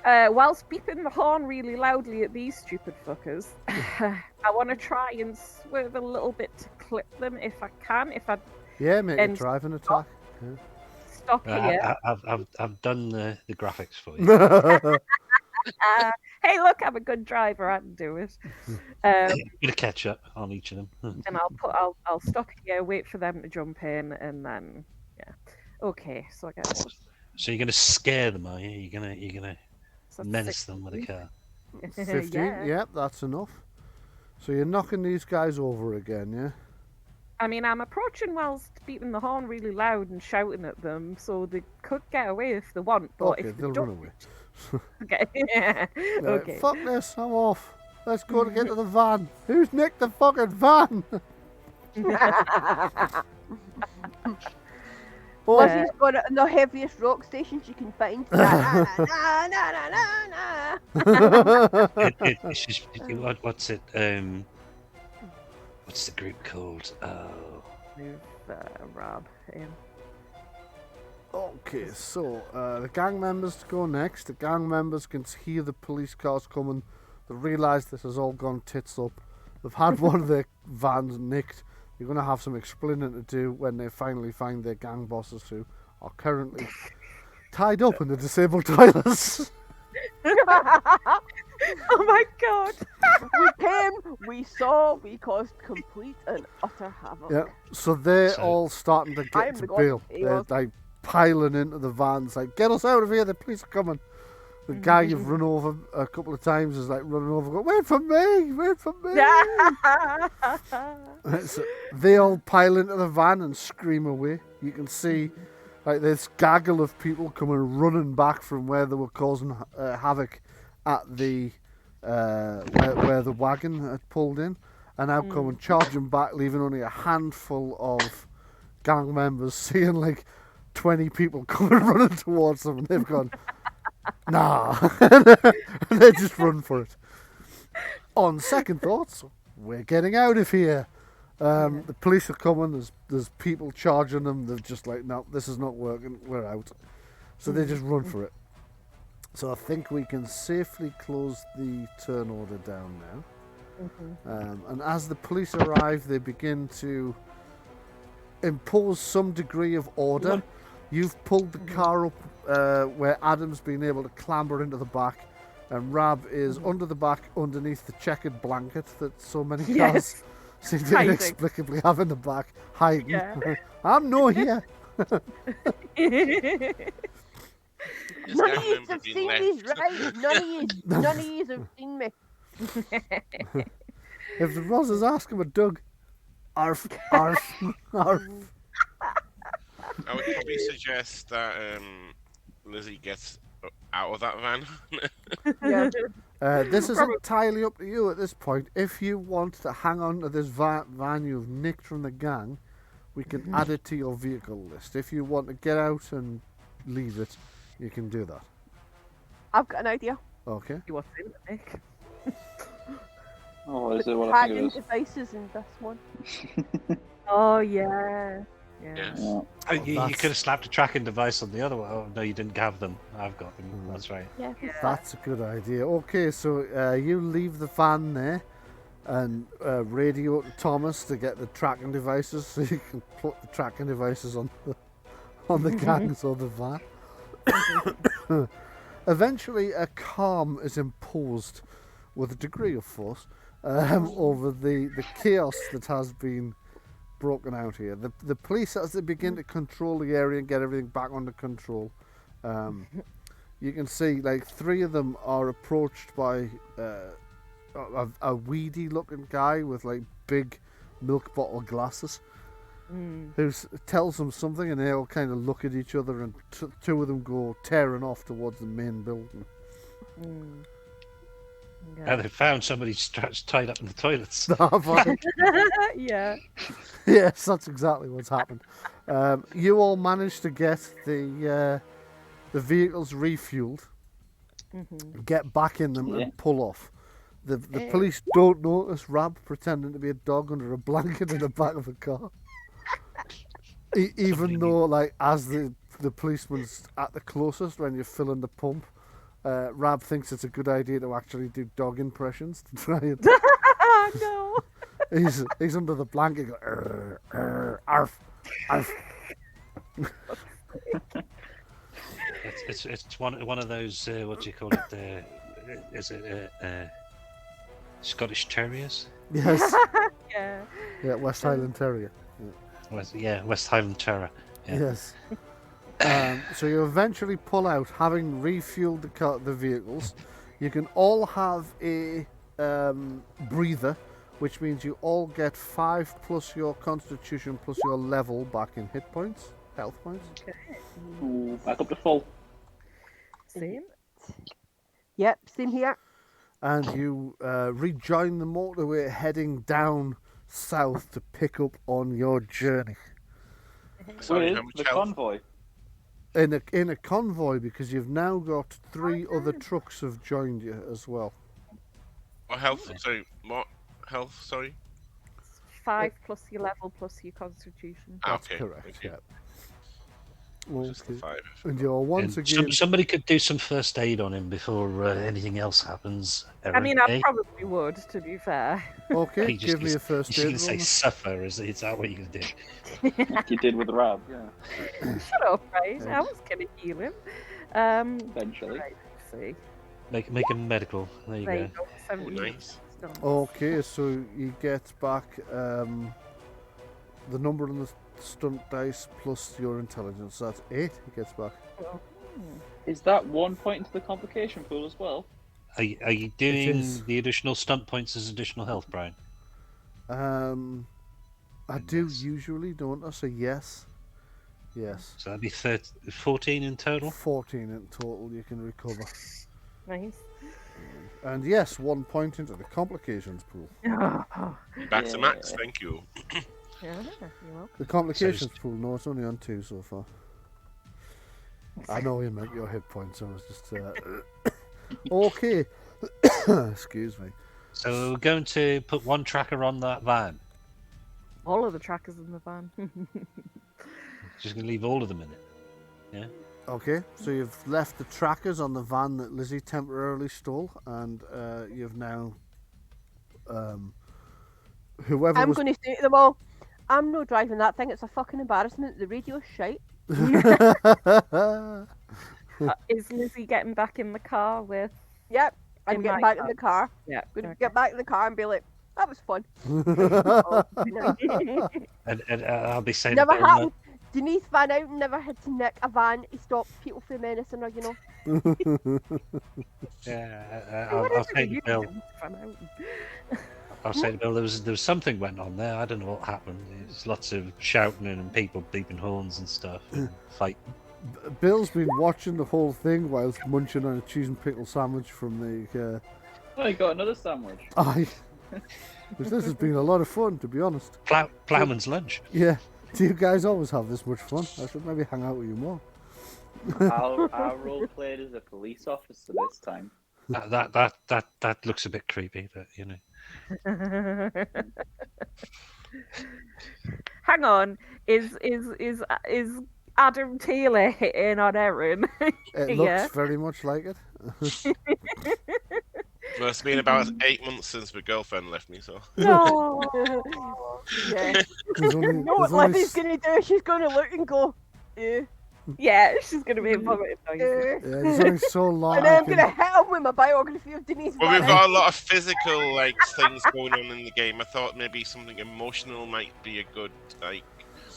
whilst beeping the horn really loudly at these stupid fuckers. I want to try and swerve a little bit to clip them if I can. Yeah, make a driving attack. Stop here. I've done the graphics for you. Hey, look, I'm a good driver. I can do it. Bit of catch up on each of them. And I'll stop here, wait for them to jump in, and then okay. So I get. So you're gonna scare them, are you? You're gonna menace them with a car. 15. Yep, that's enough. So you're knocking these guys over again, yeah? I mean, I'm approaching whilst beating the horn really loud and shouting at them, so they could get away if they want. But okay, if they'll run away. Okay. Okay. Fuck this, I'm off. Let's go to get to the van. Who's nicked the fucking van? Lizzie's got it in the heaviest rock stations you can find. It's just, what's it? What's the group called? Move Rob in. Okay, so the gang members to go next. The gang members can hear the police cars coming. They realise this has all gone tits up. They've had one of their vans nicked. You're going to have some explaining to do when they finally find their gang bosses who are currently tied up in the disabled toilets. Oh my god! We came, we saw, we caused complete and utter havoc. Yeah, so they're all starting to get to bail. They're like piling into the vans, like, get us out of here, the police are coming. The guy you've run over a couple of times is like running over, going, wait for me, wait for me. So they all pile into the van and scream away. You can see like this gaggle of people coming running back from where they were causing havoc at the where the wagon had pulled in, and now coming charging back, leaving only a handful of gang members, seeing like 20 people coming running towards them, and they've gone, nah, and they just run for it. On second thoughts, we're getting out of here. The police are coming. There's people charging them. They're just like, no, this is not working. We're out. So they just run for it. So I think we can safely close the turn order down now. And as the police arrive, they begin to impose some degree of order. You've pulled the car up where Adam's been able to clamber into the back, and Rab is under the back underneath the checkered blanket that so many cars seem to inexplicably have in the back, hiding. Yeah. I'm no here. None of you have seen me, right? None of you have seen me. If the Rosses ask him a Doug. Arf, arf, arf. I would probably suggest that Lizzie gets out of that van. Yeah. This is entirely up to you at this point. If you want to hang on to this van you've nicked from the gang, we can add it to your vehicle list. If you want to get out and leave it, you can do that. I've got an idea. Okay. You want in the Nick? Oh, is it what I think Tagging it is? devices in this one. Oh yeah. Yes. Yeah. Oh, you could have slapped a tracking device on the other one. Oh, no, you didn't have them. I've got them. That's right. Yeah. That's a good idea. Okay, so you leave the van there and radio to Thomas to get the tracking devices so you can put the tracking devices on the gangs or the van. Eventually, a calm is imposed with a degree of force over the chaos that has been broken out here. The police, as they begin to control the area and get everything back under control, you can see like 3 of them are approached by a weedy looking guy with like big milk bottle glasses who tells them something, and they all kind of look at each other, and 2 of them go tearing off towards the main building. And they found somebody tied up in the toilets. Yeah. Yes, that's exactly what's happened. You all managed to get the vehicles refueled, get back in them, and pull off. The police don't notice Rab pretending to be a dog under a blanket in the back of a car. Even though, like, as the policeman's at the closest when you're filling the pump, Rab thinks it's a good idea to actually do dog impressions to try and. No. He's under the blanket. Arf, arf. It's one of those what do you call it? Is it Scottish Terriers? Yes. Yeah. West Highland Terrier. West Highland Terrier. Yeah. Yes. So you eventually pull out, having refueled the vehicles. You can all have a breather, which means you all get 5 plus your constitution plus your level back in hit points, health points. Okay. Ooh, back up to full. Same. Yep, same here. And you rejoin the motorway heading down south to pick up on your journey. Sorry, how With much the health? convoy. In a convoy, because you've now got 3 other trucks have joined you as well. What health? Sorry, what health? Sorry. 5 plus your level plus your constitution. Ah, That's okay. correct, Okay. yeah. Just the Okay. 5. And you're once And again... somebody could do some first aid on him before anything else happens. I mean, I eh? probably would, to be fair. Okay, You just give me a gonna- first You're aid going to say roll. suffer, is that what you're going to do? Like you did with Rab, yeah. Shut up, right? I was going to heal him. Eventually. Right, let's see. Make him medical. There you There go. you go. 70 nice. done. Okay, so you get back the number on the stunt dice plus your intelligence. That's 8 he gets back. Is that 1 point into the complication pool as well? Are you is. doing the additional stunt points as additional health, Brian? I do usually, don't I? So yes. Yes. So that'd be 14 in total. 14 in total you can recover. Nice. And yes, 1 point into the complications pool. Back to max. Thank you. Yeah, you're welcome. The complications pool, no, it's only on 2 so far. I know you meant your hit points, I was just... Okay. Excuse me. So we're going to put 1 tracker on that van. All of the trackers in the van. Just going to leave all of them in it. Yeah. Okay, so you've left the trackers on the van that Lizzie temporarily stole, and you've now... whoever I'm was... going to say to them all, I'm not driving that thing, it's a fucking embarrassment. The radio's shite. Is Lizzie getting back in the car with... Yep, I'm In getting my back in the car. Yeah. Going to get back in the car and be like, that was fun. And I'll be saying... Never to them, happened. Denise Van Outen never had to nick a van to stop people from menacing her, you know. Yeah, What I'll is it take you Bill. do? Fun out. I'll say to Bill, there was something went on there. I don't know what happened. There's lots of shouting and people beeping horns and stuff, and fighting. Bill's been watching the whole thing whilst munching on a cheese and pickle sandwich from the. Oh, you got another sandwich. This has been a lot of fun, to be honest. Ploughman's lunch. Yeah. Do you guys always have this much fun? I should maybe hang out with you more. Our role played as a police officer this time. That looks a bit creepy, but you know. Hang on, is Adam Taylor hitting on Erin? It looks very much like it. Well, it's been about 8 months since my girlfriend left me, so. No. Yeah. You know what Lizzie's going to do? She's going to look and go, Yeah, she's going to be vomiting noises. Yeah, there's only so long. And then I'm going to hit him with my biography of Denise. Well, we've got a lot of physical things going on in the game. I thought maybe something emotional might be a good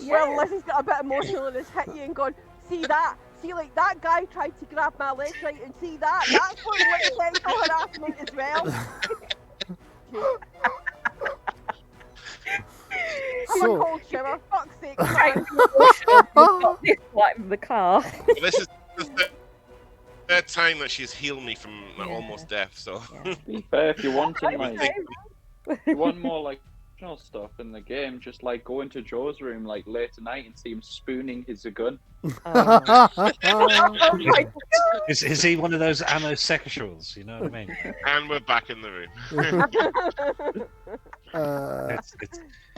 Well, Lizzie's got a bit emotional and has hit you and gone, see that? See, like, that guy tried to grab my legs, right? And see that? That's what like sexual harassment as well. I'm a cold shiver, fuck's sake. Like in the car. This is the third time that she's healed me from almost death, so. To be fair, if you want more like stuff in the game, just like go into Joe's room like late at night and see him spooning his gun. Is he one of those amosexuals? You know what I mean? And we're back in the room.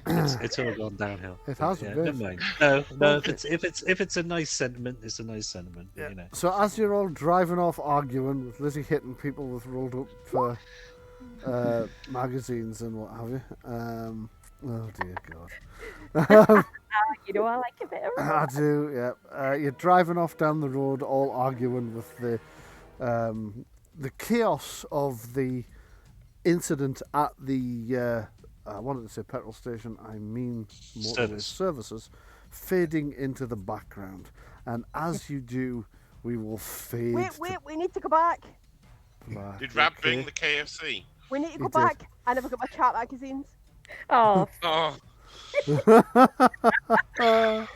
It's all gone downhill. It has a bit. Never mind. No. If it's a nice sentiment, it's a nice sentiment. Yeah. You know. So as you're all driving off arguing with Lizzie hitting people with rolled up magazines and what have you. Oh dear God. You know I like a bit of I do, yeah. You're driving off down the road, all arguing with the chaos of the incident at the I wanted to say petrol station, I mean motorway services, fading into the background. And as you do, we will fade. Wait, we need to go back. Did Rab bring the KFC? We need to go back. I never got my chat magazines. Oh. Oh. A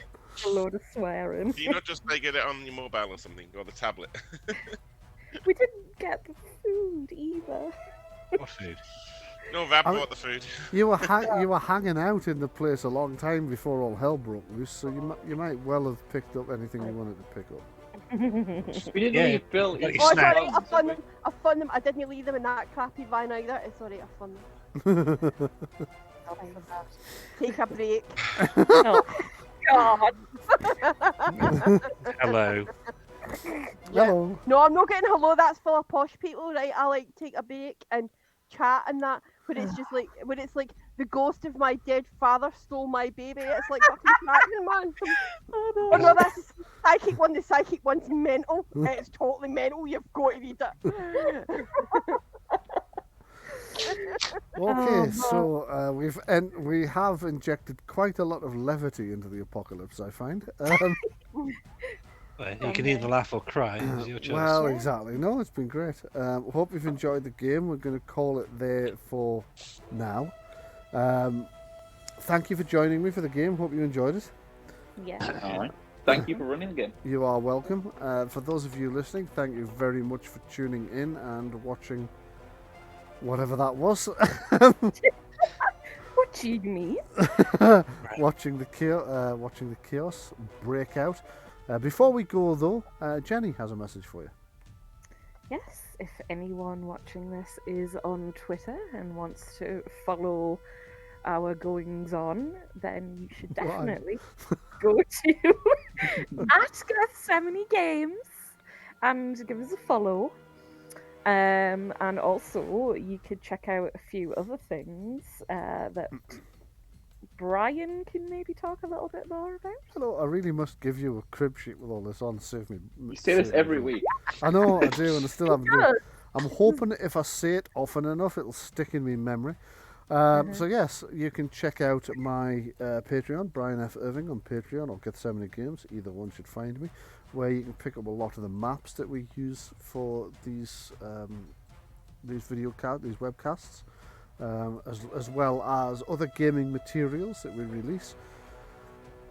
load of swearing. Do you not just get it on your mobile or something, or the tablet? We didn't get the food either. What food? No, Rab bought the food. You were hanging out in the place a long time before all hell broke loose, so you might well have picked up anything you wanted to pick up. We didn't leave Bill. Oh, sorry, I found them. I didn't leave them in that crappy van either. Sorry, I found them. Take a break. Oh, God. Hello. Hello. No, I'm not getting hello. That's full of posh people, right? I like take a break and chat and that. But it's just like when it's like the ghost of my dead father stole my baby. It's like fucking cracking, man. Oh no, that's the psychic one. The psychic one's mental. It's totally mental. You've got to read it. Okay, so we have injected quite a lot of levity into the apocalypse, I find. Well, you can either laugh or cry. It's your choice. Well, exactly. No, it's been great. Hope you've enjoyed the game. We're going to call it there for now. Thank you for joining me for the game. Hope you enjoyed it. Yeah. All right. Thank you for running the game. You are welcome. For those of you listening, thank you very much for tuning in and watching whatever that was. What do you mean? watching the chaos break out. Before we go, though, Jenni has a message for you. Yes, if anyone watching this is on Twitter and wants to follow our goings on, then you should definitely go to at Gethsemane Games and give us a follow. And also, you could check out a few other things that Bryan can maybe talk a little bit more about. Hello, I really must give you a crib sheet with all this on. Save me. You say this every week. I know, I do, and I still haven't done it. I'm hoping if I say it often enough, it'll stick in my memory. So yes, you can check out my Patreon, Bryan F. Irving on Patreon, or Gethsemane Games. Either one should find me, where you can pick up a lot of the maps that we use for these webcasts. as well as other gaming materials that we release.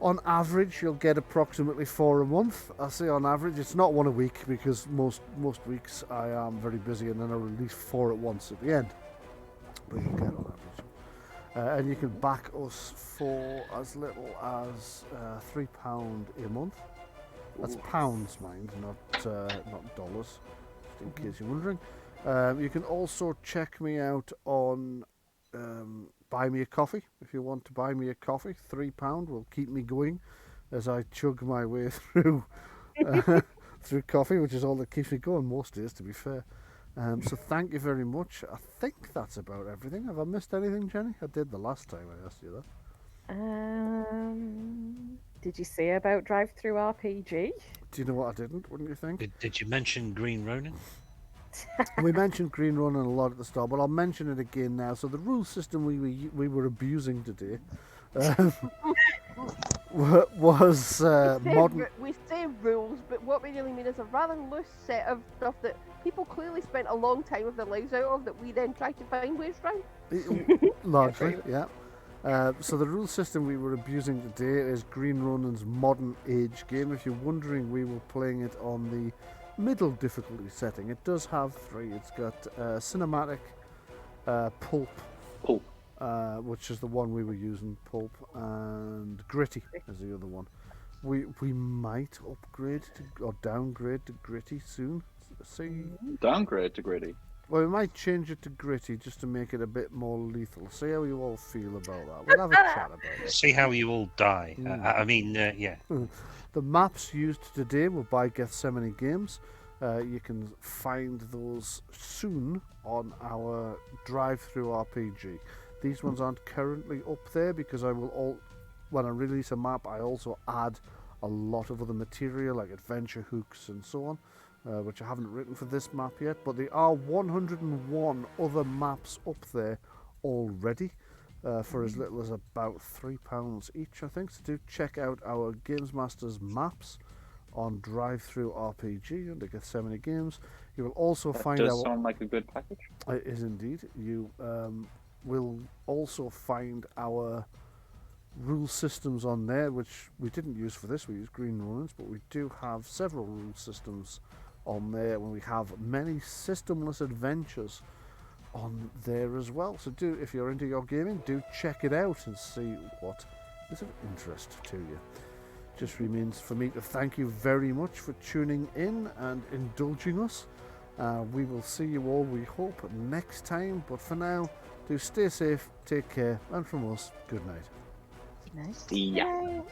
On average, you'll get approximately 4 a month. I say on average, it's not 1 a week because most weeks I am very busy and then I release 4 at once at the end. But you'll get on average. And you can back us for as little as £3 a month. That's pounds, mind, not dollars, just in case you're wondering. You can also check me out on Buy Me a Coffee. If you want to buy me a coffee, £3 will keep me going as I chug my way through through coffee, which is all that keeps me going most days, to be fair. So thank you very much. I think that's about everything. Have I missed anything, Jenny? I did the last time I asked you that. Did you say about drive-through RPG? Do you know what I didn't? Wouldn't you think? Did you mention Green Ronin? We mentioned Green Ronin a lot at the start, but I'll mention it again now. So the rule system we were abusing today was modern. We say rules, but what we really mean is a rather loose set of stuff that people clearly spent a long time of their lives out of that we then try to find ways around. Largely, yeah. So the rule system we were abusing today is Green Ronin's modern age game. If you're wondering, we were playing it on the middle difficulty setting. It does have 3. It's got cinematic, pulp, which is the one we were using, pulp, and gritty is the other one. We might upgrade or downgrade to gritty soon. See, downgrade to gritty. Well, we might change it to gritty just to make it a bit more lethal. See how you all feel about that. We'll have a chat about it. See how you all die. Yeah. The maps used today were by Gethsemane Games. You can find those soon on our drive-through RPG. These ones aren't currently up there because when I release a map, I also add a lot of other material like adventure hooks and so on. Which I haven't written for this map yet, but there are 101 other maps up there already for as little as about £3 each, I think. So do check out our Games Masters maps on Drive-Through RPG under Gethsemane Games. You will also find does sound like a good package. It is indeed. You will also find our rule systems on there, which we didn't use for this. We used Green Ronins, but we do have several rule systems on there when we have many systemless adventures on there as well. So do, if you're into your gaming, do check it out and see what is of interest to you. Just remains for me to thank you very much for tuning in and indulging us. We will see you all, we hope, next time, but for now, do stay safe, take care, and from us, good night. Nice. See ya.